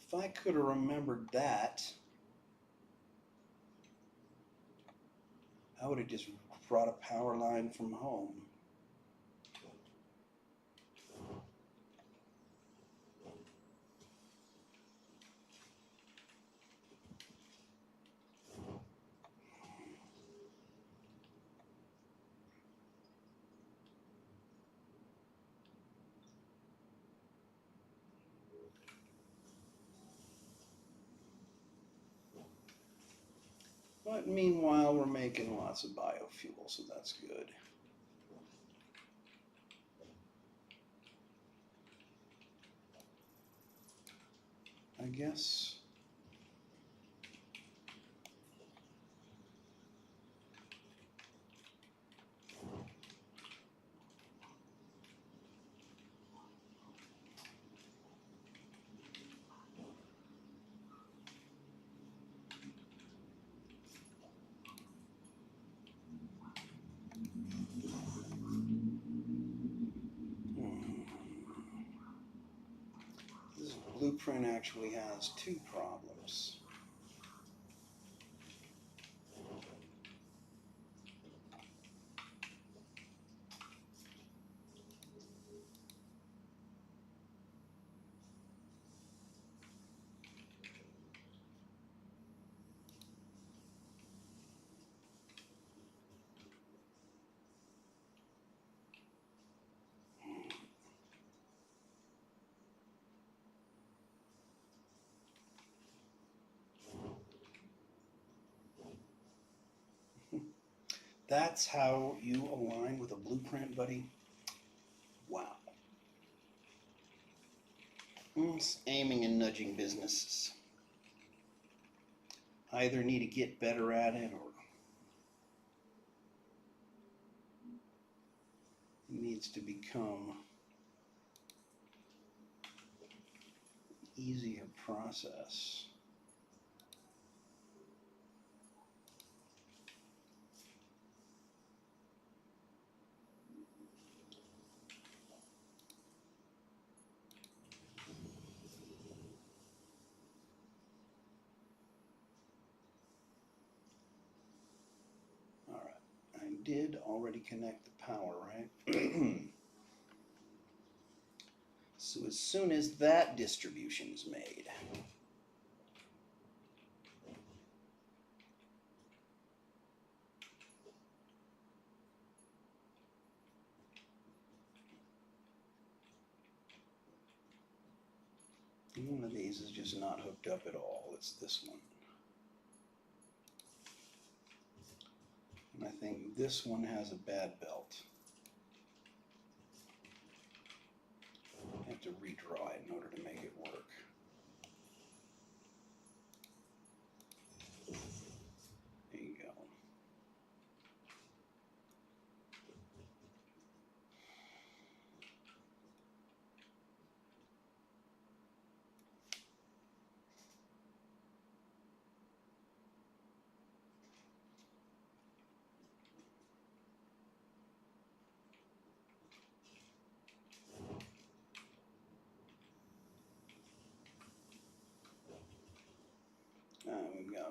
If I could have remembered that, I would have just brought a power line from home. But meanwhile, we're making lots of biofuel, so that's good. I guess. This blueprint actually has two problems. That's how you align with a blueprint, buddy? Wow. It's aiming and nudging businesses. Either need to get better at it or it needs to become an easier process. All right, I did already connect the power, right? So as soon as that distribution is made, one of these is just not hooked up at all. It's this one. And I think this one has a bad belt. I have to redraw it in order to make it work. There you go.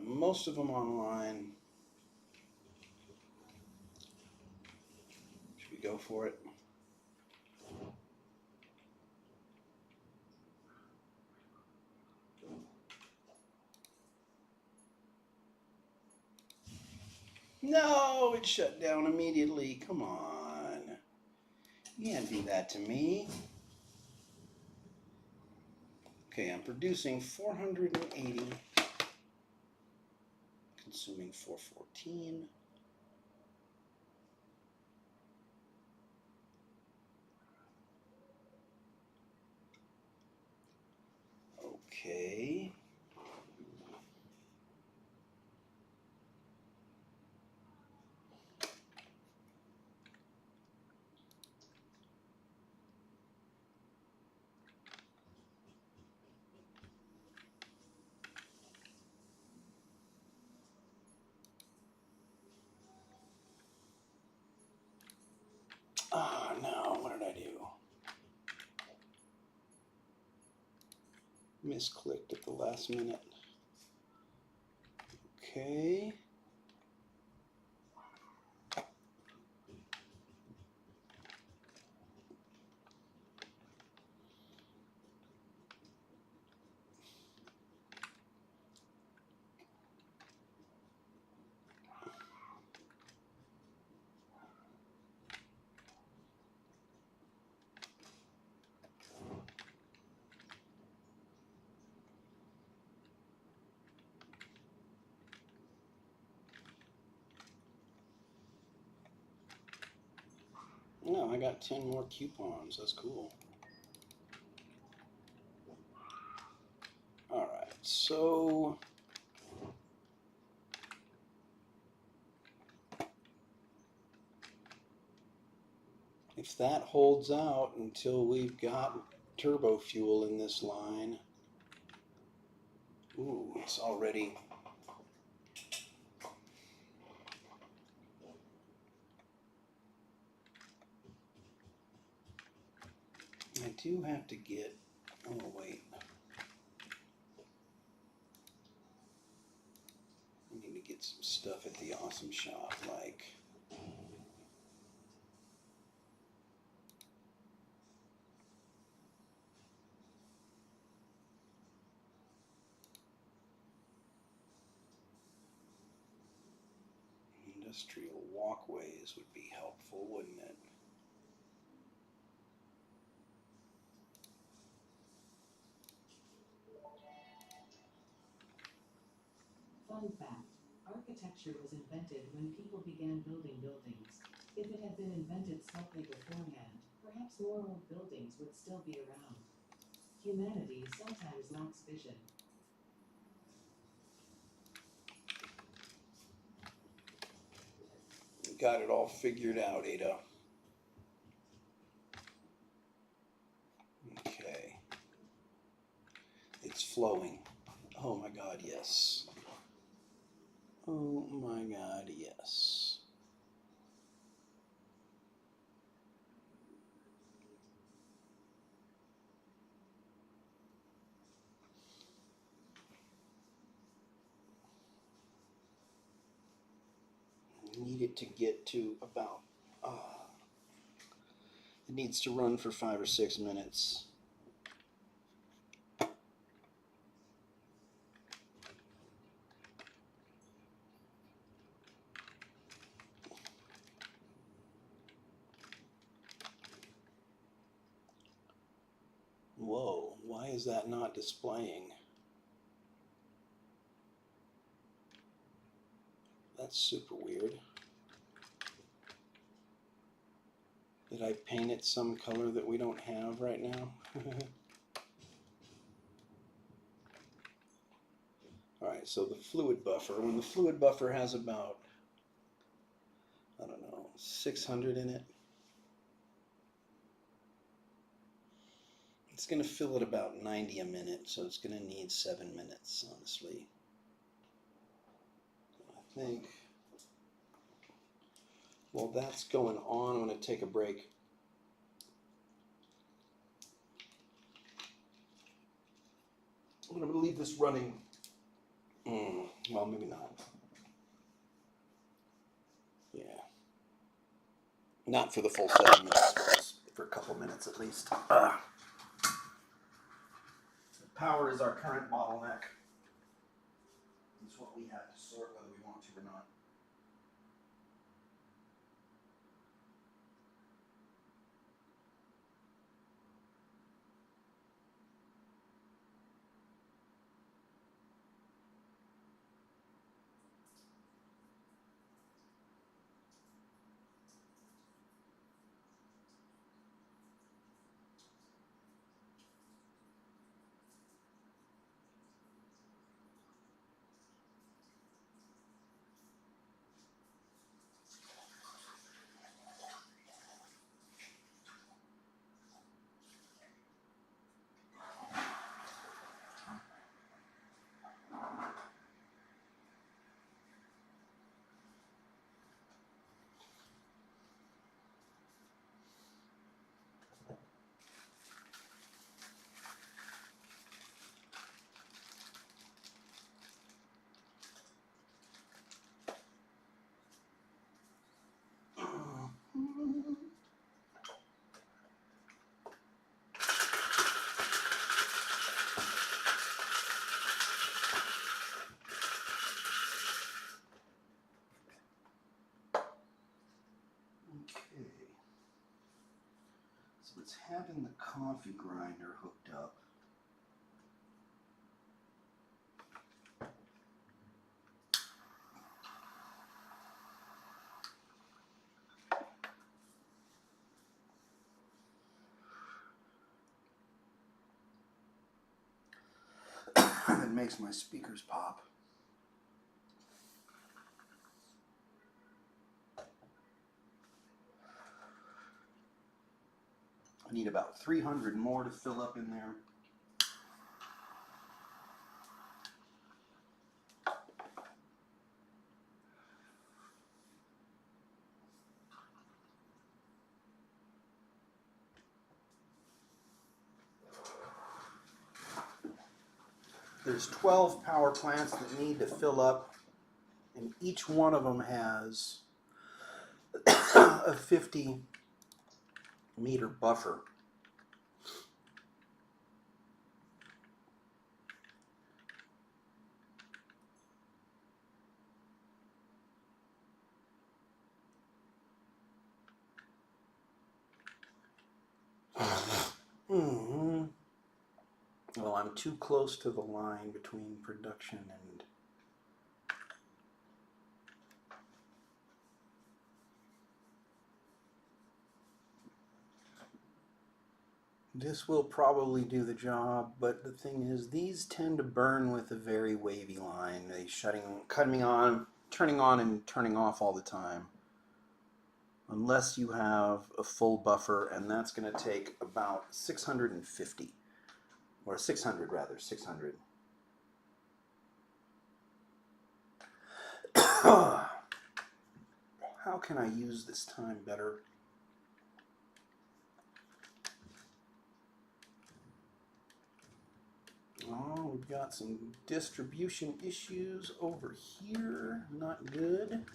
most of them online. Should we go for it? No, it shut down immediately. Come on. You can't do that to me. Okay, I'm producing 480, consuming 414. Okay. Oh no, what did I do? Misclicked at the last minute. Okay. No, I got 10 more coupons. That's cool. All right, so if that holds out until we've got turbo fuel in this line, ooh, it's already. I do have to get, oh wait. I need to get some stuff at the awesome shop, like industrial walkways would be helpful, wouldn't it? Fun fact, architecture was invented when people began building buildings. If it had been invented slightly beforehand, perhaps more old buildings would still be around. Humanity sometimes lacks vision. Got it all figured out, Ada. Okay. It's flowing. Oh my God, yes. Oh my God, yes. Need it to get to about, it needs to run for 5 or 6 minutes. Whoa, why is that not displaying? That's super weird. Did I paint it some color that we don't have right now? Alright, so the fluid buffer, when the fluid buffer has about, I don't know, 600 in it, it's going to fill at about 90 a minute, so it's going to need 7 minutes, honestly. I think, while that's going on, I'm going to take a break. I'm going to leave this running Well, maybe not. Yeah. Not for the full 7 minutes, for a couple minutes at least. Power is our current bottleneck. It's what we have to sort whether we want to or not. Okay. So it's having the coffee grinder hooked up. It makes my speakers pop. I need about 300 more to fill up in there. There's 12 power plants that need to fill up, and each one of them has a 50-meter buffer. Mm-hmm. Well, I'm too close to the line between production and... This will probably do the job, but the thing is, these tend to burn with a very wavy line. They cutting on, turning on and turning off all the time. Unless you have a full buffer, and that's going to take about 650. Or 600 rather, 600. How can I use this time better? Oh, we've got some distribution issues over here. Not good.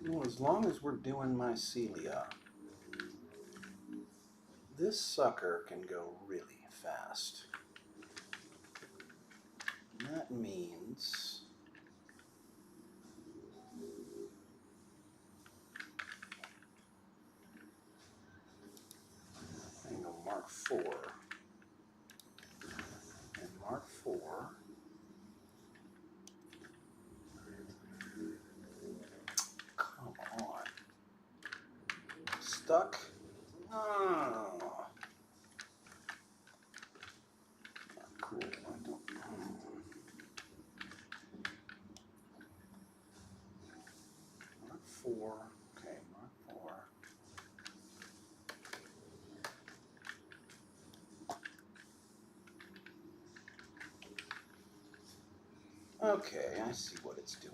Well, as long as we're doing mycelia, this sucker can go really fast. And that means I go Mark 4. And Mark 4 come on. stuck. Oh. Not cool. I don't. Mark 4. Okay, Mark 4. Okay, I see what it's doing.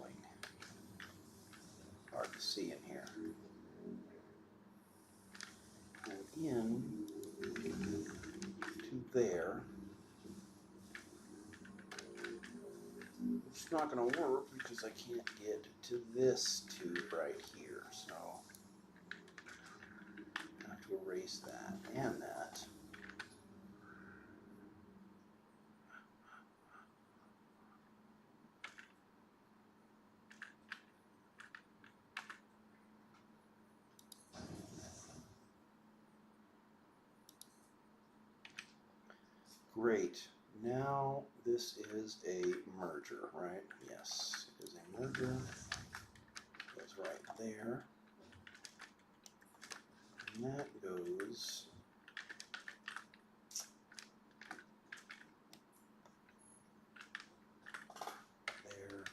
Hard to see in here. Go in to there. It's not going to work because I can't get to this tube right here. So I have to erase that and that. Great. Now this is a merger, right? Yes, it is a merger. Goes right there. And that goes there.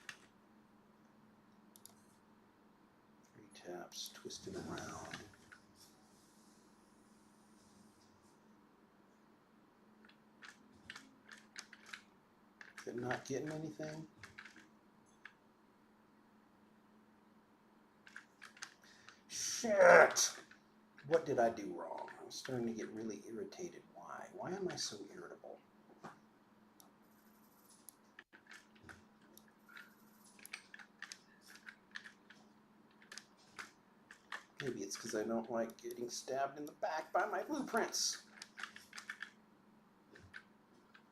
3 taps, twist it around. Is it not getting anything? Shit! What did I do wrong? I'm starting to get really irritated. Why? Why am I so irritable? Maybe it's because I don't like getting stabbed in the back by my blueprints.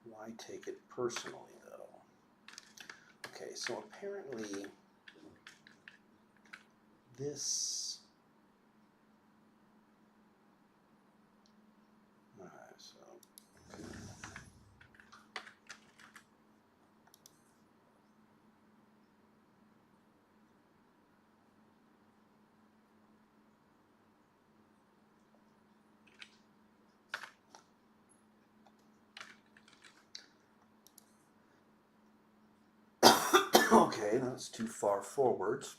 Why take it personally, though? Okay, so apparently this... Alright, so... Okay, that's too far forwards.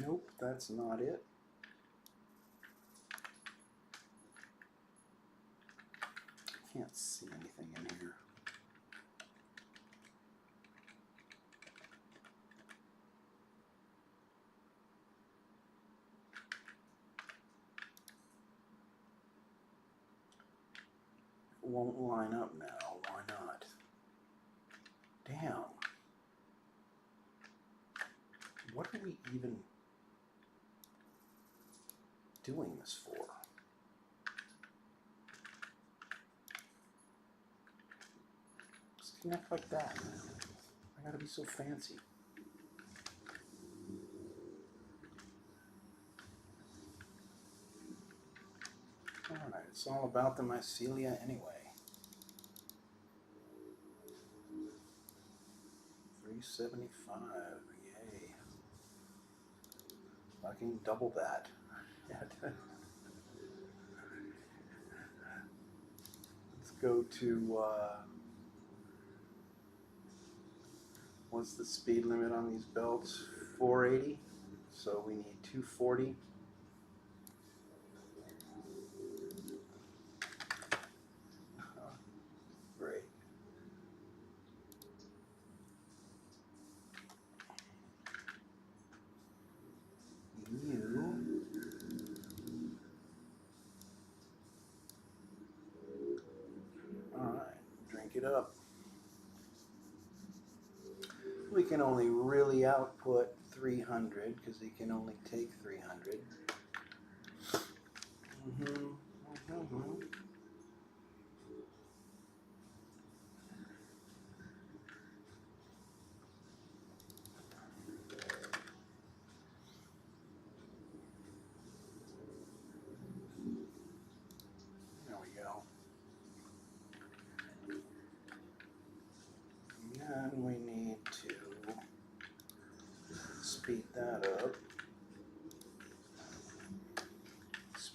Nope, that's not it. Can't see anything in here. It won't line up now. Why not? Damn. What are we even doing this for? Just connect like that. I gotta be so fancy. Alright, it's all about the mycelia anyway. 375, yay. I can double that. Let's go to, what's the speed limit on these belts? 480, so we need 240. Great. You. Alright, drink it up. We can only really output 300 because he can only take 300.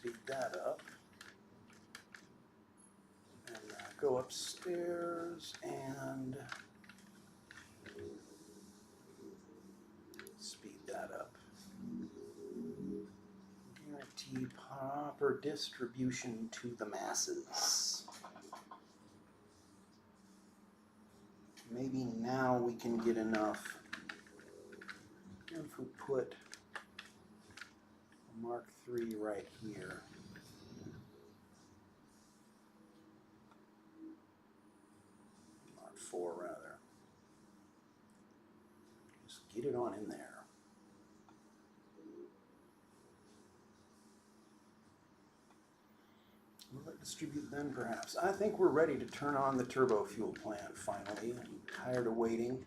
speed that up. And go upstairs and speed that up. Guarantee proper distribution to the masses. Maybe now we can get enough. If we put a Mark III right here. Mark IV rather. Just get it on in there. Will it distribute then perhaps? I think we're ready to turn on the turbo fuel plant finally. I'm tired of waiting.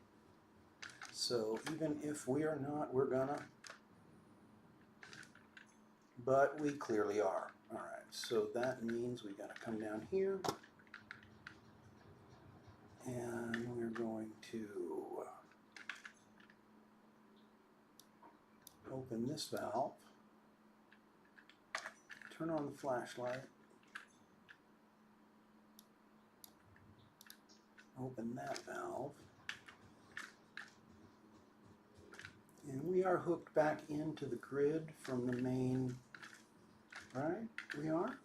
So even if we are not, we're gonna. But we clearly are. Alright, so that means we gotta come down here. And we're going to open this valve. Turn on the flashlight. Open that valve. And we are hooked back into the grid from the main, right? We are?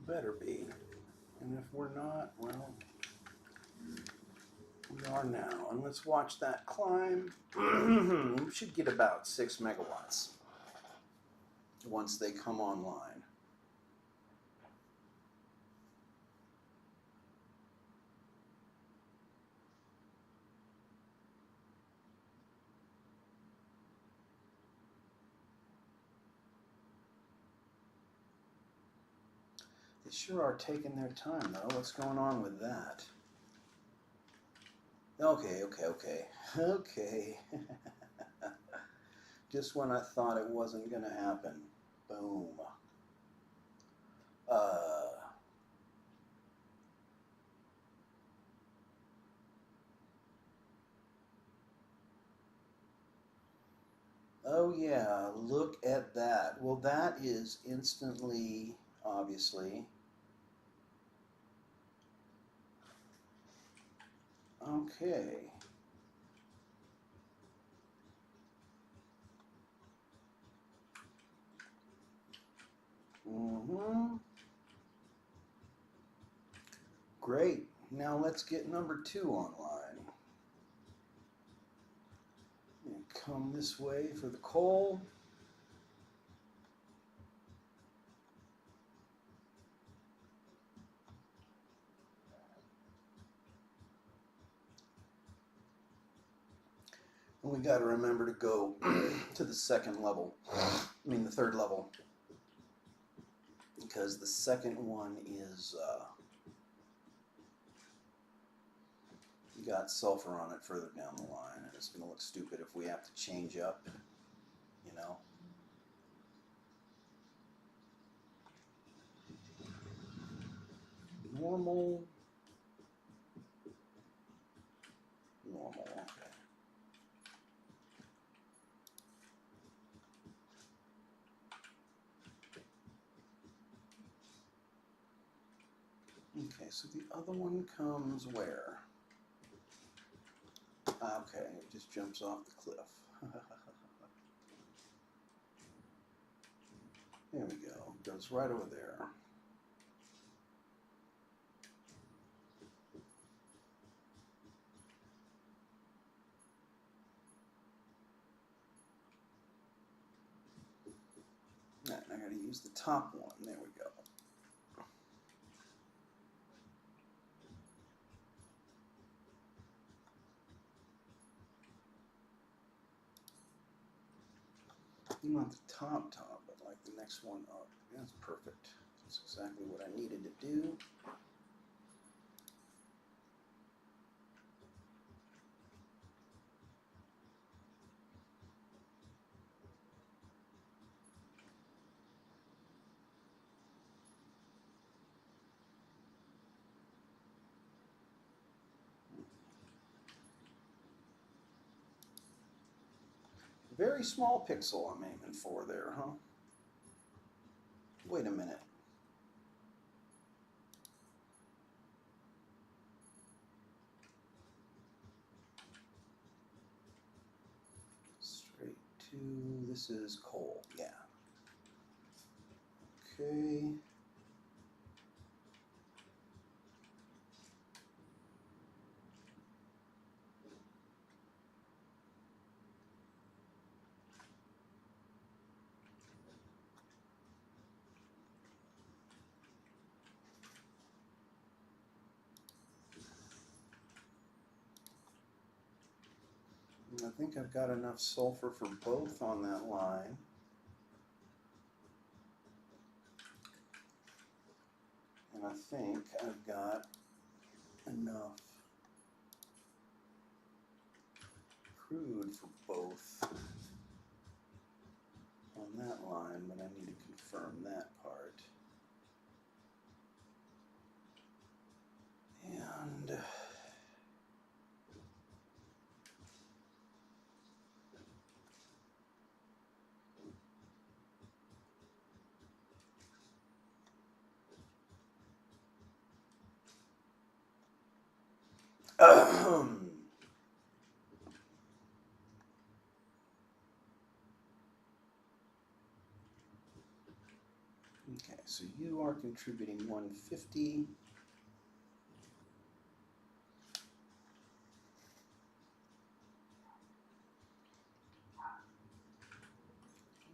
Better be. And if we're not, well, we are now. And let's watch that climb. We should get about 6 megawatts once they come online. They sure are taking their time, though. What's going on with that? Okay. Just when I thought it wasn't going to happen. Boom. Oh yeah, look at that. Well, that is instantly, obviously. Okay. Great. Now let's get number 2 online. And come this way for the coal. And we got to remember to go to the second level. The third level. Because the second one is got sulfur on it further down the line, and it's going to look stupid if we have to change up, you know. Normal, okay. Okay, so the other one comes where? Okay, it just jumps off the cliff. There we go. Goes right over there. Right, I gotta use the top one. There we go. Not the top, but like the next one up. That's perfect. That's exactly what I needed to do. Very small pixel I'm aiming for there, huh? Wait a minute. Straight to, this is coal, yeah. Okay. I think I've got enough sulfur for both on that line. And I think I've got enough crude for both on that line, but I need to confirm that part. And okay, so you are contributing 150.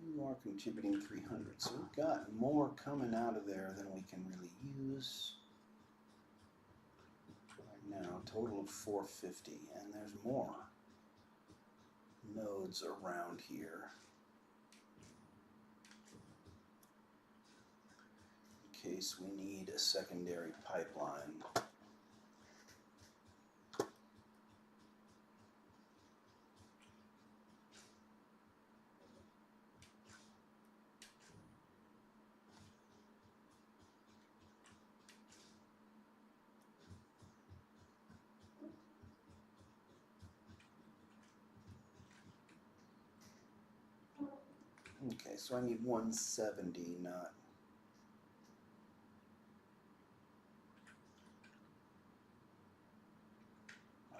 You are contributing 300. So we've got more coming out of there than we can really use. Right now, total of 450, and there's more nodes around here. In case we need a secondary pipeline. Okay, so I need 170, not.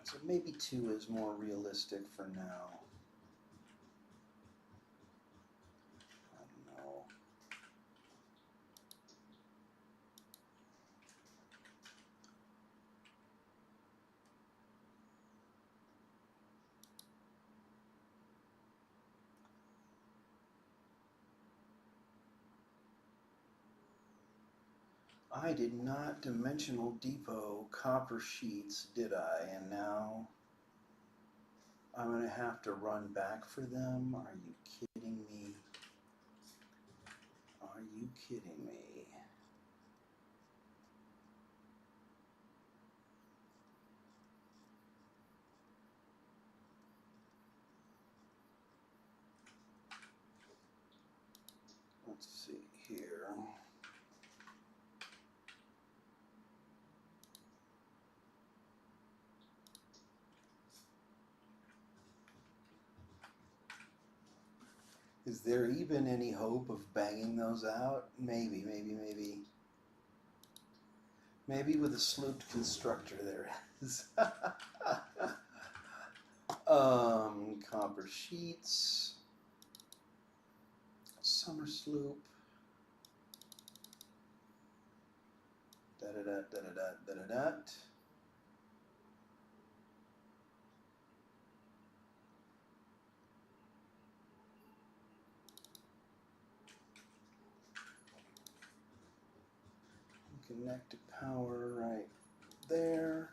So maybe 2 is more realistic for now. I don't know. I did not dimensional depot copper sheets, did I? And now I'm going to have to run back for them? Are you kidding me? Are you kidding me? Let's see here. Is there even any hope of banging those out? Maybe. Maybe with a slooped constructor there is. Copper sheets. Summer sloop. Da-da-da. Connect to power right there.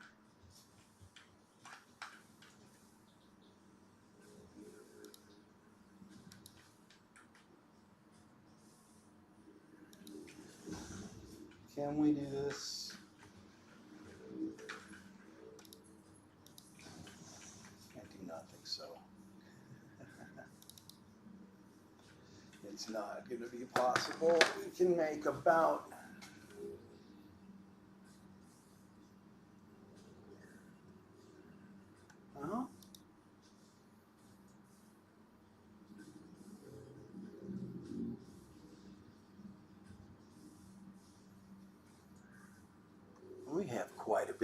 Can we do this? I do not think so. It's not going to be possible. We can make about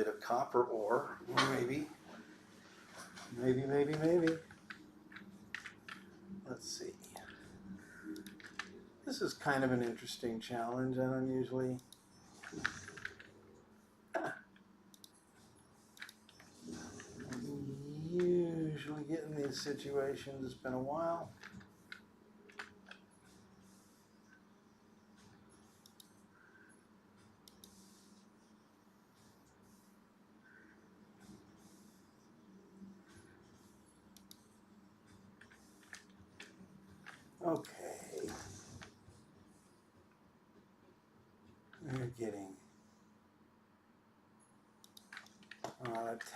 bit of copper ore, maybe. Maybe. Let's see. This is kind of an interesting challenge. I don't usually get in these situations. It's been a while. Okay. We're getting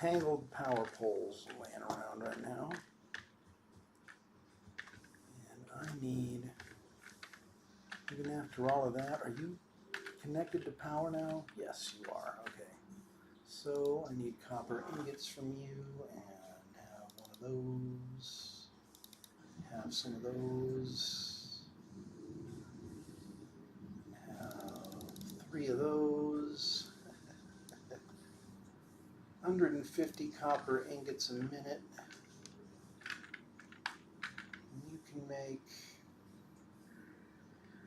tangled power poles laying around right now. And I need, even after all of that, are you connected to power now? Yes, you are. Okay. So I need copper ingots from you and have one of those. Have some of those. Have 3 of those. 150 copper ingots a minute.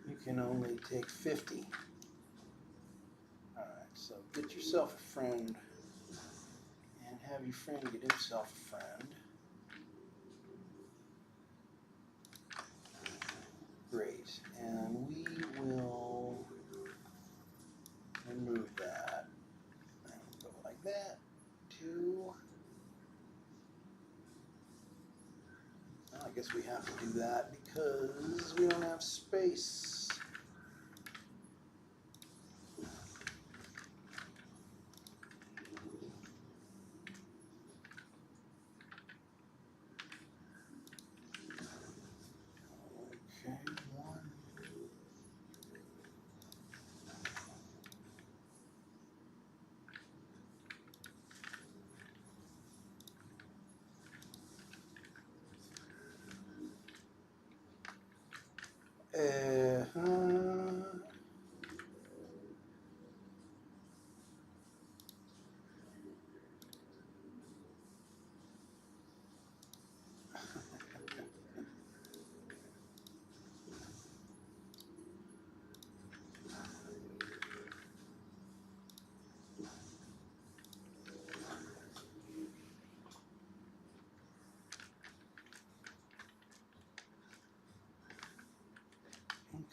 You can only take 50. Alright, so get yourself a friend and have your friend get himself a friend. Great, and we will remove that. And go like that. 2. I guess we have to do that because we don't have space. Okay, 1.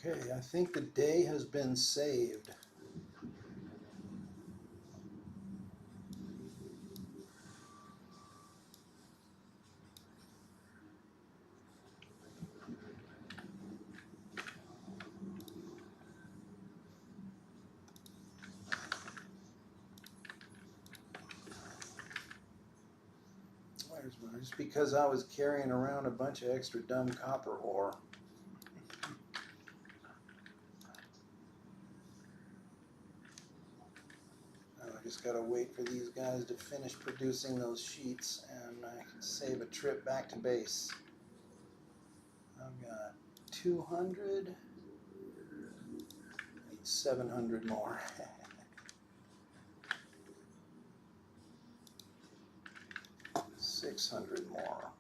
Okay, I think the day has been saved. Just because I was carrying around a bunch of extra dumb copper ore. I just gotta wait for these guys to finish producing those sheets and I can save a trip back to base. I've got 200, need 700 more. 600 more.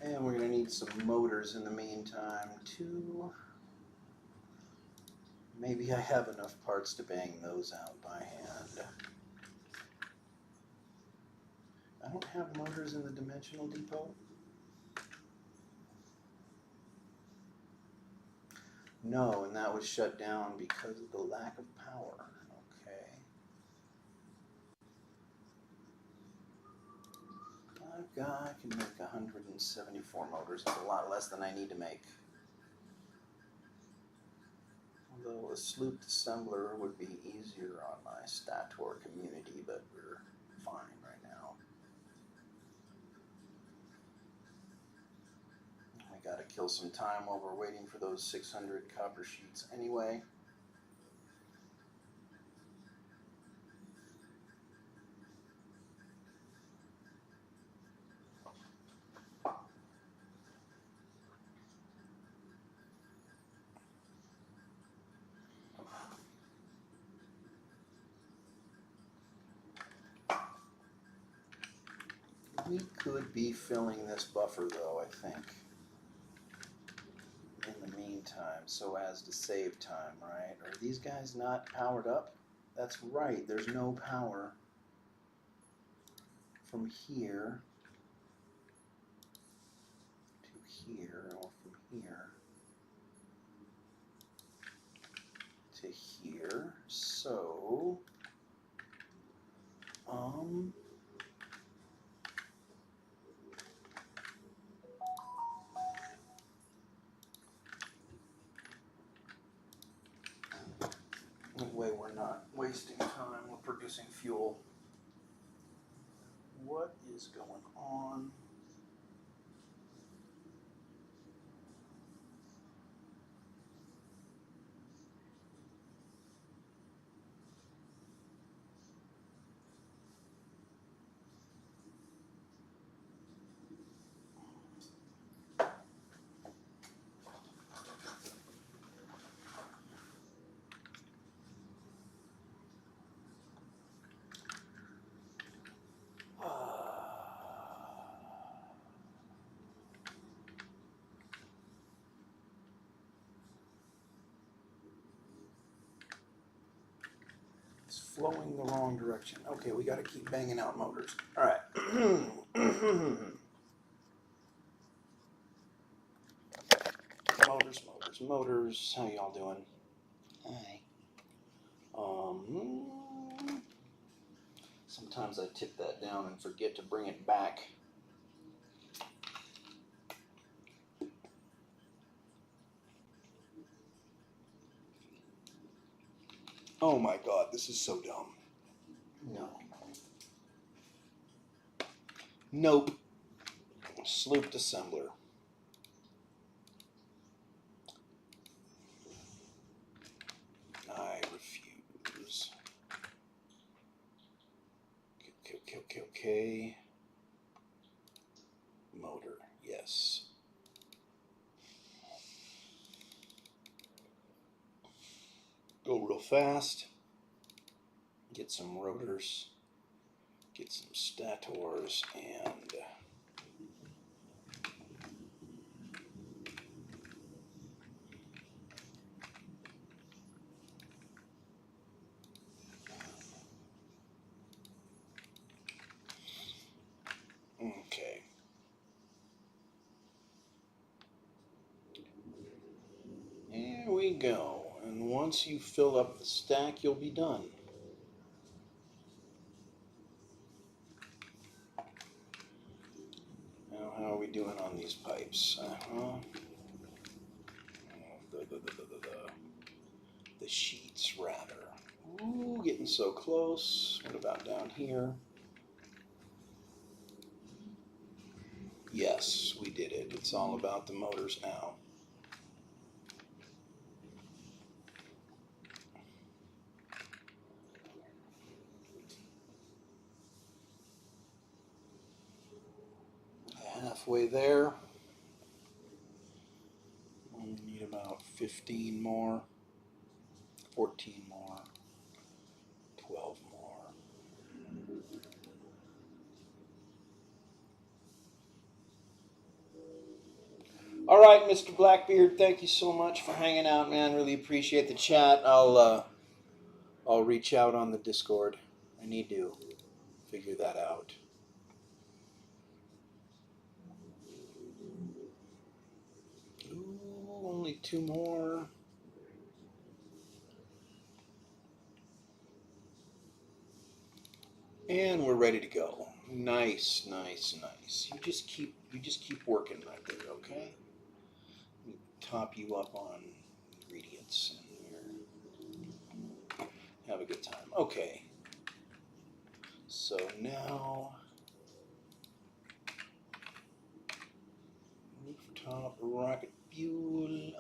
And we're going to need some motors in the meantime too. Maybe I have enough parts to bang those out by hand. I don't have motors in the dimensional depot. No, and that was shut down because of the lack of power. Okay. I can make 174 motors. That's a lot less than I need to make. Although a slooped assembler would be easier on my Stator community, but we're fine right now. gotta kill some time while we're waiting for those 600 copper sheets anyway. We could be filling this buffer though, I think, in the meantime, so as to save time, right? Are these guys not powered up? That's right, there's no power from here to here, or from here to here, so, that way we're not wasting time, we're producing fuel. What is going on? It's flowing the wrong direction. Okay, we gotta keep banging out motors. All right. Motors. How y'all doing? Hi. Sometimes I tip that down and forget to bring it back. Oh my God, this is so dumb. No. Nope. Slooped assembler. I refuse. Okay. Motor, yes. Go real fast. Get some rotors. Get some stators and okay. Here we go. And once you fill up the stack, you'll be done. Now, how are we doing on these pipes? The sheets, rather. Ooh, getting so close. What about down here? Yes, we did it. It's all about the motors now. Halfway there. We need about 15 more, 14 more, 12 more. All right, Mr. Blackbeard, thank you so much for hanging out, man. Really appreciate the chat. I'll reach out on the Discord. I need to figure that out. Ooh, only 2 more. And we're ready to go. Nice. You just keep working right there, okay? Let me top you up on ingredients and have a good time. Okay. So now rooftop rocket fuel.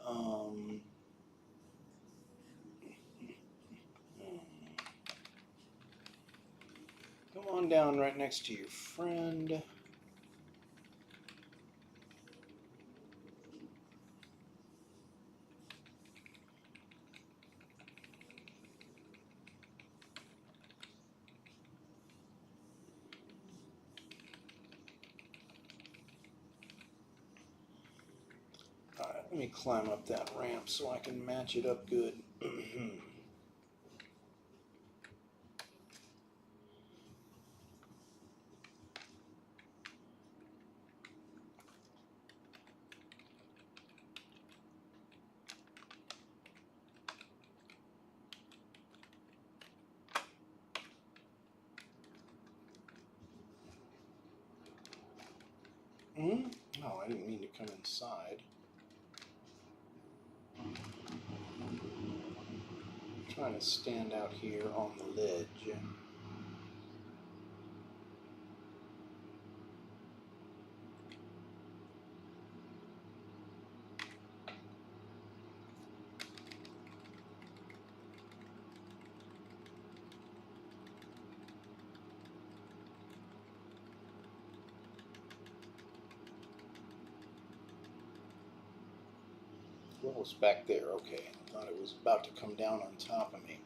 Come on down right next to your friend. Alright, let me climb up that ramp so I can match it up good. No, I didn't mean to come inside. I'm trying to stand out here on the ledge. What was back there? Okay, I thought it was about to come down on top of me.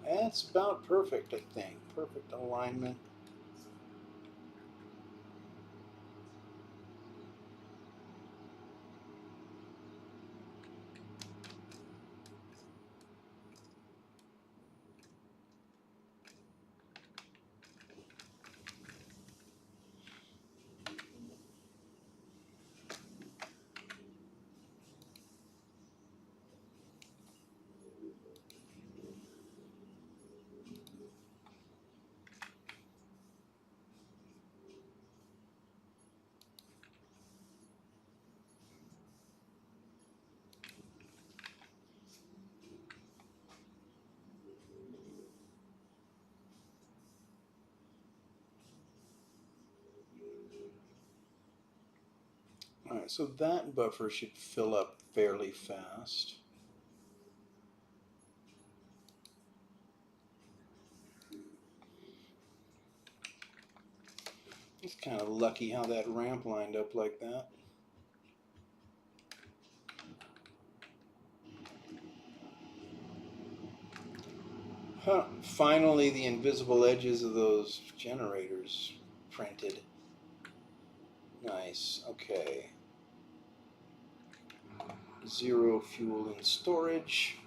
That's about perfect, I think. Perfect alignment. Alright, so that buffer should fill up fairly fast. It's kind of lucky how that ramp lined up like that. Huh, finally the invisible edges of those generators printed. Nice, okay. 0 fuel in storage.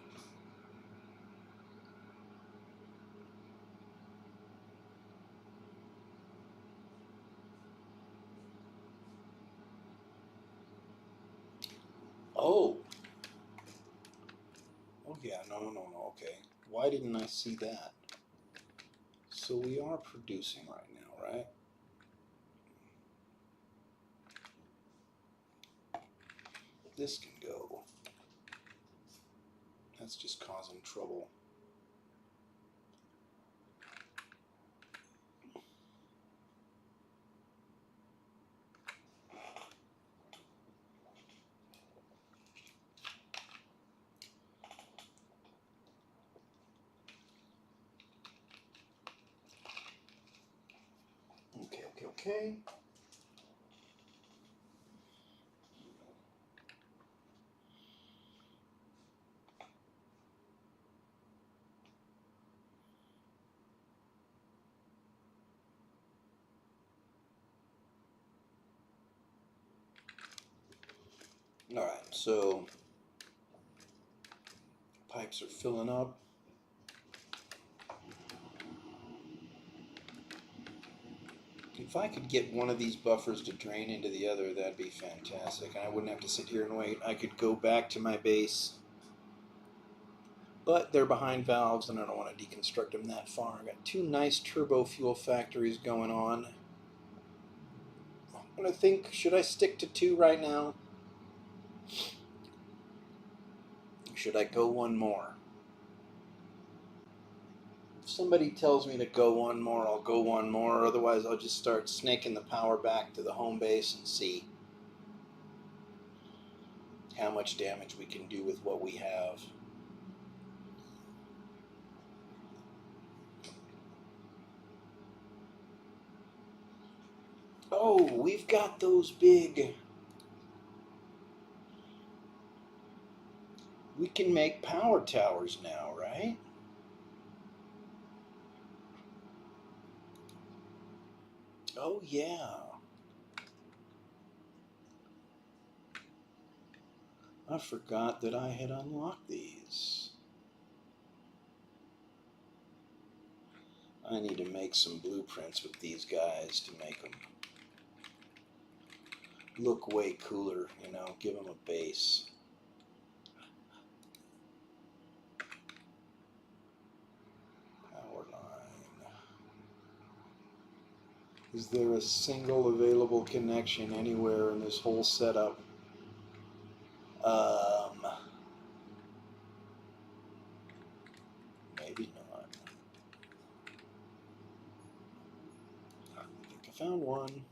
Oh. Oh yeah, no, okay. Why didn't I see that? So we are producing right now, right? This can go. That's just causing trouble. Okay. Alright, so pipes are filling up. If I could get one of these buffers to drain into the other, that'd be fantastic. And I wouldn't have to sit here and wait. I could go back to my base. But they're behind valves, and I don't want to deconstruct them that far. I got two nice turbo fuel factories going on. And I think, should I stick to 2 right now? Or should I go one more? If somebody tells me to go one more, I'll go one more. Otherwise, I'll just start snaking the power back to the home base and see how much damage we can do with what we have. Oh, we've got those big... We can make power towers now, right? Oh, yeah. I forgot that I had unlocked these. I need to make some blueprints with these guys to make them look way cooler, you know, give them a base. Power line. Is there a single available connection anywhere in this whole setup? Maybe not. I think I found one.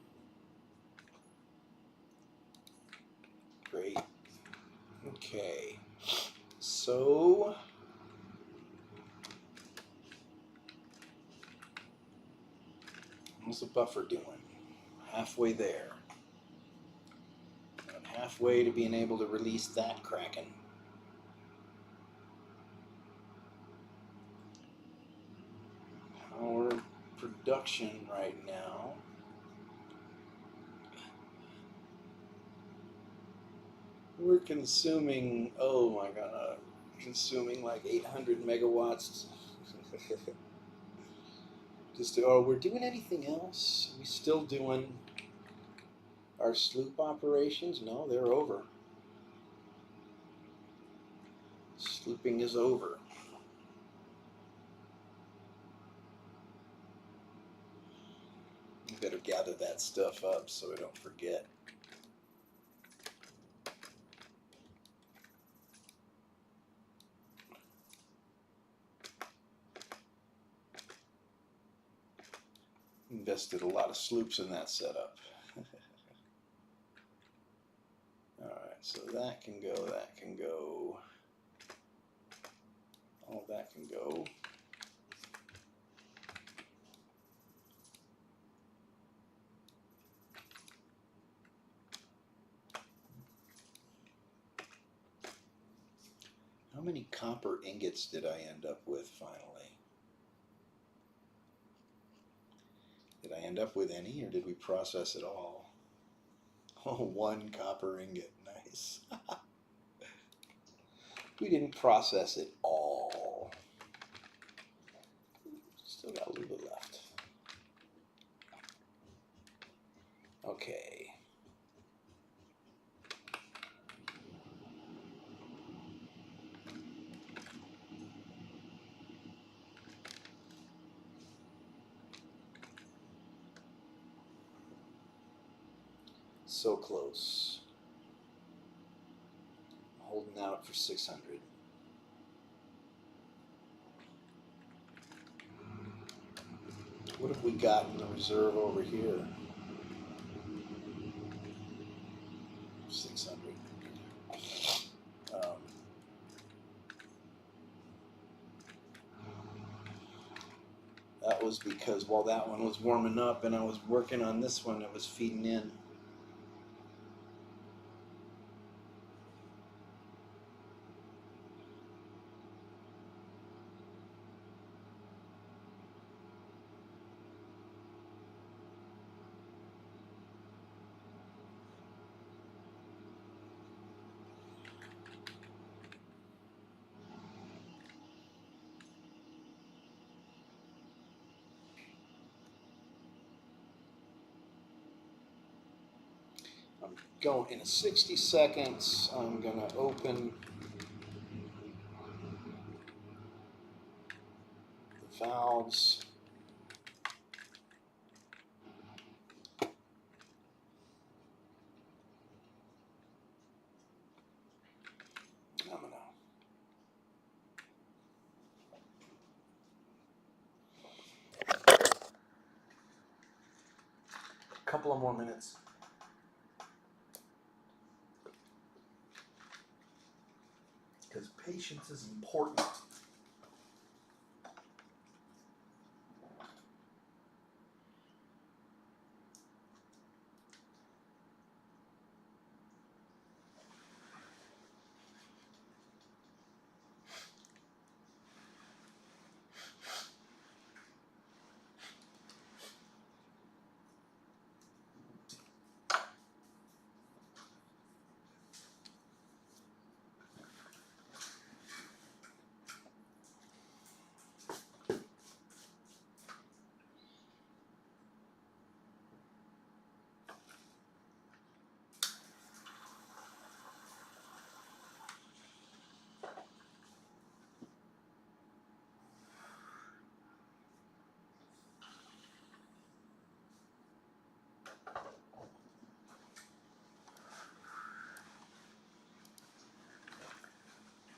Great. Okay. So how's the buffer doing? Halfway there. I'm halfway to being able to release that Kraken. Power production right now. We're consuming, oh my god, consuming like 800 megawatts. Just, oh, we're doing anything else? Are we still doing our sloop operations? No, they're over. Slooping is over. We better gather that stuff up so I don't forget. Invested a lot of sloops in that setup. Alright, so that can go, that can go. All that can go. How many copper ingots did I end up with finally? Did I end up with any, or did we process it all? Oh, 1 copper ingot. Nice. We didn't process it all. Still got a little bit left. Okay. So close. Holding out for 600. What have we got in the reserve over here? 600. That was because while that one was warming up and I was working on this one, it was feeding in. Go in 60 seconds. I'm gonna open the valves. I'm gonna a couple of more minutes. Because patience is important.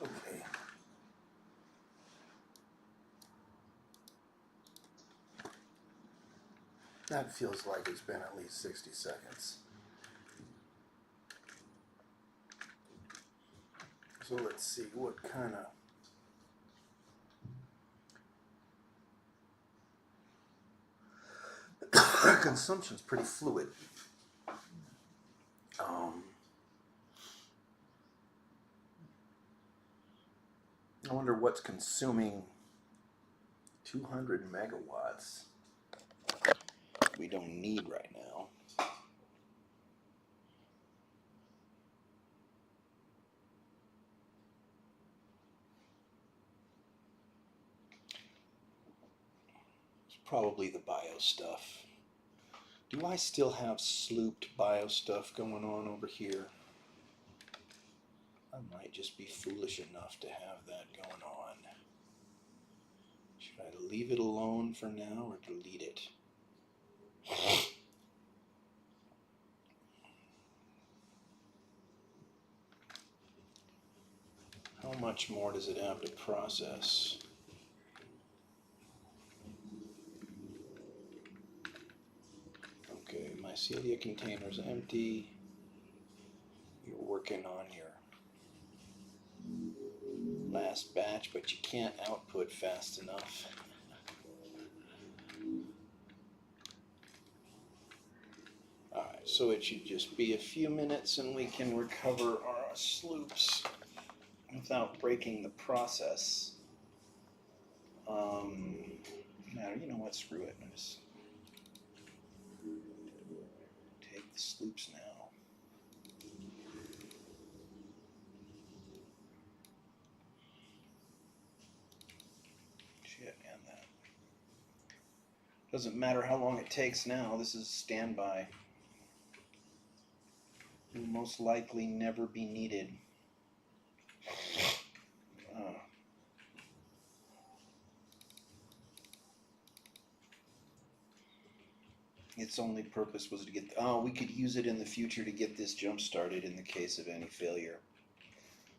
Okay. That feels like it's been at least 60 seconds. So let's see what kind of consumption's pretty fluid. I wonder what's consuming 200 megawatts we don't need right now. It's probably the bio stuff. Do I still have slooped bio stuff going on over here? I might just be foolish enough to have that going on. Should I leave it alone for now or delete it? How much more does it have to process? Okay, mycelia container's empty. You're working on your last batch, but you can't output fast enough. Alright, so it should just be a few minutes and we can recover our sloops without breaking the process. Now, you know what, screw it. I'll just take the sloops now. Shit, and that. Doesn't matter how long it takes now, this is standby. Will most likely never be needed. Its only purpose was to get, we could use it in the future to get this jump started in the case of any failure.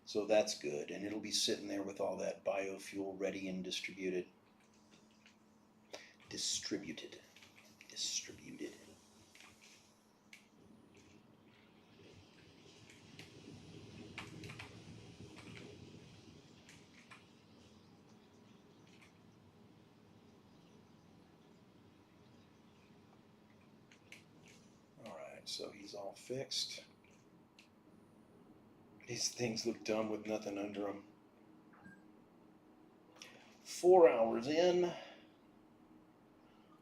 So that's good, and it'll be sitting there with all that biofuel ready and distributed. Distributed. Alright, so he's all fixed. These things look dumb with nothing under them. 4 hours in.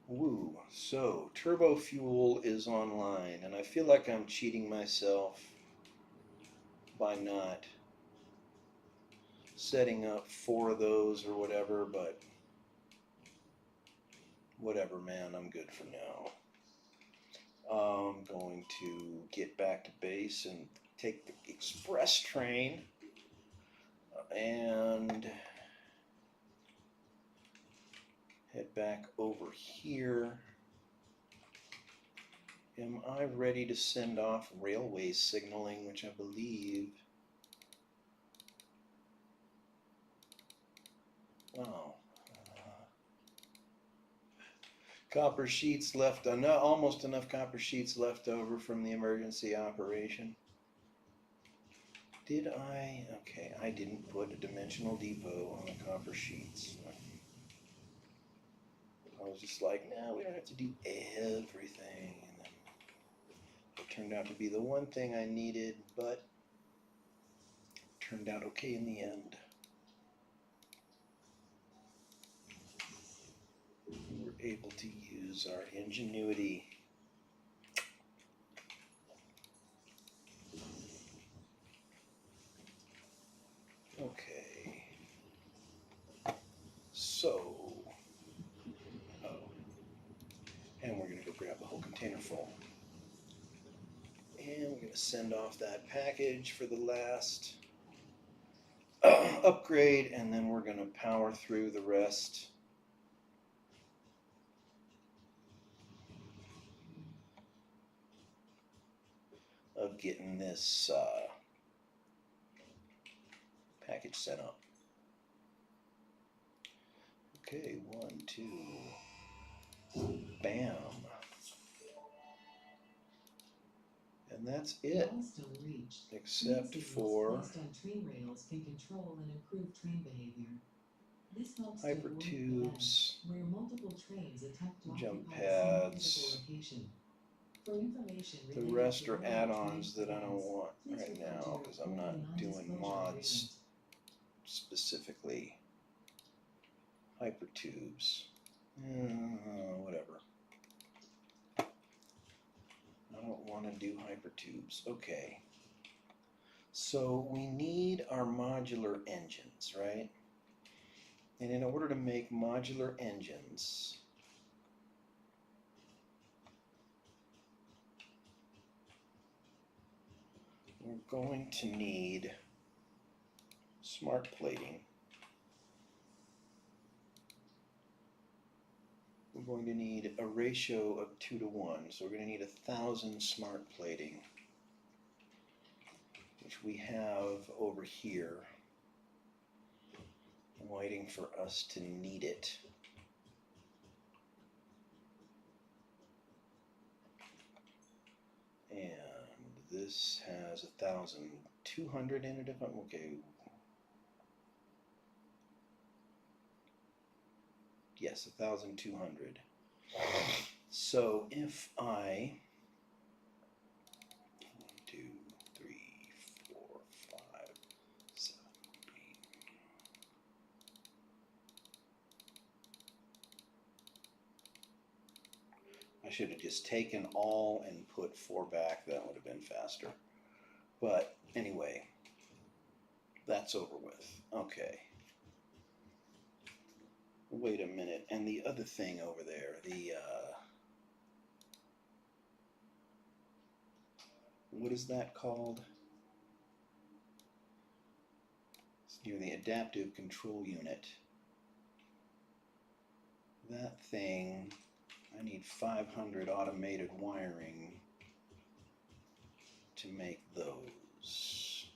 Woo. So, turbo fuel is online, and I feel like I'm cheating myself by not setting up 4 of those or whatever, but whatever, man, I'm good for now. I'm going to get back to base and take the express train and head back over here. Am I ready to send off railway signaling, which I believe... Wow. Copper sheets left, almost enough copper sheets left over from the emergency operation. Did I? Okay, I didn't put a dimensional depot on the copper sheets. I was just like, no, we don't have to do everything. And then it turned out to be the one thing I needed, but turned out okay in the end. We were able to use our ingenuity. Okay. So, and we're going to go grab the whole container full. And we're going to send off that package for the last upgrade, and then we're going to power through the rest. Of getting this package set up. Okay, 1, 2, bam. And that's it. Milestone reached. Except Train for signals placed on train rails can control and improve train behavior. This helps to avoid hypertubes, where multiple trains attempt to jump occupy the same pads. physical location. For information The related rest to are railway add-ons train that I don't events, want please right refer to now your because I'm not early doing non-disclosure mods agreement. specifically. Hypertubes. Whatever. I don't want to do hypertubes. Okay. So we need our modular engines, right? And in order to make modular engines, we're going to need smart plating. We're going to need a ratio of 2 to 1. So we're going to need 1,000 smart plating, which we have over here, waiting for us to need it. And this has 1,200 in it if I'm okay. Yes, 1,200. So if I 1, 2, 3, 4, 5, 7, 8. I should have just taken all and put 4 back. That would have been faster. But anyway, that's over with. Okay. Wait a minute. And the other thing over there, what is that called? It's near the adaptive control unit. That thing, I need 500 automated wiring to make those.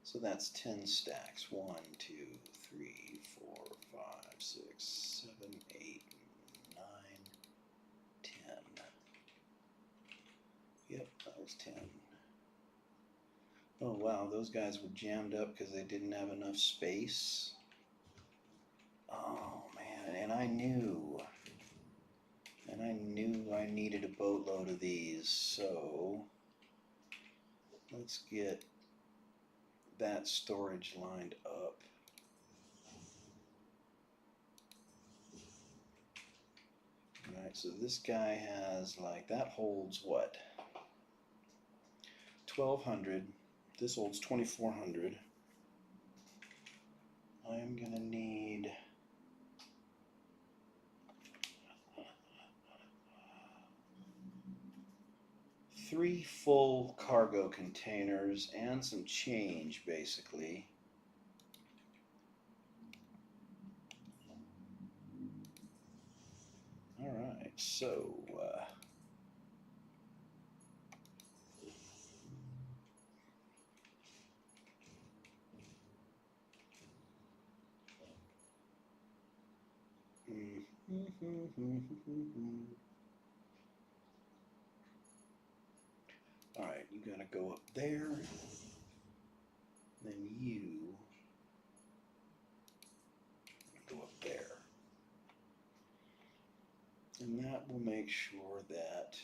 So that's 10 stacks. 1, 2, 3, 4, 5, 6, 7, 8, 9, 10. Yep, that was 10. Oh wow, those guys were jammed up because they didn't have enough space. Oh man, and I knew I needed a boatload of these, so let's get that storage lined up. Alright, so this guy has, like, that holds what? 1,200. This holds 2,400. I am going to need 3 full cargo containers and some change, basically. All right, so all right, you gotta go up there, then you go up there, and that will make sure that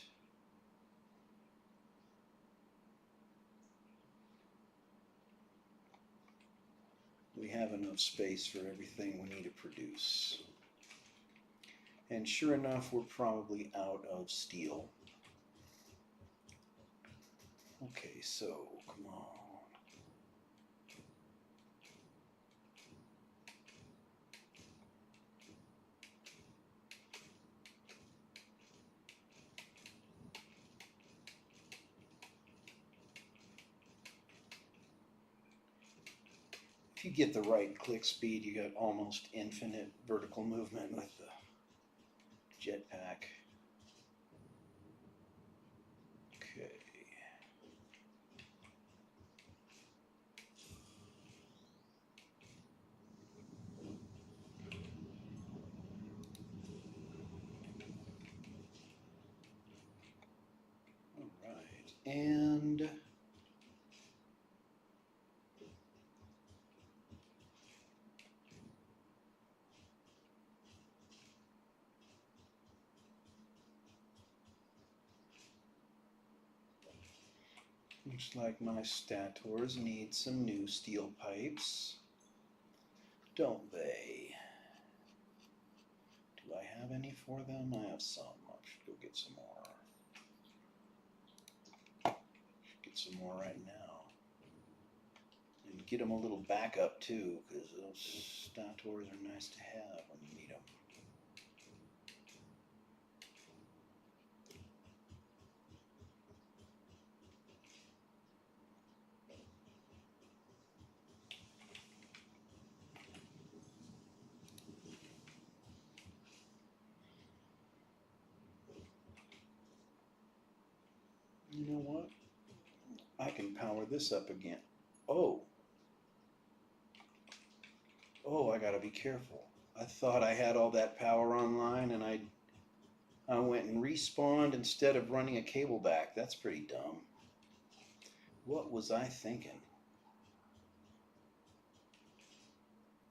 we have enough space for everything we need to produce. And sure enough, we're probably out of steel. Okay, so come on. If you get the right click speed, you got almost infinite vertical movement with the jetpack. Okay. All right, and looks like my stators need some new steel pipes, don't they? Do I have any for them? I have some. I should go get some more. Get some more right now. And get them a little backup too, because those stators are nice to have when you need them. You know what? I can power this up again. Oh, I gotta be careful. I thought I had all that power online and I went and respawned instead of running a cable back. That's pretty dumb. What was I thinking?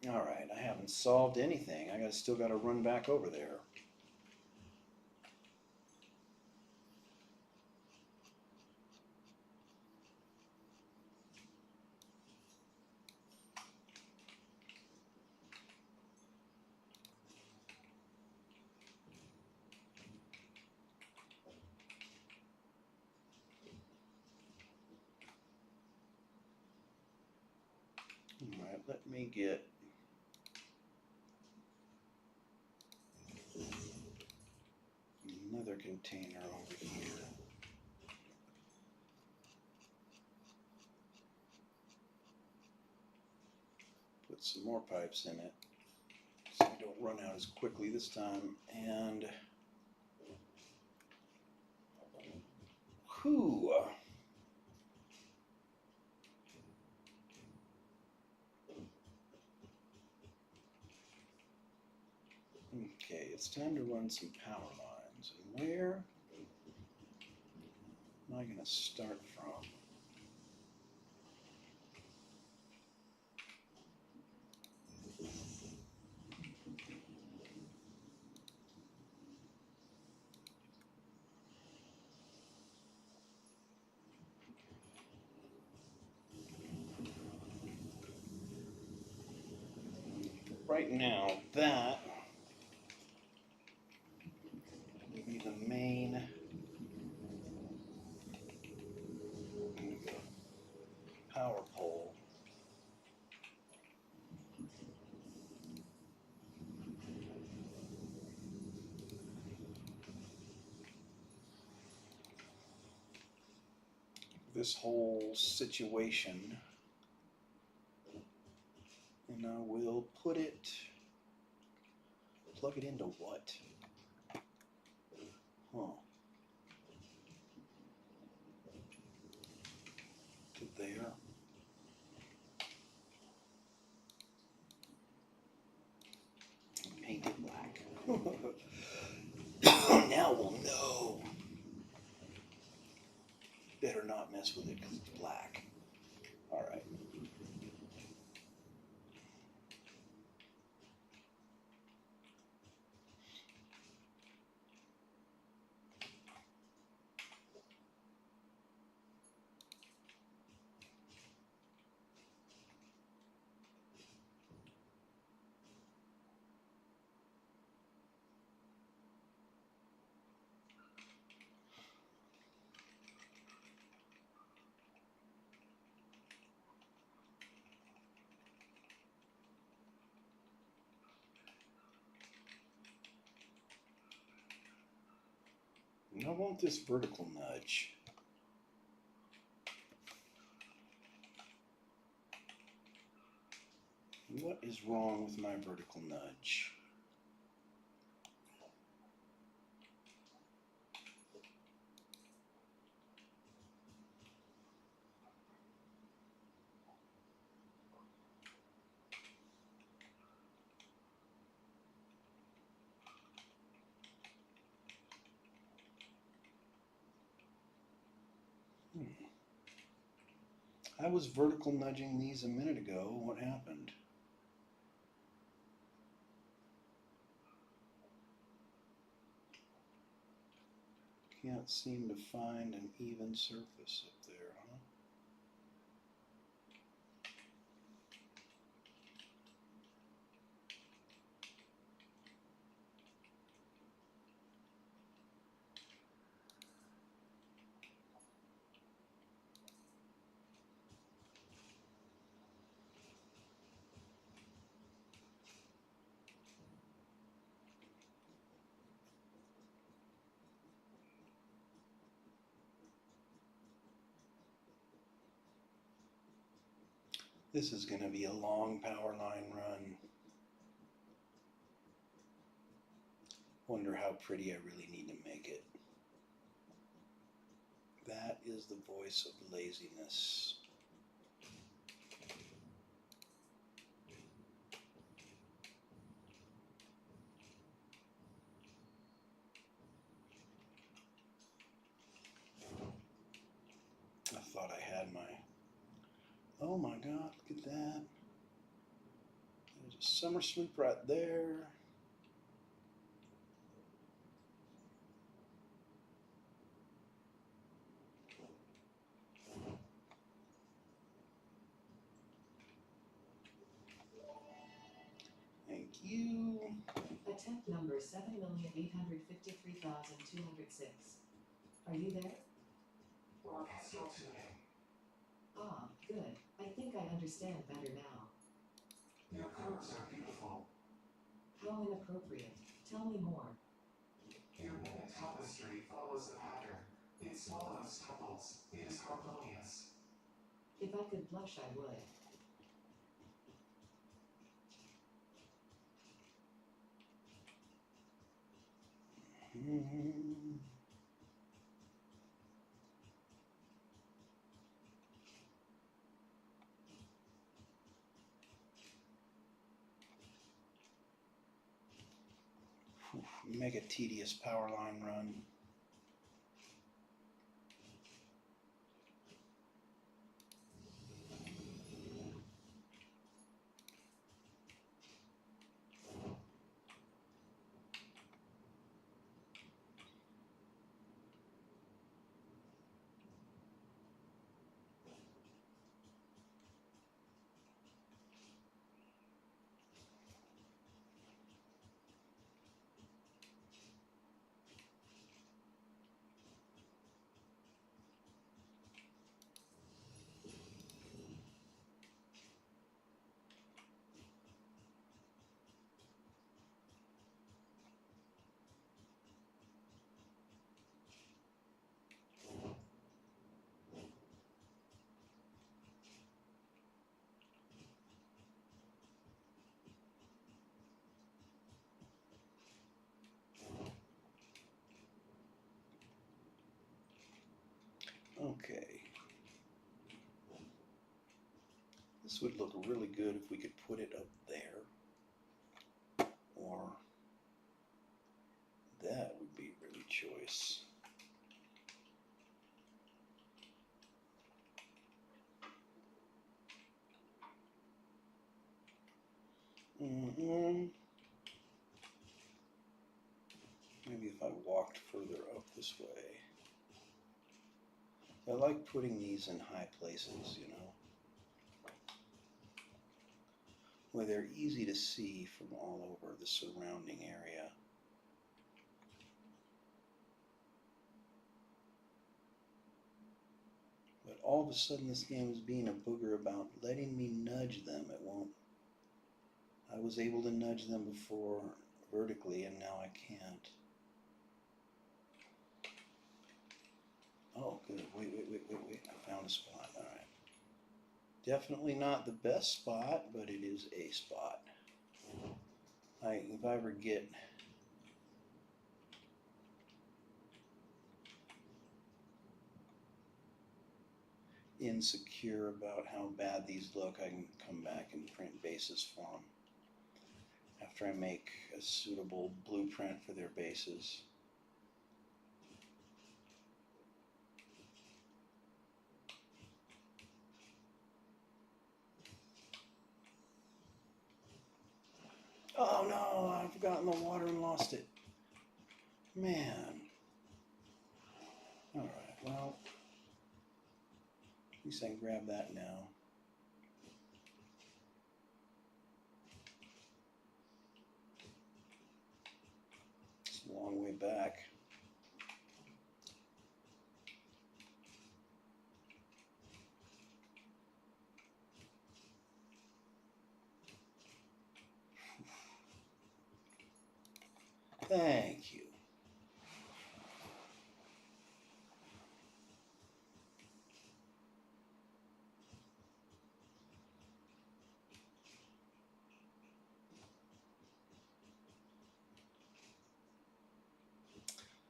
All right, I haven't solved anything. I still gotta run back over there. All right, let me get another container over here. Put some more pipes in it so we don't run out as quickly this time. And whew. Okay, it's time to run some power lines. And where am I going to start from? Right now, that would be the main power pole. this whole situation, and I will plug it into what? Huh. To there. Paint it black. Now we'll know. Better not mess with it because it's black. All right. And I want this vertical nudge. What is wrong with my vertical nudge? I was vertical nudging these a minute ago. What happened? Can't seem to find an even surface up there, huh? This is going to be a long power line run. Wonder how pretty I really need to make it. That is the voice of laziness. I thought I had my... Oh my God, look at that. There's a summer sweep right there. Thank you. Attempt number 7,853,206. Are you there? Still tuning. Ah, good. I think I understand better now. Your curves are beautiful. How inappropriate. Tell me more. Your minute tapestry follows a pattern. It swallows temples. It is harmonious. If I could blush, I would. Make a tedious power line run. Okay. This would look really good if we could put it up there. Or that would be really choice. Maybe if I walked further up this way. I like putting these in high places, you know, where they're easy to see from all over the surrounding area. But all of a sudden this game is being a booger about letting me nudge them. It won't. I was able to nudge them before vertically and now I can't. Oh, good. Wait. I found a spot. All right. Definitely not the best spot, but it is a spot. If I ever get insecure about how bad these look, I can come back and print bases for them after I make a suitable blueprint for their bases. Oh no, I've forgotten the water and lost it. Man. Alright, well, at least I can grab that now. It's a long way back. Thank you.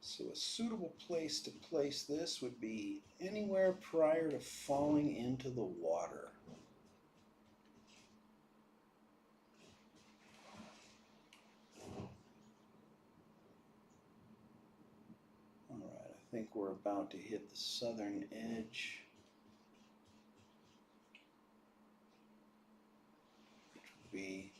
So a suitable place to place this would be anywhere prior to falling into the water. Alright, I think we're about to hit the southern edge, which would be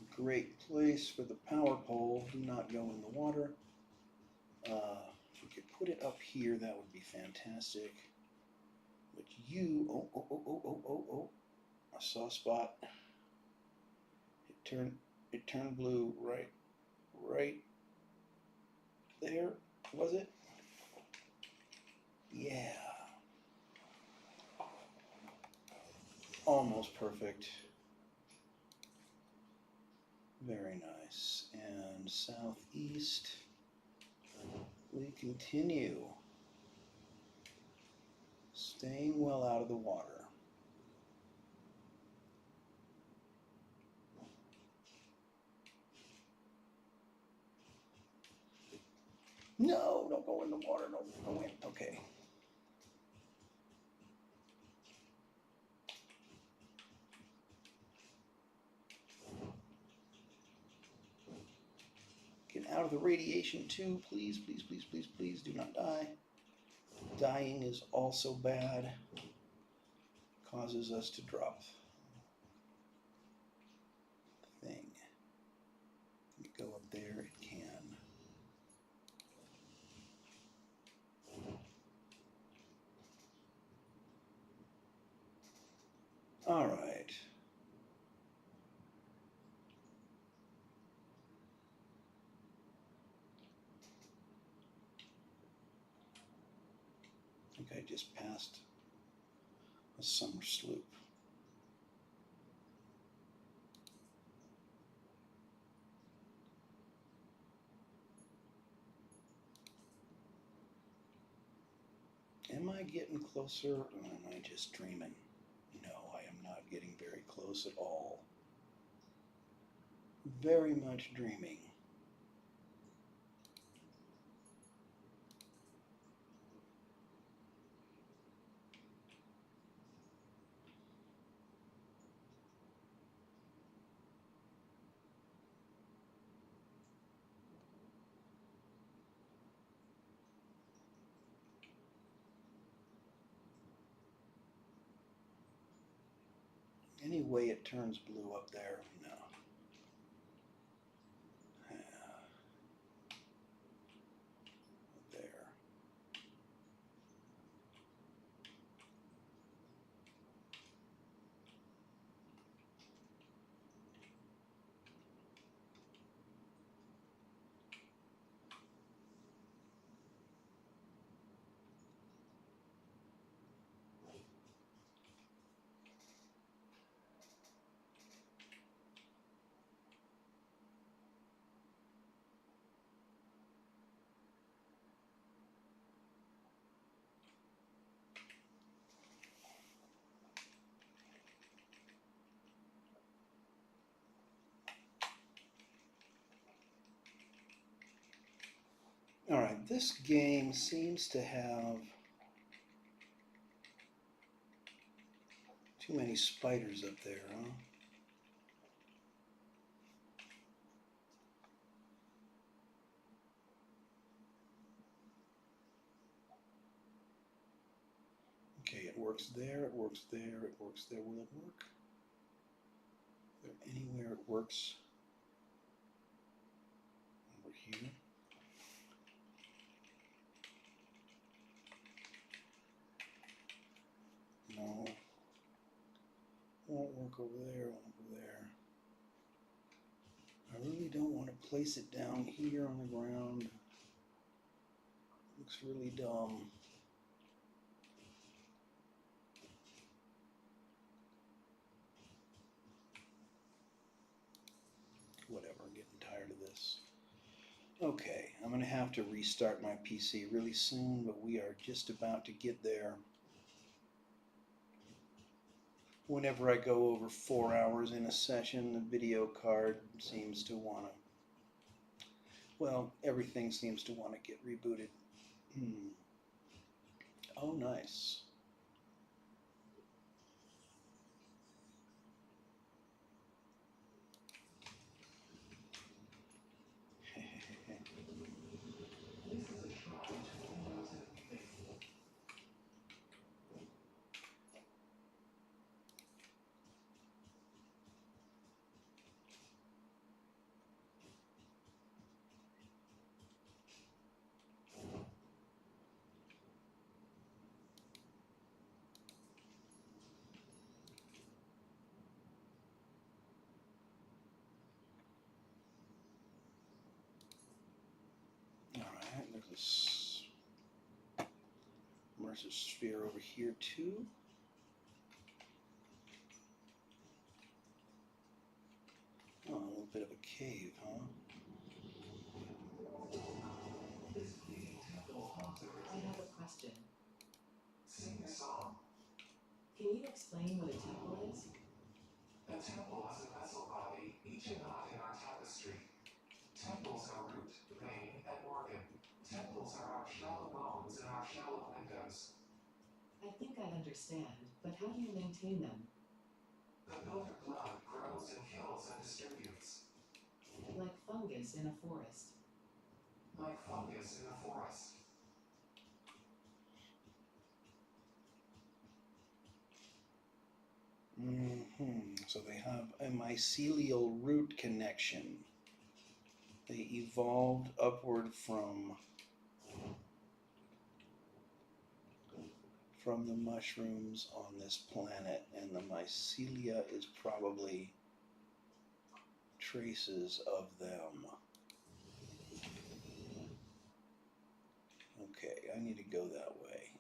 a great place for the power pole. Do not go in the water. If we could put it up here, that would be fantastic. But you, oh, I saw a spot. It turned blue right there, was it? Yeah. Almost perfect. Very nice. And southeast, we continue. Staying well out of the water. No, don't go in the water. No, go in. Okay. Get out of the radiation too, please, please, please, please, please do not die. Dying is also bad. Causes us to drop the thing. Can it go up there? It can. All right. I think I just passed a summer sloop. Am I getting closer or am I just dreaming? No, I am not getting very close at all. Very much dreaming. way it turns blue up there? No. Yeah. There. All right, this game seems to have too many spiders up there, huh? Okay, it works there, it works there, it works there. Will it work? Is there anywhere it works over here? No. Won't work over there, won't over there. I really don't want to place it down here on the ground. Looks really dumb. Whatever, I'm getting tired of this. Okay, I'm going to have to restart my PC really soon, but we are just about to get there. Whenever I go over 4 hours in a session, the video card seems to want to, well, everything seems to want to get rebooted. Oh, nice. Alright, there's a immersive sphere over here too. Oh, a little bit of a cave, huh? I have a question. Sing a song. Can you explain what a temple is? A temple has a vessel body, each a knot in our tapestry. Temples are root, vein, and organ. Temples are our shallow bones and our shallow windows. I think I understand, but how do you maintain them? The builder blood grows and kills and distributes. Like fungus in a forest. Like fungus in a forest. So they have a mycelial root connection. They evolved upward from the mushrooms on this planet, and the mycelia is probably traces of them. Okay, I need to go that way.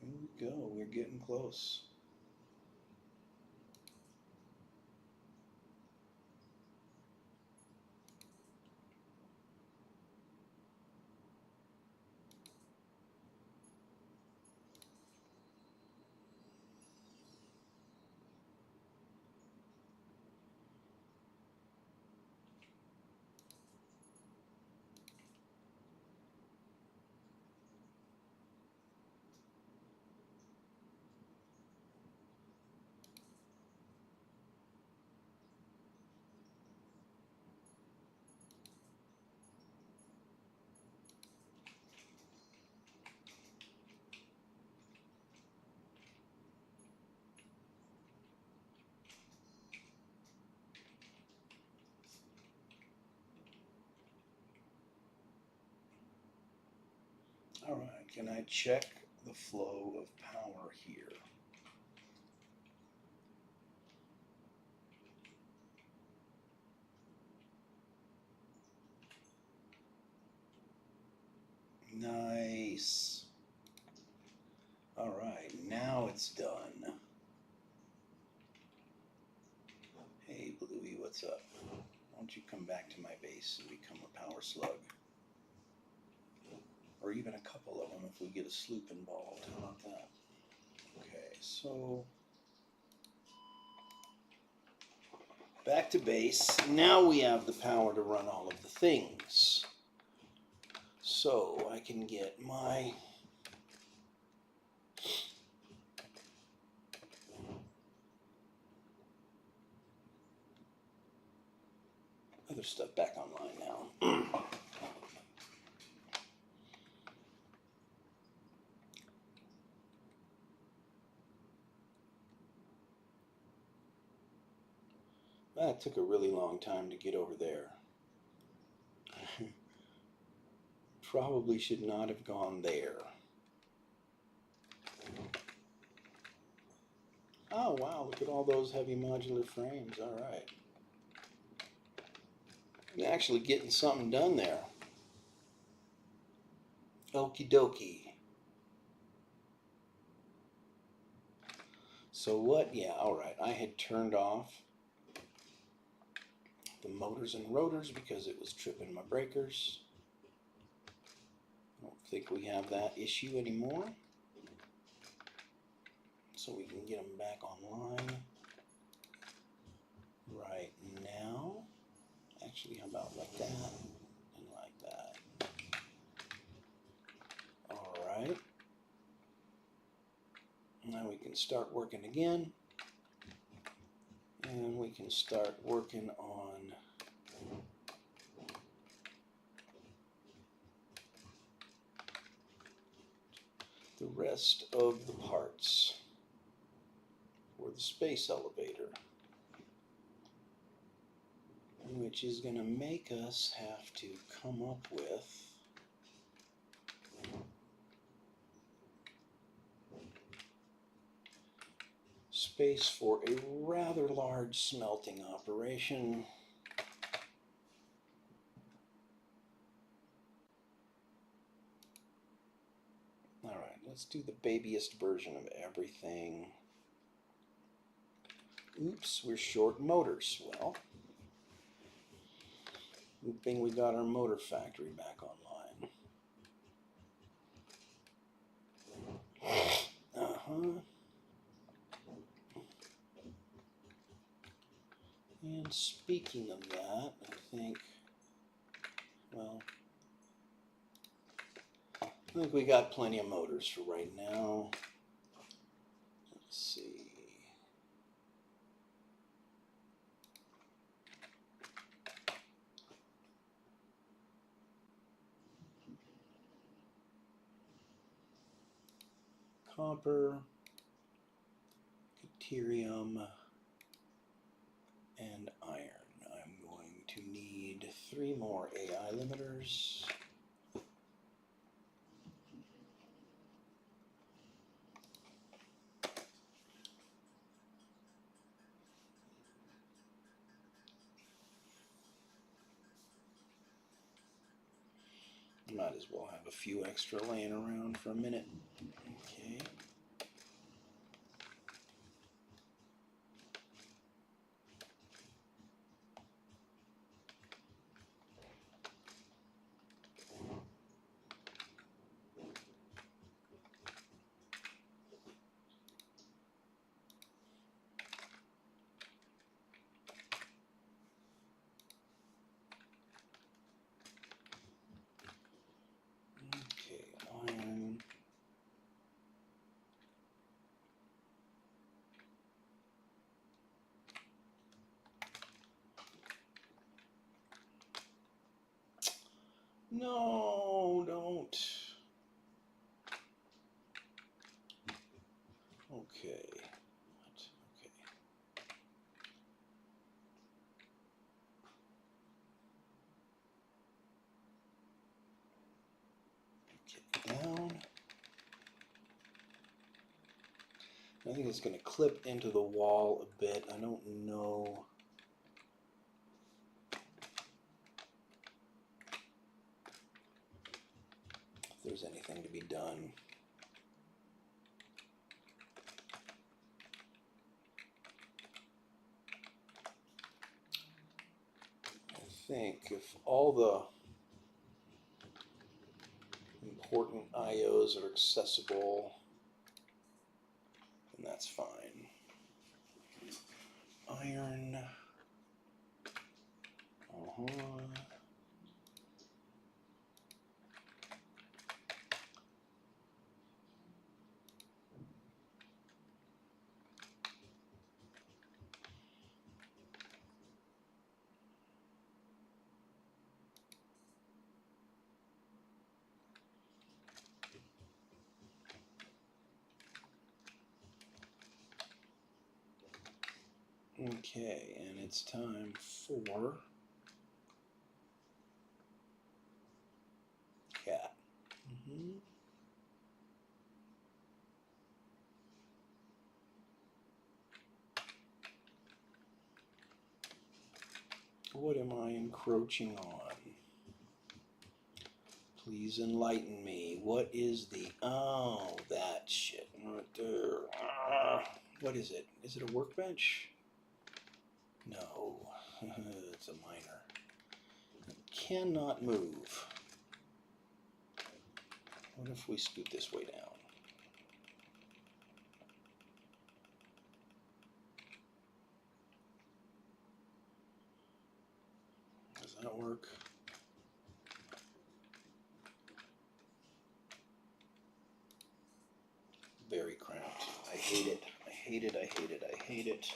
Here we go, we're getting close. All right, can I check the flow of power here? Nice. All right, now it's done. Hey, Bluey, what's up? Why don't you come back to my base and become a power slug? Or even a couple of them if we get a sloop involved. How about that? Okay, so back to base. Now we have the power to run all of the things. So I can get my other stuff back online now. That took a really long time to get over there. Probably should not have gone there. Oh wow, look at all those heavy modular frames. All right. I'm actually getting something done there. Okie dokie. So what? Yeah, all right. I had turned off the motors and rotors because it was tripping my breakers. I don't think we have that issue anymore. So we can get them back online right now. Actually, how about like that and like that? All right. Now we can start working again. And we can start working on the rest of the parts for the space elevator, which is going to make us have to come up with space for a rather large smelting operation. All right, let's do the babyest version of everything. Oops, we're short motors. Well, good thing we got our motor factory back online. And speaking of that, I think we got plenty of motors for right now. Let's see. Copper, deuterium, and iron. I'm going to need 3 more AI limiters. Might as well have a few extra laying around for a minute. Okay. Okay, iron. No, don't. Okay. What? Okay. Get down. I think it's going to clip into the wall a bit. I don't know. If there's anything to be done. I think if all the important IOs are accessible, then that's fine. Iron. Okay, and it's time for cat. What am I encroaching on? Please enlighten me. What is the... Oh, that shit right there. What is it? Is it a workbench? No. It's a miner. It cannot move. What if we scoot this way down? Does that work? Very cramped. I hate it. I hate it. I hate it. I hate it.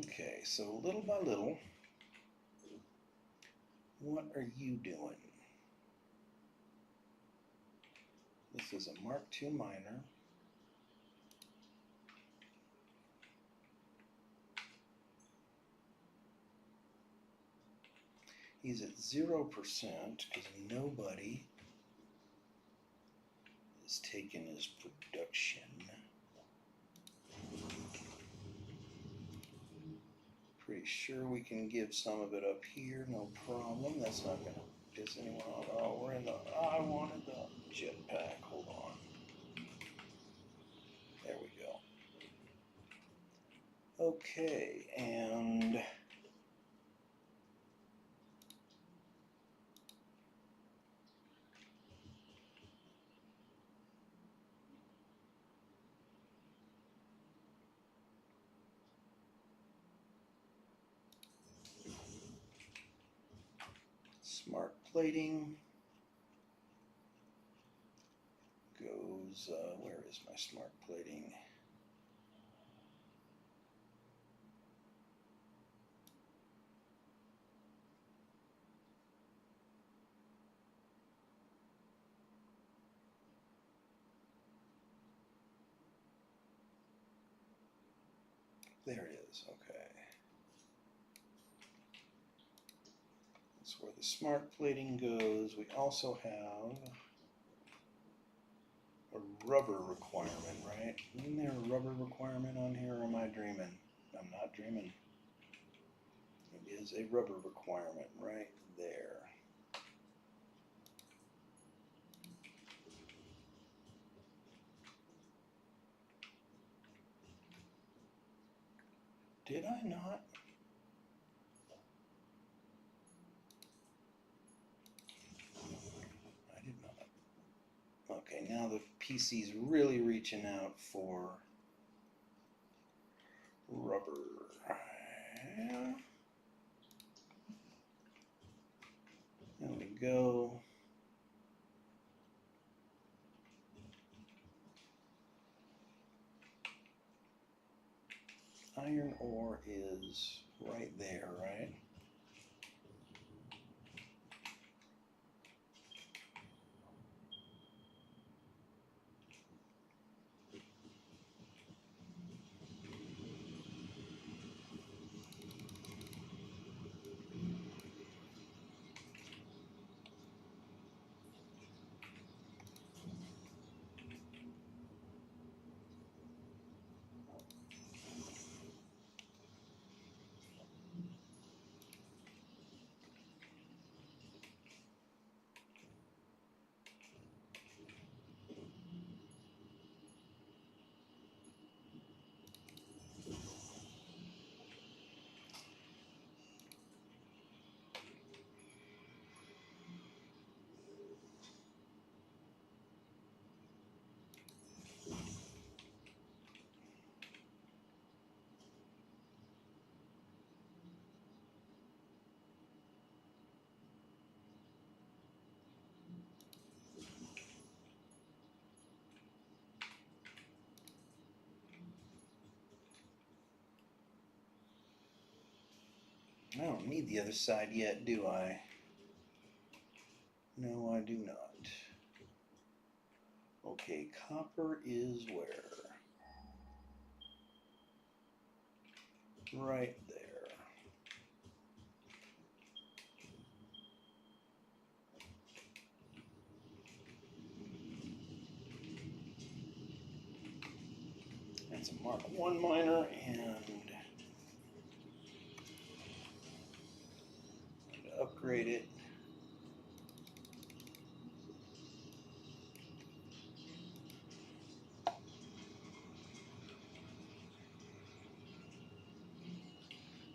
Okay, so little by little, what are you doing? This is a Mark II miner. He's at 0% because nobody has taken his production. Pretty sure we can give some of it up here, no problem. That's not going to piss anyone off. Oh, we're in the... Oh, I wanted the jetpack. Hold on. There we go. Okay, and... smart plating goes, where is my smart plating? There it is, okay. That's where the smart plating goes. We also have a rubber requirement, right? Isn't there a rubber requirement on here, or am I dreaming? I'm not dreaming. It is a rubber requirement right there. Did I not? I did not. Okay, now the PC's really reaching out for rubber. There we go. Iron ore is right there, right? I don't need the other side yet, do I? No, I do not. Okay, copper is where? Right there. That's a Mark 1 miner, and upgrade it.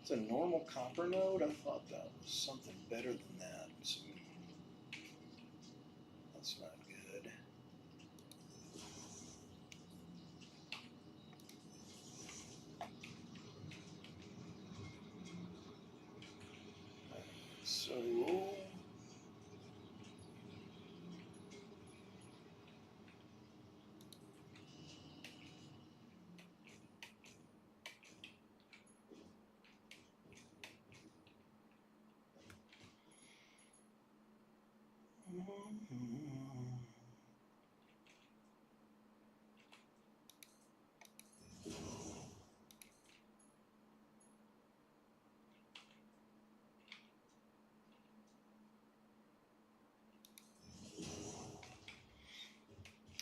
It's a normal copper node. I thought that was something better than that. So that's not good. So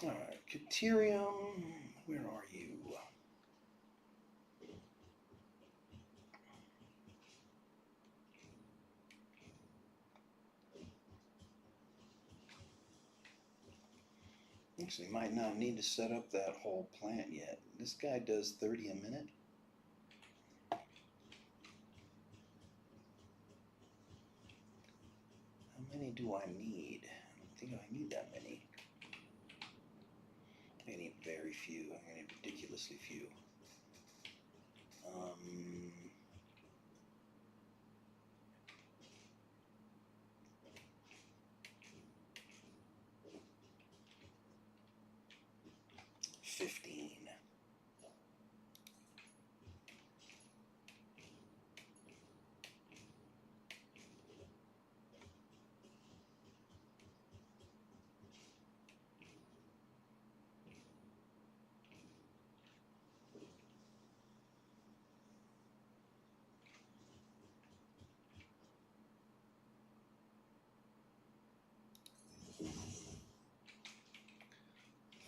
all right, Caterium, where are you? Actually, might not need to set up that whole plant yet. This guy does 30 a minute. How many do I need? I don't think I need that many. I need very few. I need ridiculously few. 15.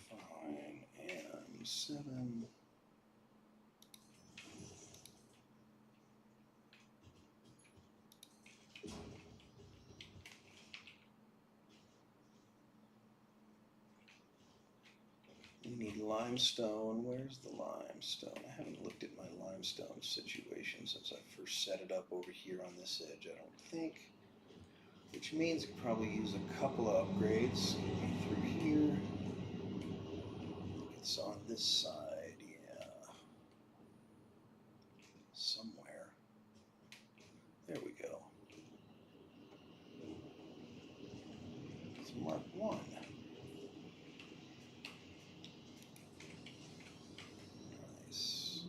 Fine. And 7. We need limestone. Where's the limestone? I haven't looked at my limestone situation since I first set it up over here on this edge, I don't think. Which means I could probably use a couple of upgrades. Get me through here. It's on this side, yeah. Somewhere. There we go. It's Mark 1. Nice.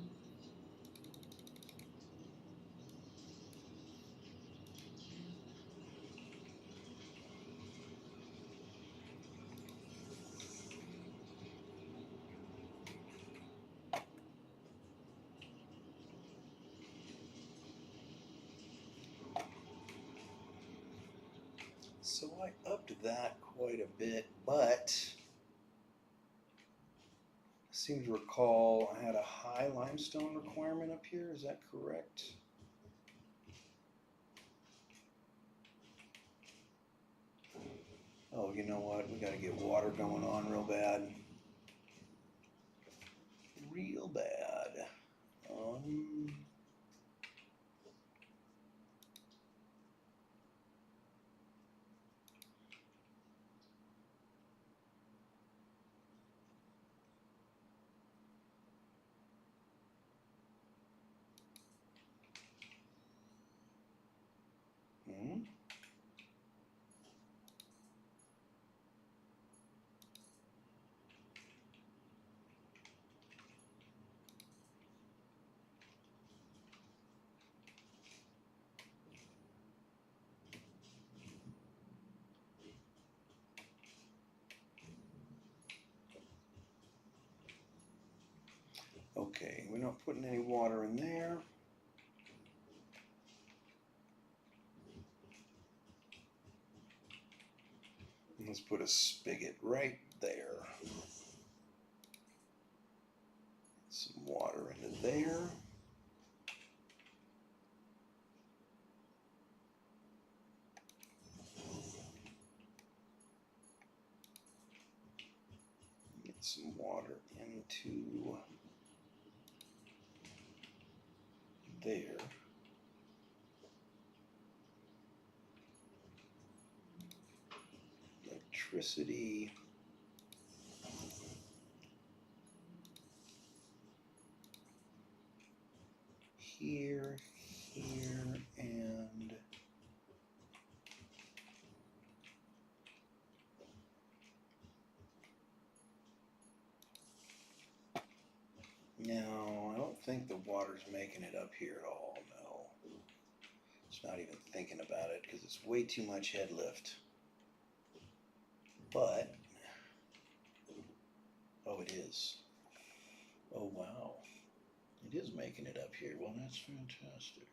So I upped that quite a bit, but I seem to recall I had a high limestone requirement up here. Is that correct? Oh, you know what? We got to get water going on real bad. Real bad. Hmm? Okay, we're not putting any water in there. Let's put a spigot right there. Some water into there. Get some water into there. Electricity. Here, here, and no, I don't think the water's making it up here at all. No, it's not even thinking about it because it's way too much head lift. But oh, it is. Oh wow, it is making it up here. Well, that's fantastic.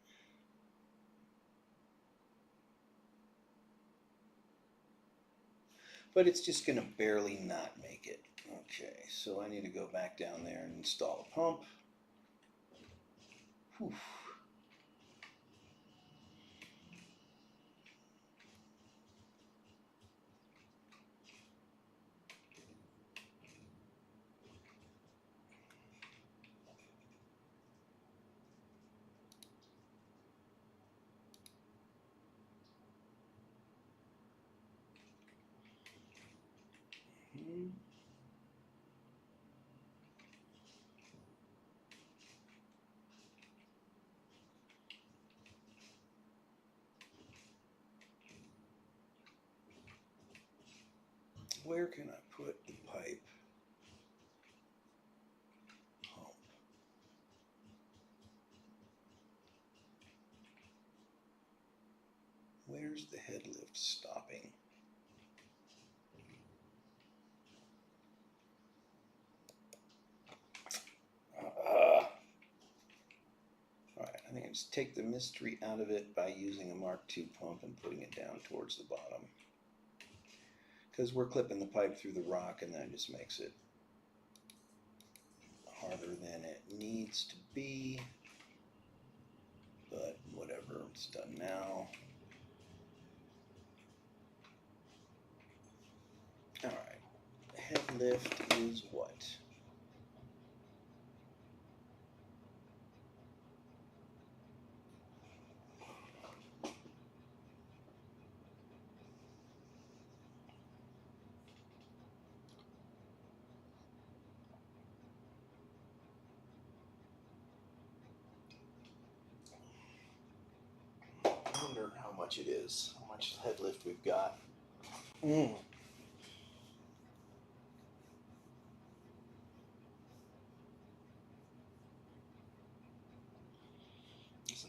But it's just going to barely not make it. Okay, so I need to go back down there and install a pump. Whew. Hmm. Where can I put the pipe pump? Where's the head lift stopping? Alright, I think I just take the mystery out of it by using a Mark II pump and putting it down towards the bottom. Because we're clipping the pipe through the rock and that just makes it harder than it needs to be. But whatever, it's done now. Alright, head lift is what? I wonder how much it is, how much head lift we've got. Doesn't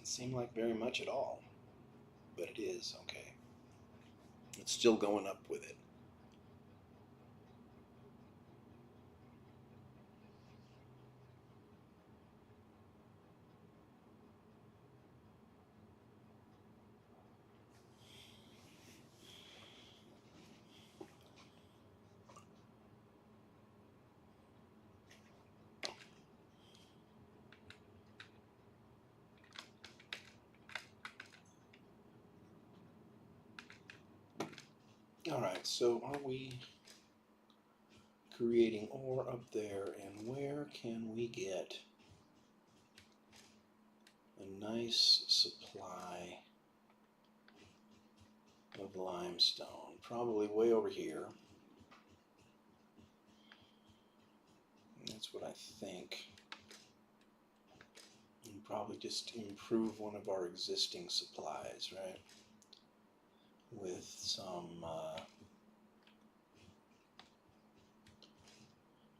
seem like very much at all, but it is, okay. It's still going up with it. Alright, so are we creating ore up there, and where can we get a nice supply of limestone? Probably way over here. That's what I think. And probably just improve one of our existing supplies, right? With some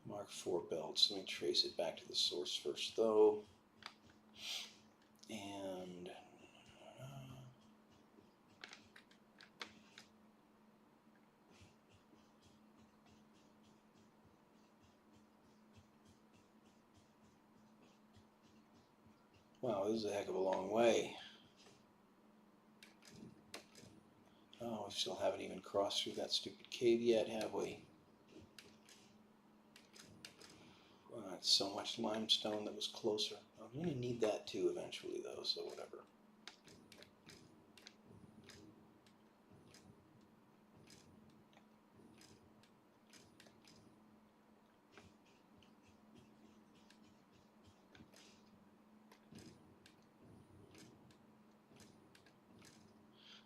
Mark IV belts. Let me trace it back to the source first, though. And Wow, this is a heck of a long way. Oh, we still haven't even crossed through that stupid cave yet, have we? That's so much limestone that was closer. I'm going to need that too eventually, though, so whatever.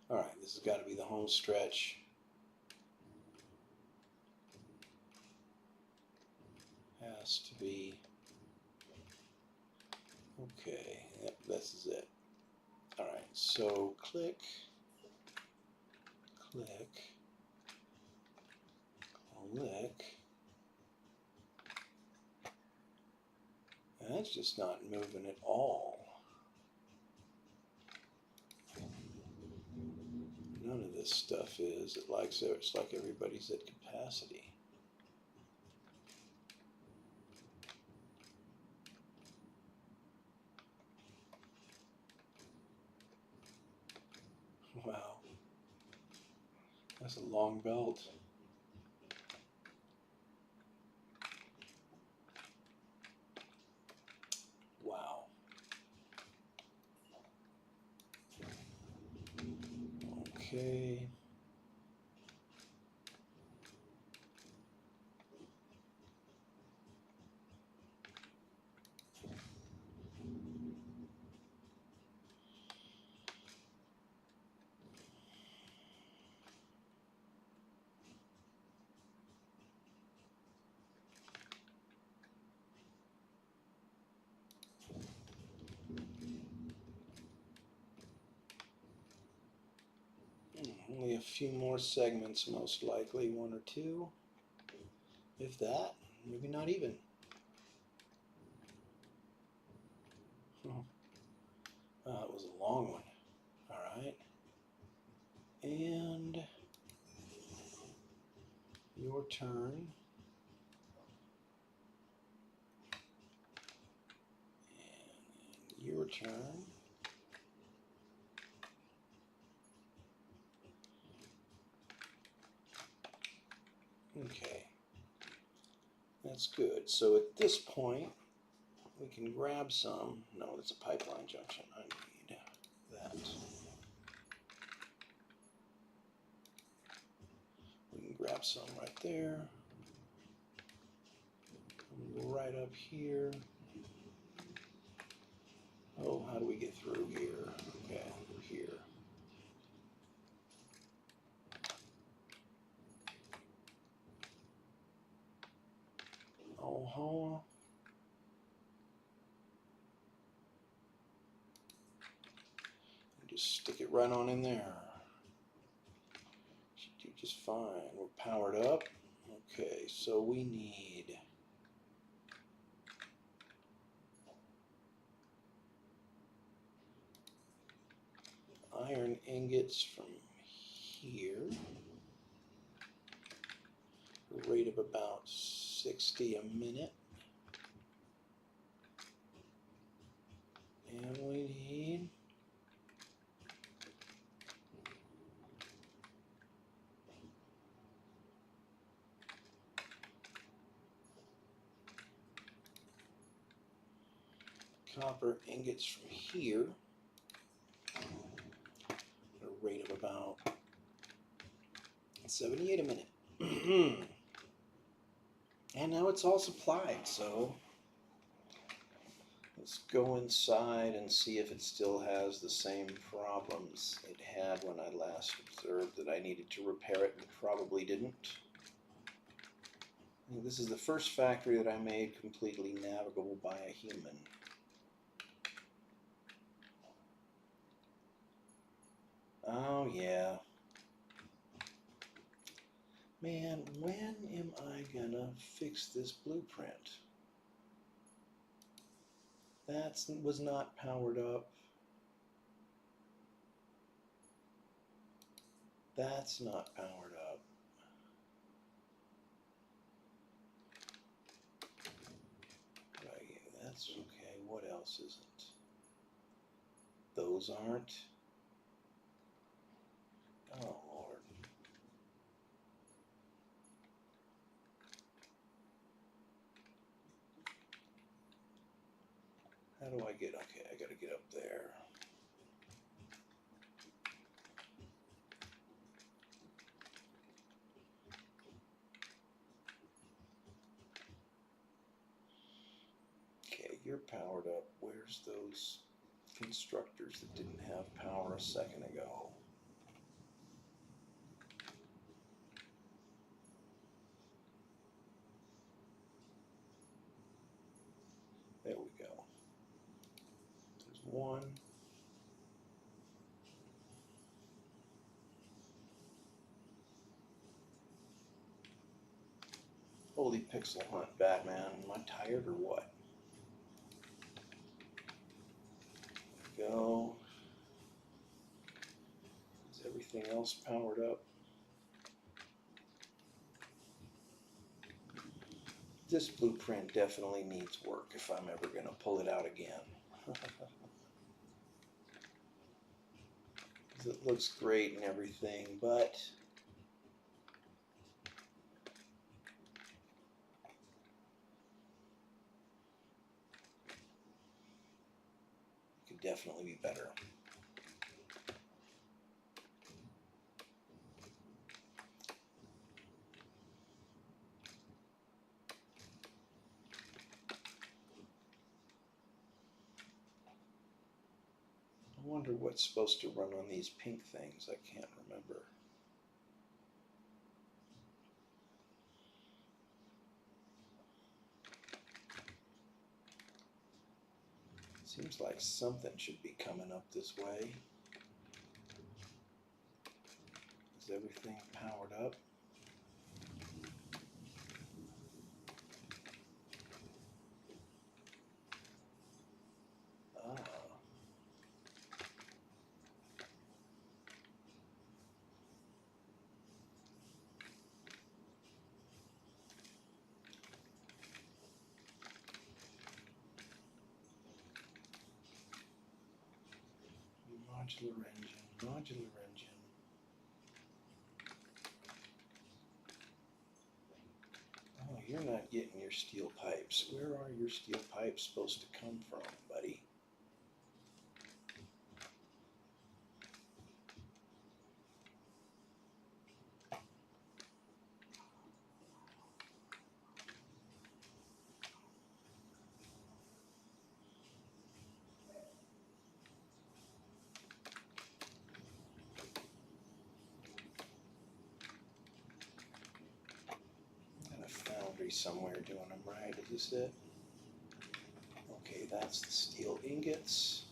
Alright, this has got to be the home stretch. Has to be. Okay, yep, this is it. Alright, so click, click, click. And that's just not moving at all. None of this stuff is. It's like everybody's at capacity. Wow. That's a long belt. Wow. Okay. Only a few more segments, most likely, one or two. If that, maybe not even. It was a long one. Alright. And your turn. And your turn. Okay. That's good. So at this point, we can grab some. No, it's a pipeline junction. I need that. We can grab some right there. Right up here. Oh, how do we get through here? Okay, here. Oh, just stick it right on in there. Should do just fine. We're powered up. Okay, so we need iron ingots from here. A rate of about 60 a minute. And we need copper ingots from here. At a rate of about 78 a minute. And now it's all supplied, so let's go inside and see if it still has the same problems it had when I last observed that I needed to repair it and probably didn't. This is the first factory that I made completely navigable by a human. Oh yeah. Man, when am I gonna fix this blueprint? That was not powered up. That's not powered up. Right, that's okay. What else isn't? Those aren't. Oh, Lord. How do I get, okay, I gotta get up there. Okay, you're powered up. Where's those constructors that didn't have power a second ago? There we go. There's one. Holy pixel hunt, Batman. Am I tired or what? There we go. Is everything else powered up? This blueprint definitely needs work if I'm ever going to pull it out again. It looks great and everything, but it could definitely be better. I wonder what's supposed to run on these pink things. I can't remember. Seems like something should be coming up this way. Is everything powered up? Ah. Modular engine, modular engine. Oh, you're not getting your steel pipes. Where are your steel pipes supposed to come from, buddy? Got a foundry somewhere doing them right. Is this it? Okay, that's the steel ingots.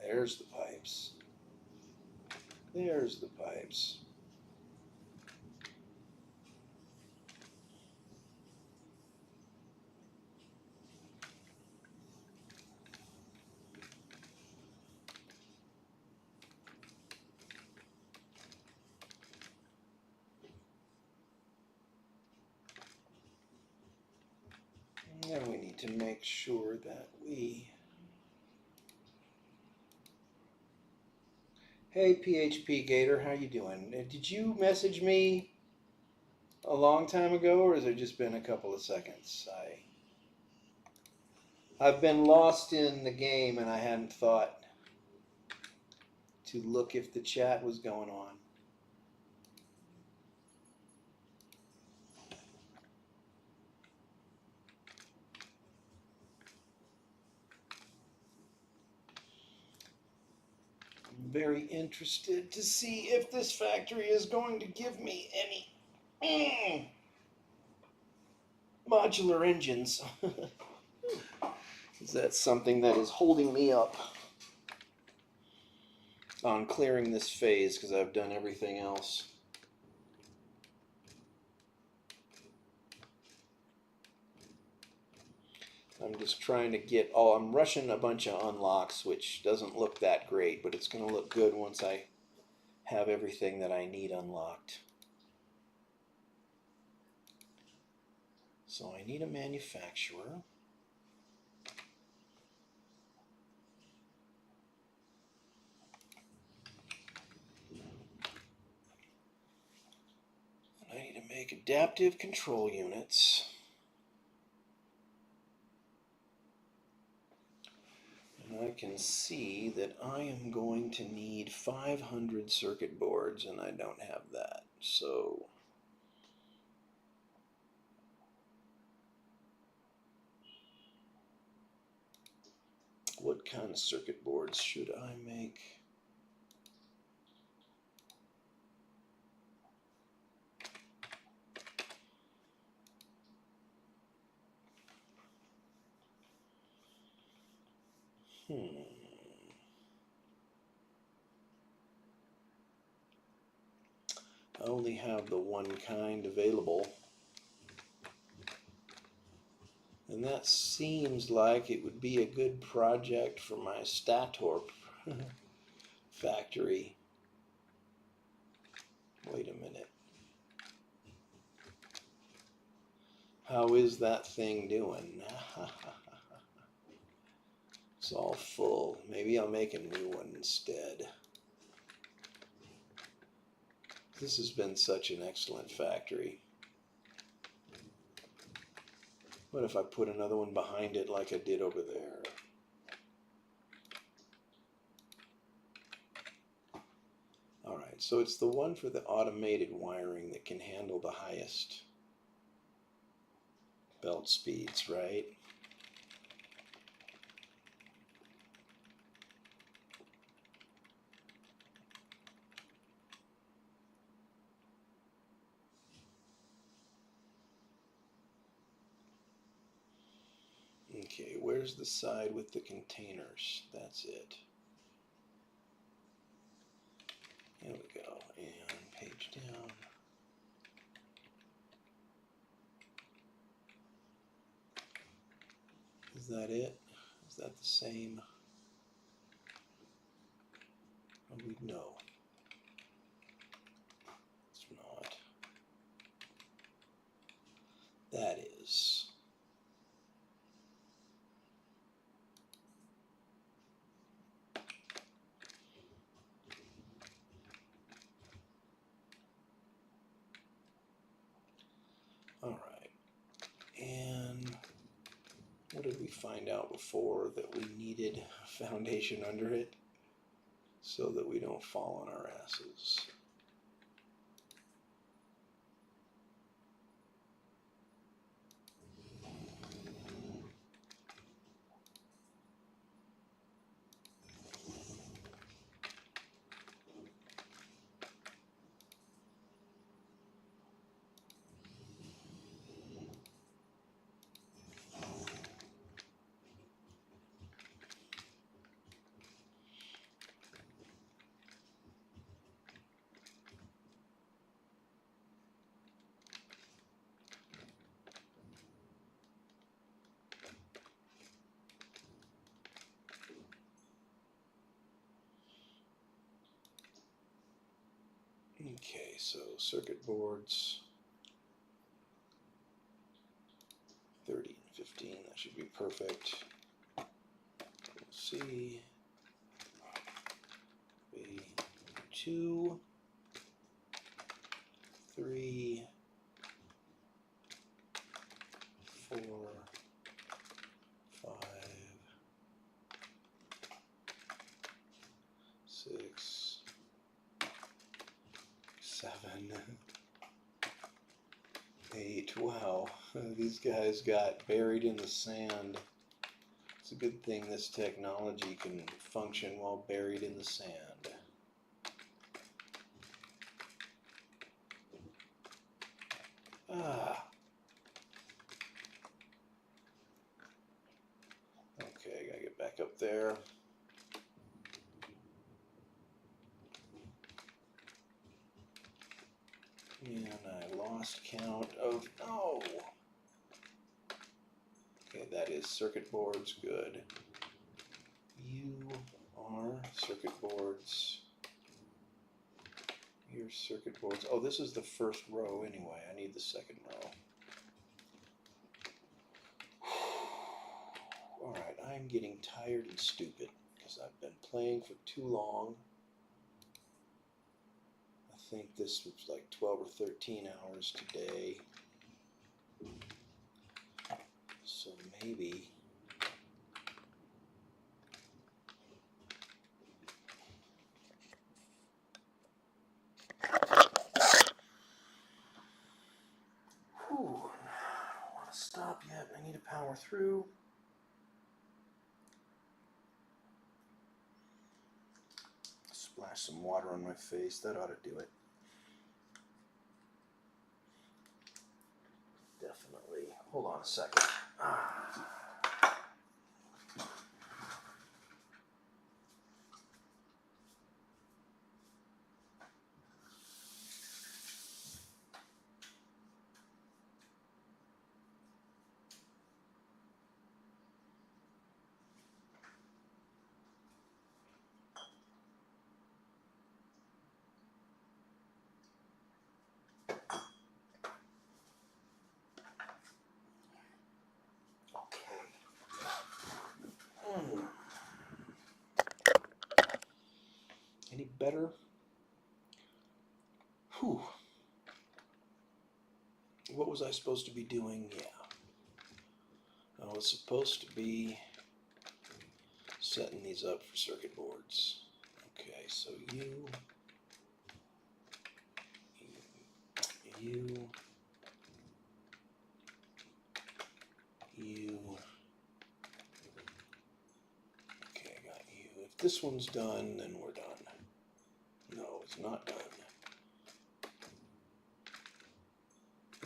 There's the pipes. There's the pipes. And we need to make sure that we... Hey PHP Gator, how you doing? Did you message me a long time ago, or has it just been a couple of seconds? I've been lost in the game and I hadn't thought to look if the chat was going on. I'm very interested to see if this factory is going to give me any modular engines. Is that something that is holding me up on clearing this phase because I've done everything else? I'm just trying to get, I'm rushing a bunch of unlocks, which doesn't look that great, but it's going to look good once I have everything that I need unlocked. So I need a manufacturer. make adaptive control units. And I can see that I am going to need 500 circuit boards, and I don't have that. So what kind of circuit boards should I make? I only have the one kind available. And that seems like it would be a good project for my Statorp factory. Wait a minute. How is that thing doing? It's all full. Maybe I'll make a new one instead. This has been such an excellent factory. What if I put another one behind it like I did over there? Alright, so it's the one for the automated wiring that can handle the highest belt speeds, right? Okay, where's the side with the containers? That's it. There we go, and page down. Is that it? Is that the same? Oh, no. It's not. That is. Alright. And what did we find out before? That we needed a foundation under it so that we don't fall on our asses. Okay, so circuit boards 30 and 15, that should be perfect. We'll see. B, 2, 3, 4, 5, 6, 7, 8. Wow, these guys got buried in the sand. It's a good thing this technology can function while buried in the sand. Okay, gotta get back up there. And I lost count of, no! Okay, that is circuit boards, good. You are circuit boards. Your circuit boards. Oh, this is the first row anyway. I need the second row. Alright, I'm getting tired and stupid because I've been playing for too long. think this was like 12 or 13 hours today. So maybe I don't want to stop yet. I need to power through. Splash some water on my face. That ought to do it. Definitely. Hold on a second. Any better? Whew. What was I supposed to be doing? Yeah. I was supposed to be setting these up for circuit boards. Okay, so you. Okay, I got you. If this one's done, then we're done. No, it's not done.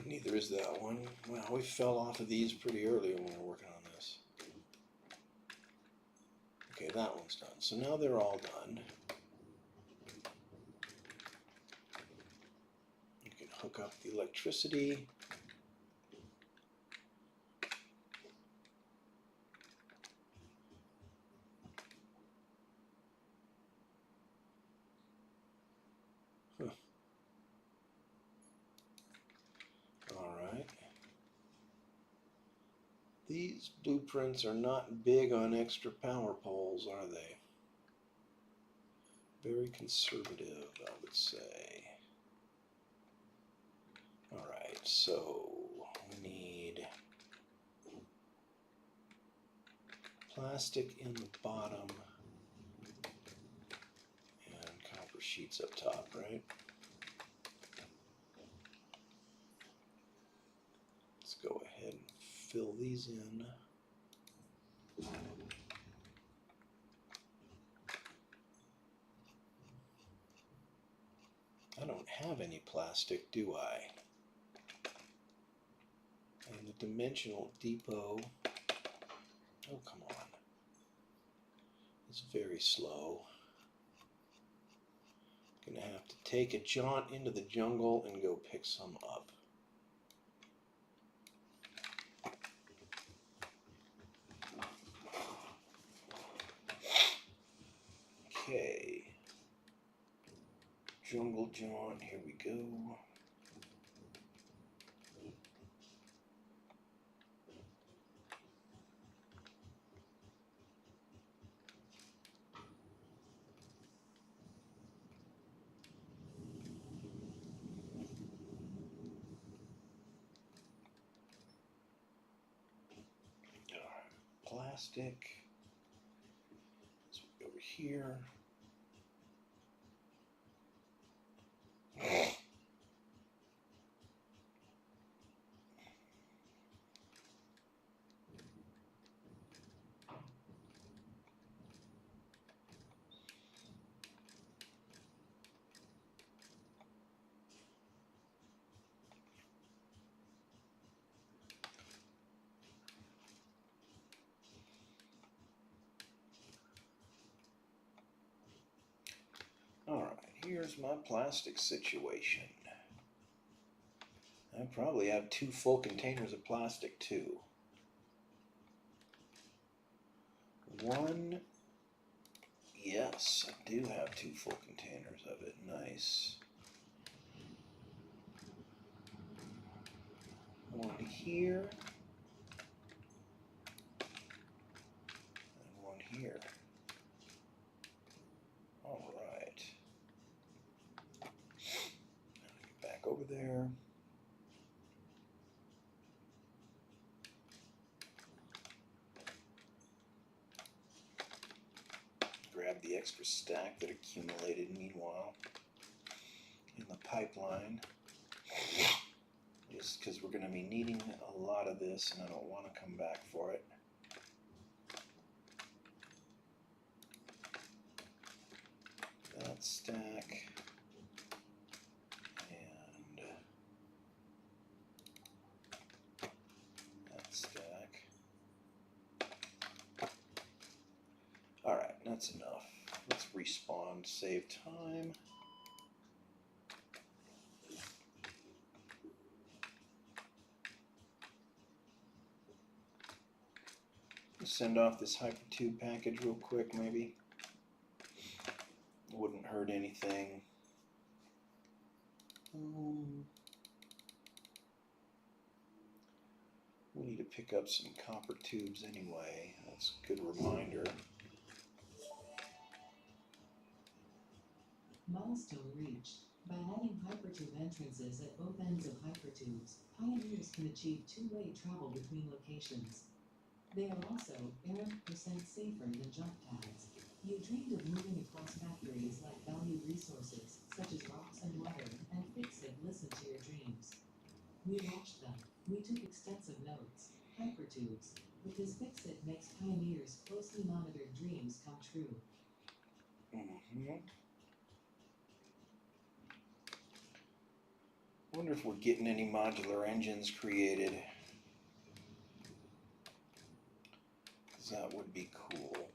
Neither is that one. Well, we fell off of these pretty early when we were working on this. Okay, that one's done. So now they're all done. You can hook up the electricity. Alright. These blueprints are not big on extra power poles, are they? Very conservative, I would say. Alright, so we need plastic in the bottom and copper sheets up top, right? Let's go ahead and fill these in. I don't have any plastic, do I? And the dimensional depot, oh come on, it's very slow. Gonna have to take a jaunt into the jungle and go pick some up. Okay, jungle jaunt, here we go. Plastic. So over here. Alright, here's my plastic situation. I probably have 2 full containers of plastic too. One, yes, I do have 2 full containers of it. Nice. One here. And one here. Alright. the extra stack that accumulated meanwhile in the pipeline. Just because we're going to be needing a lot of this and I don't want to come back for it. That stack. And that stack. Alright, that's enough. Let's respawn, save time. Send off this hypertube package real quick, maybe. Wouldn't hurt anything. We need to pick up some copper tubes anyway. That's a good reminder. Milestone reached. By adding hypertube entrances at both ends of hypertubes, pioneers can achieve two-way travel between locations. They are also errant % safer than jump pads. You dreamed of moving across factories like valued resources, such as rocks and water, and Fixit listened to your dreams. We watched them. We took extensive notes. Hypertubes. Because Fixit makes pioneers' closely monitored dreams come true. Wonder if we're getting any modular engines created. That would be cool.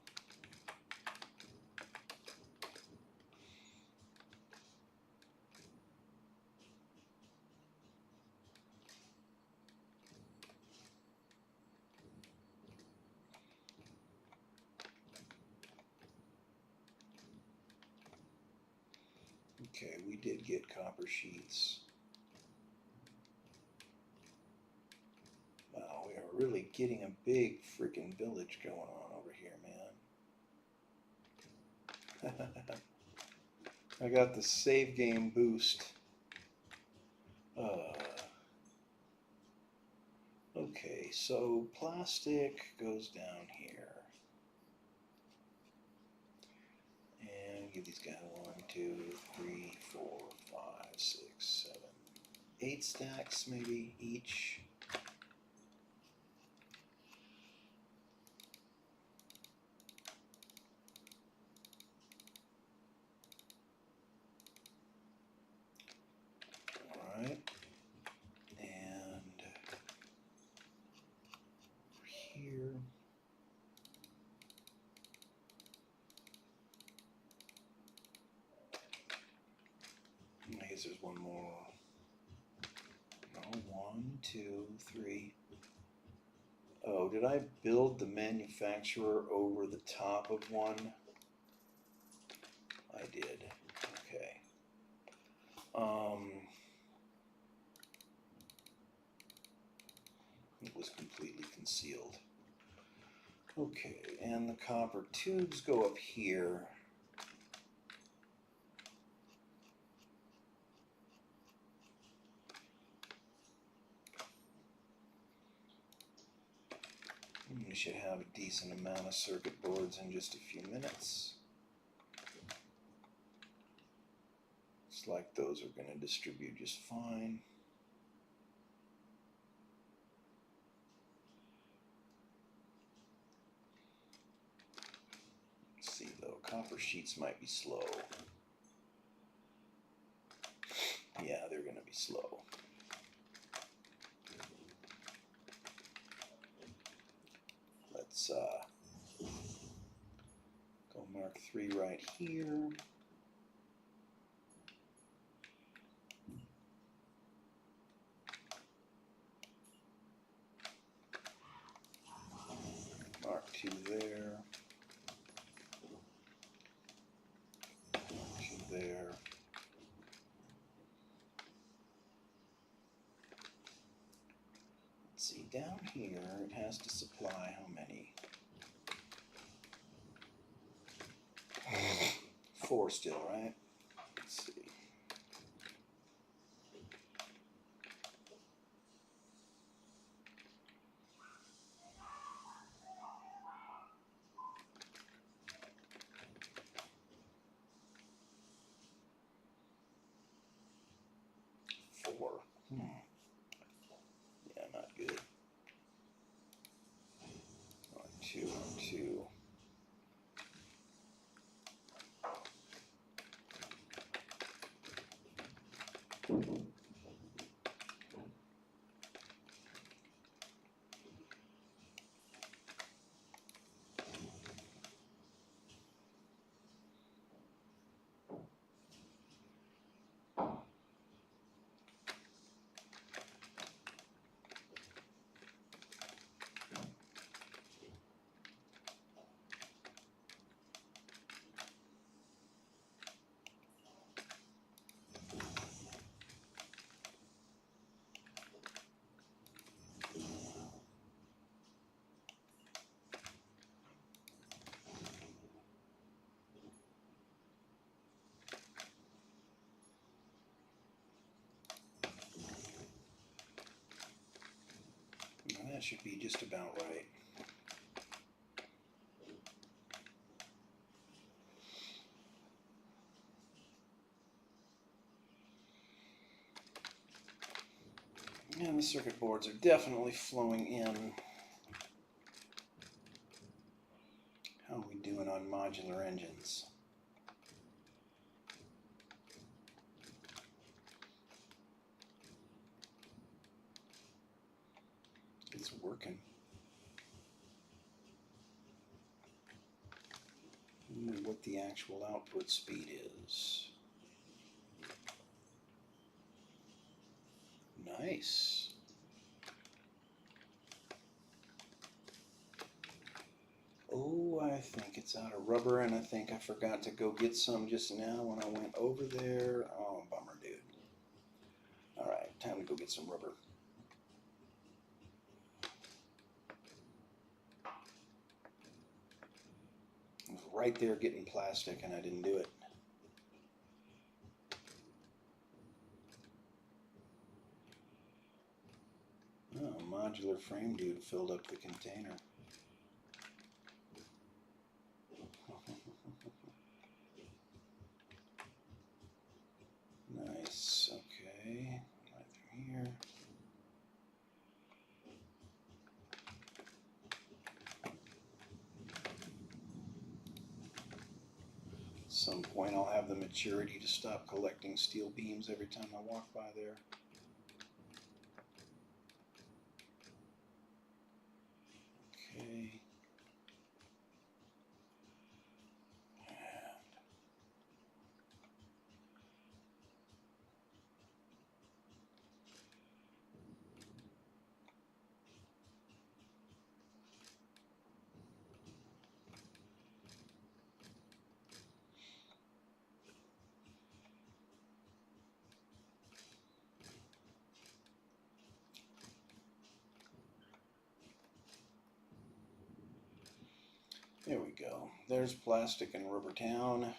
Okay, we did get copper sheets. Wow, we are really getting a big freaking village going on over here, man. I got the save game boost. Okay, so plastic goes down here. And give these guys 1, 2, 3, 4, 5, 6, 7, 8 stacks maybe each. Alright. And here. I guess there's one more. No, 1, 2, 3. Oh, did I build the manufacturer over the top of one? I did. Okay. It was completely concealed. Okay, and the copper tubes go up here. We should have a decent amount of circuit boards in just a few minutes. Looks like those are going to distribute just fine. Let's see though, copper sheets might be slow. Yeah, they're going to be slow. Let's go mark 3 right here. Mark 2 there. 2 there. Let's see, down here it has to supply how many? 4 still, right? Let's see. 4. Yeah, not good. 2, 2. Now that should be just about right. And the circuit boards are definitely flowing in. How are we doing on modular engines? It's working. I wonder what the actual output speed is. Nice. Oh, I think it's out of rubber, and I think I forgot to go get some just now when I went over there. Oh, bummer, dude. All right, time to go get some rubber. I was right there getting plastic, and I didn't do it. Oh, modular frame dude filled up the container. Nice, okay, right through here. At some point I'll have the maturity to stop collecting steel beams every time I walk by there. Okay. There we go. There's plastic in Rubber Town.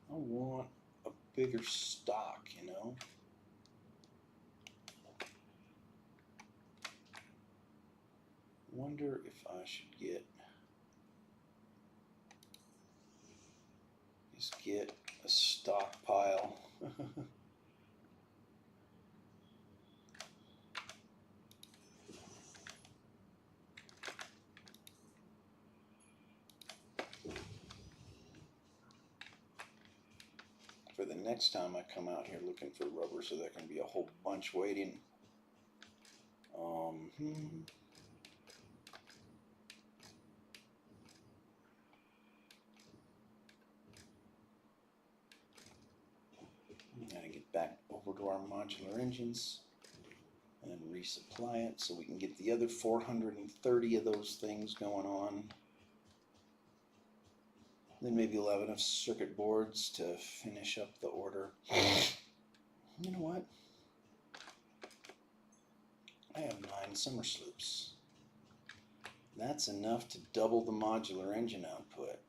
I want a bigger stock, you know. Wonder if I should get a stockpile. For the next time I come out here looking for rubber, so there can be a whole bunch waiting. Gotta get back over to our modular engines and resupply it so we can get the other 430 of those things going on. Then maybe we'll have enough circuit boards to finish up the order. You know what? I have 9 summer sloops. That's enough to double the modular engine output.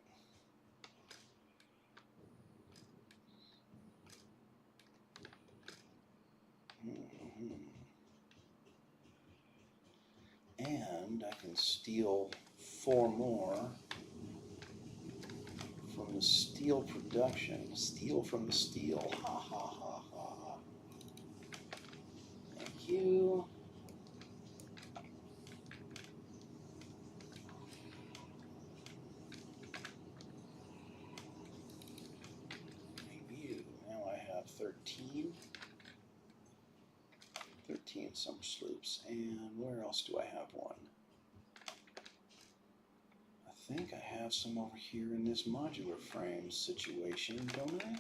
And And I can steal 4 more from the steel production. Steal from the steel. Ha ha ha ha. Thank you. Review. Now I have 13. 13 summer sloops. And where else do I have one? I think I have some over here in this modular frame situation, don't I?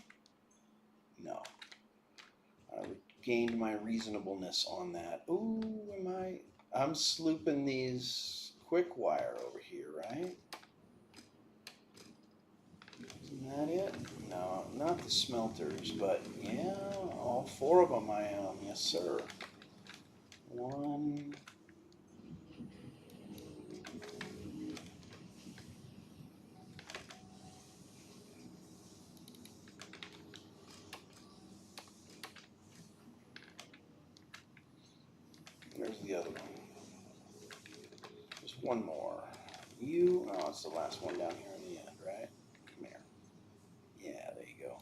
No. I regained my reasonableness on that. Ooh, I'm slooping these quick wire over here, right? Isn't that it? No, not the smelters, but yeah, all 4 of them I am. Yes, sir. 1. There's the other one. There's 1 more. Oh, it's the last one down here in the end, right? Come here. Yeah, there you go.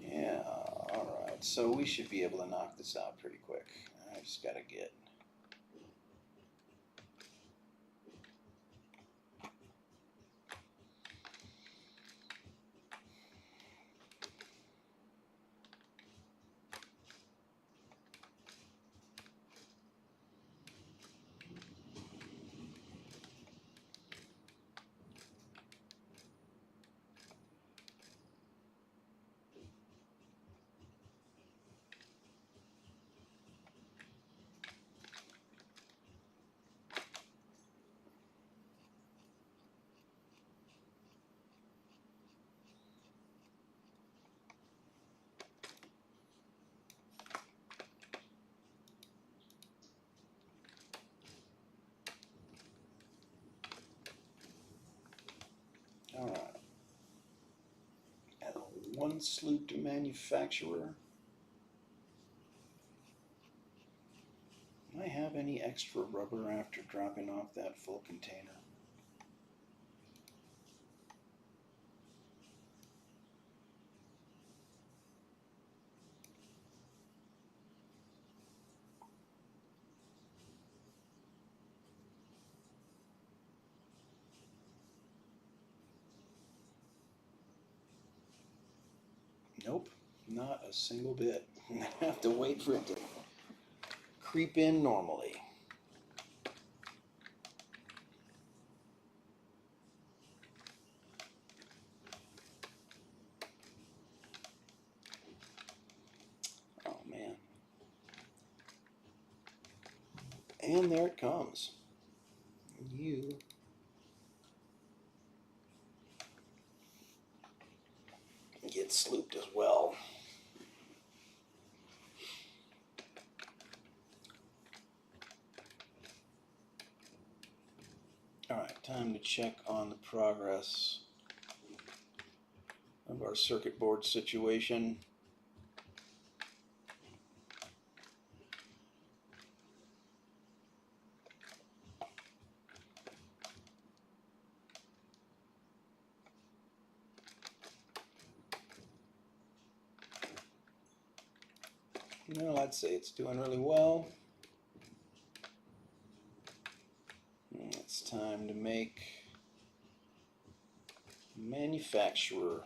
Yeah, alright. So we should be able to knock this out pretty quick. I just gotta get... Alright. Add 1 sloop to manufacturer. Do I have any extra rubber after dropping off that full container? Nope, not a single bit. I have to wait for it to creep in normally. Oh man. And there it comes. You get slooped as well. Alright, time to check on the progress of our circuit board situation. Well, I'd say it's doing really well. It's time to make manufacturer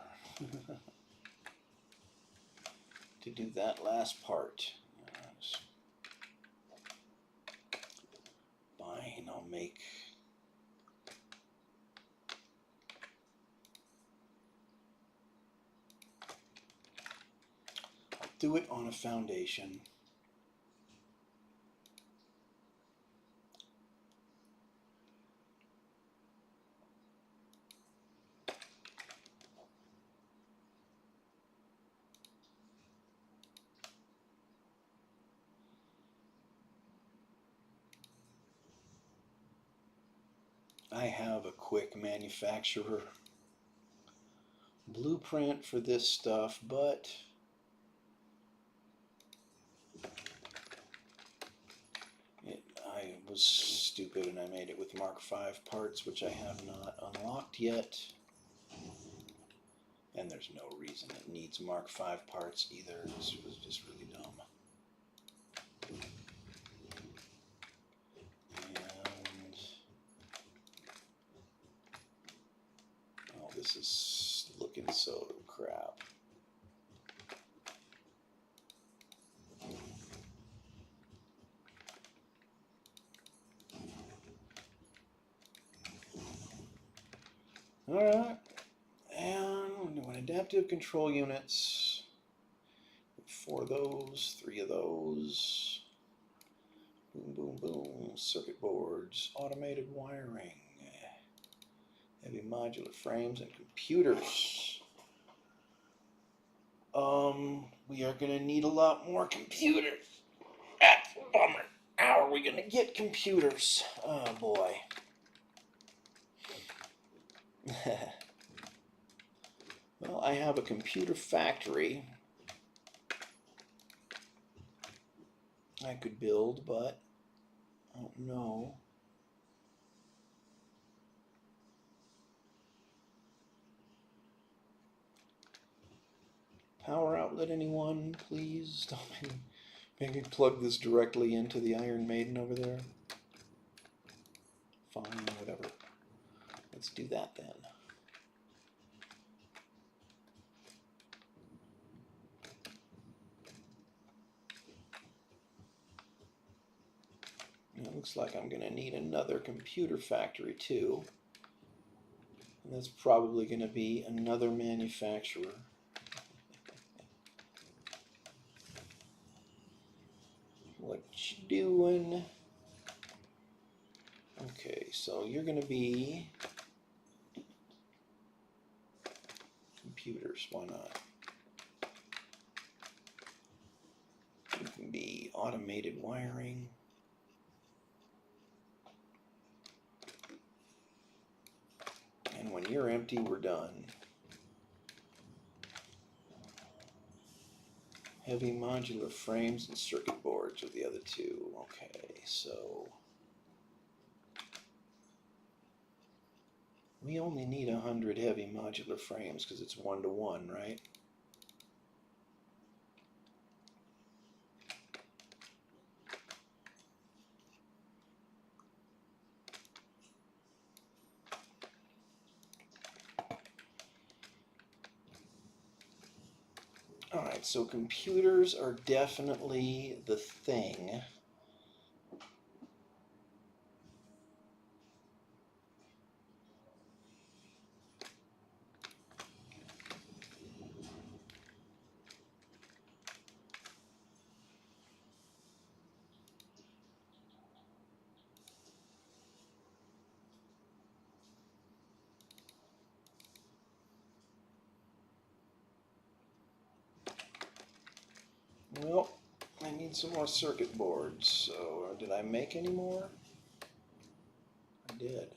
to do that last part. Fine, I'll make do it on a foundation. I have a quick manufacturer blueprint for this stuff, but was stupid and I made it with Mark V parts, which I have not unlocked yet. And there's no reason it needs Mark V parts either. This was just really dumb. And oh, this is looking so crap. Alright, and we're doing adaptive control units. 4 of those, 3 of those. Boom, boom, boom. Circuit boards, automated wiring, heavy modular frames, and computers. We are going to need a lot more computers. That's a bummer. How are we going to get computers? Oh, boy. Well, I have a computer factory I could build, but I don't know. Power outlet, anyone, please? Don't maybe plug this directly into the Iron Maiden over there. Fine, whatever. Let's do that then. It looks like I'm going to need another computer factory too. And that's probably going to be another manufacturer. What you doing? Okay, so you're going to be computers. Why not? You can be automated wiring. And when you're empty, we're done. Heavy modular frames and circuit boards are the other two. Okay, so we only need 100 heavy modular frames because it's 1-to-1, right? Alright, so computers are definitely the thing. Well, I need some more circuit boards. So, did I make any more? I did.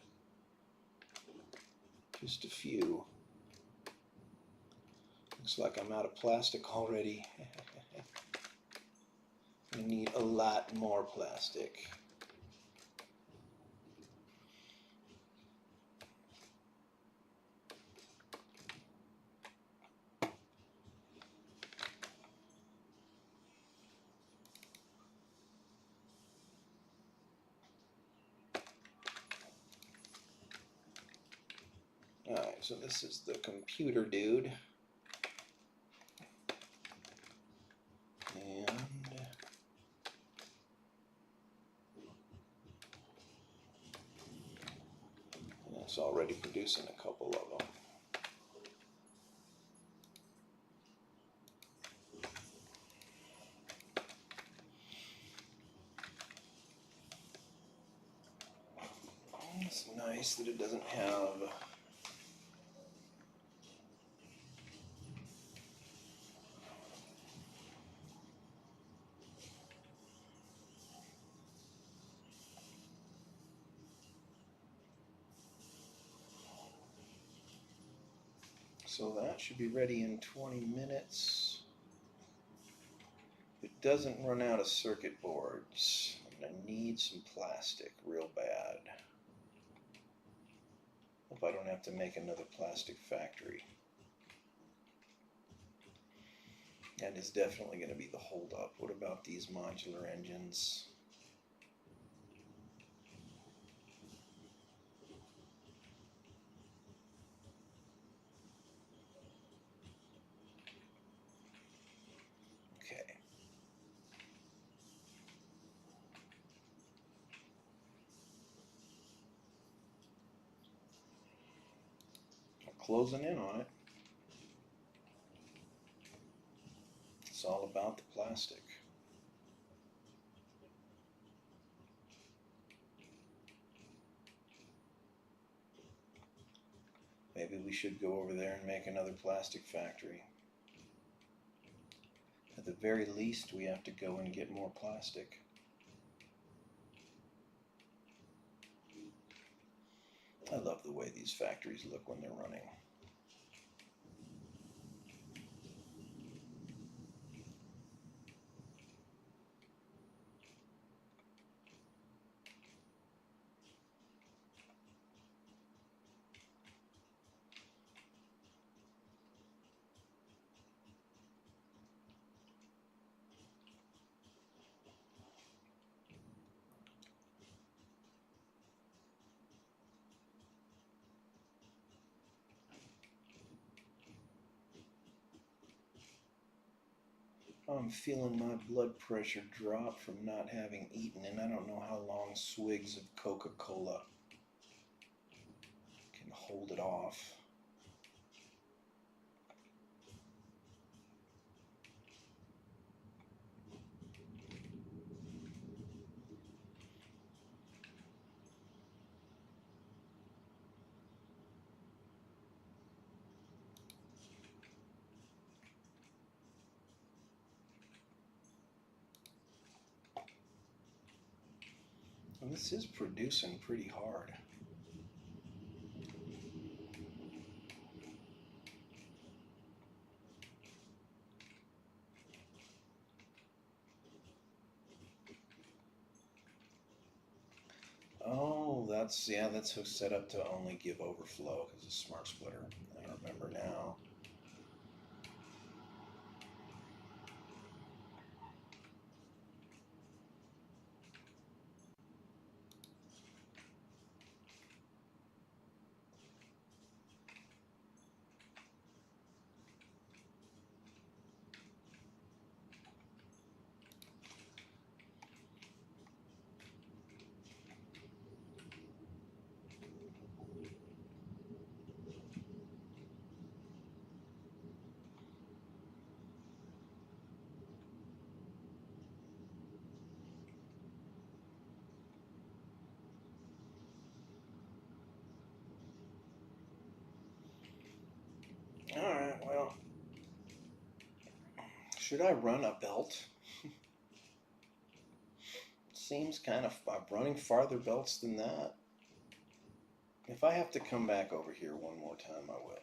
Just a few. Looks like I'm out of plastic already. I need a lot more plastic. Alright, so this is the computer dude. And it's already producing a couple of them. It's nice that it doesn't have so that should be ready in 20 minutes. It doesn't run out of circuit boards. I need some plastic real bad. Hope I don't have to make another plastic factory. That is definitely going to be the holdup. What about these modular engines? Okay. I'm closing in on it. It's all about the plastic. Maybe we should go over there and make another plastic factory. At the very least, we have to go and get more plastic. I love the way these factories look when they're running. I'm feeling my blood pressure drop from not having eaten, and I don't know how long swigs of Coca-Cola can hold it off. And this is producing pretty hard. Oh, that's set up to only give overflow because it's a smart splitter. I remember now. Alright, well, should I run a belt? Seems kind of, I'm running farther belts than that. If I have to come back over here one more time, I will.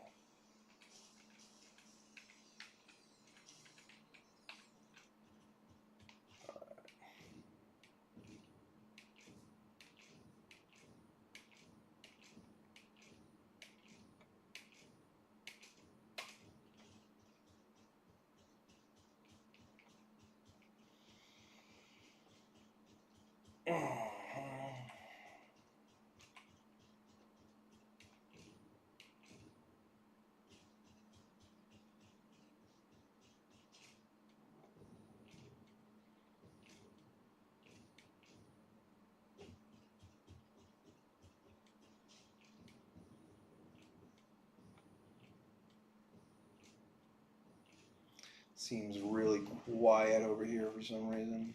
Seems really quiet over here for some reason.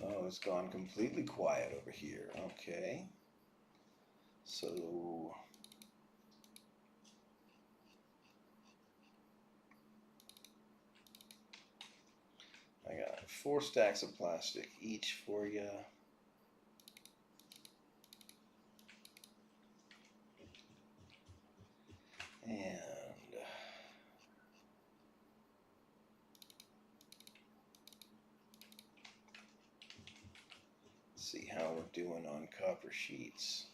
Oh, it's gone completely quiet over here. Okay. So I got 4 stacks of plastic each for you. And see how we're doing on copper sheets.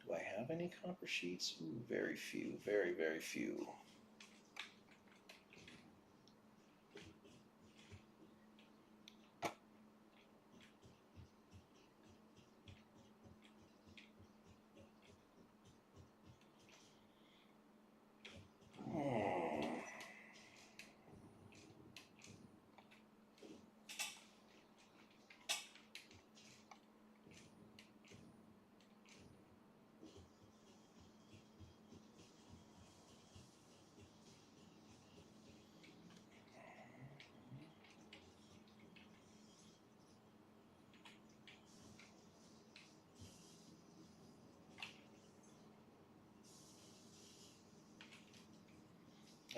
Do I have any copper sheets? Ooh, very few, very, very few. Hmm.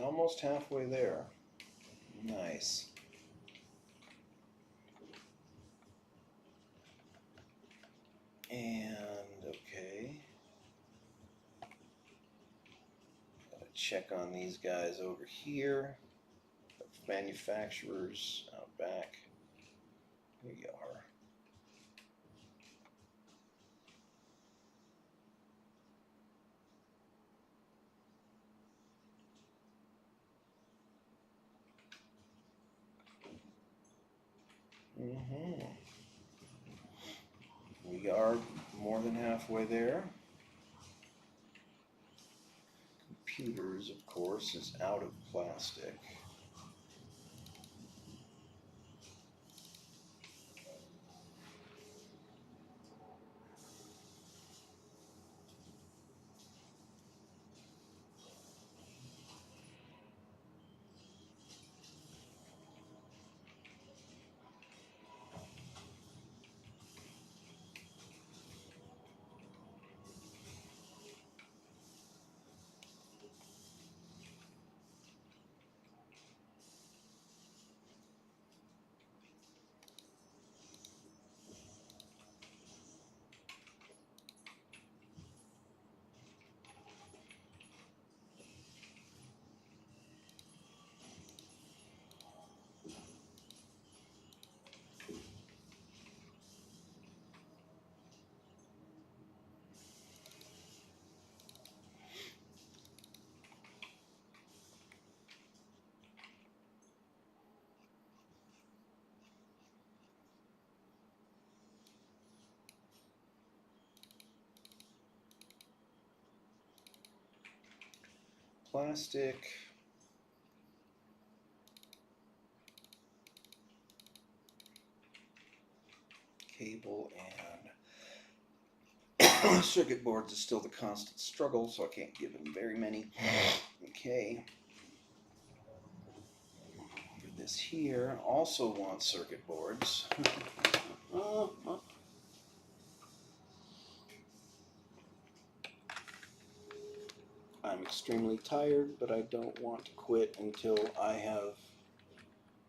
Almost halfway there. Nice. And okay. Gotta check on these guys over here. Manufacturers out back. Here you are. We are more than halfway there. Computers, of course, is out of plastic. Plastic. Cable and circuit boards is still the constant struggle, so I can't give them very many. Okay. This here also wants circuit boards. I'm extremely tired, but I don't want to quit until I have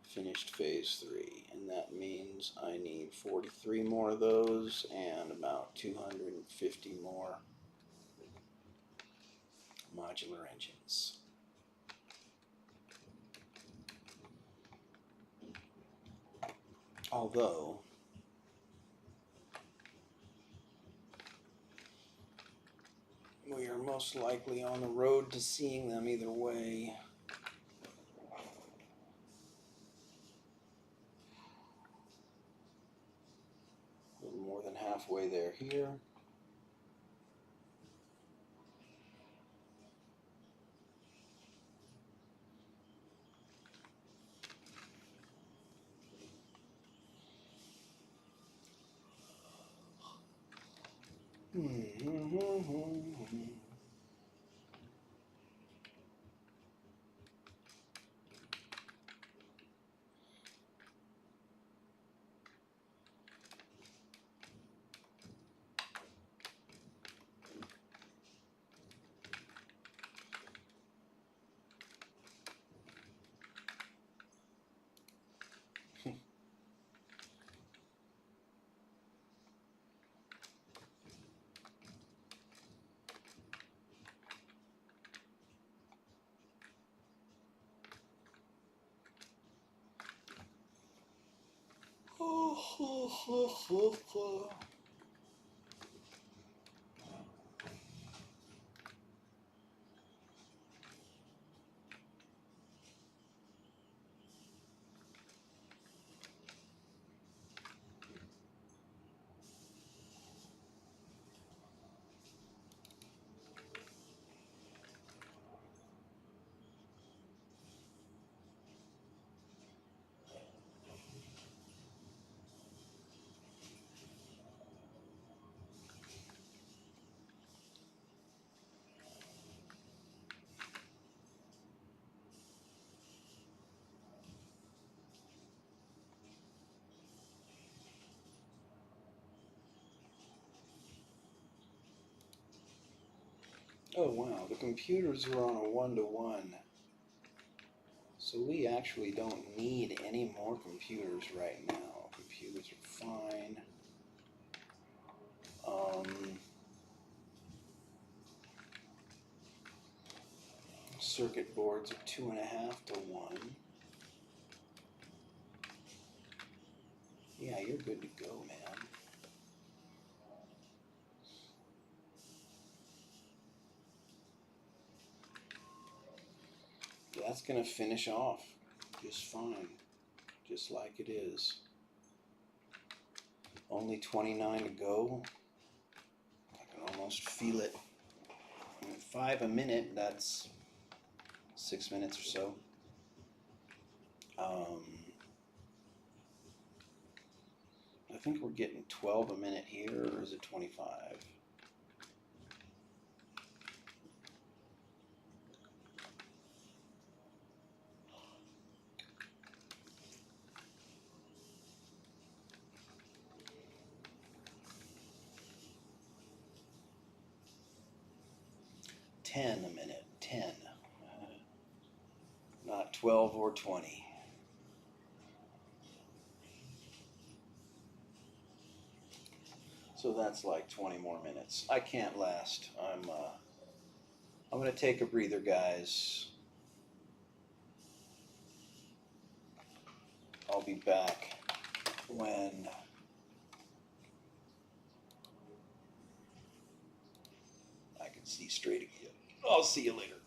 finished phase 3, and that means I need 43 more of those and about 250 more modular engines. Although we are most likely on the road to seeing them either way. A little more than halfway there here. Oh wow, the computers are on a 1-to-1. So we actually don't need any more computers right now. Computers are fine. Circuit boards are 2.5-to-1. Yeah, you're good to go, man. That's gonna finish off just fine, just like it is. Only 29 to go. I can almost feel it. 5 a minute, that's 6 minutes or so. I think we're getting 12 a minute here, or is it 25? $10 a minute, 10. Not 12 or 20. So that's like 20 more minutes. I can't last. I'm gonna take a breather, guys. I'll be back when I can see straight again. I'll see you later.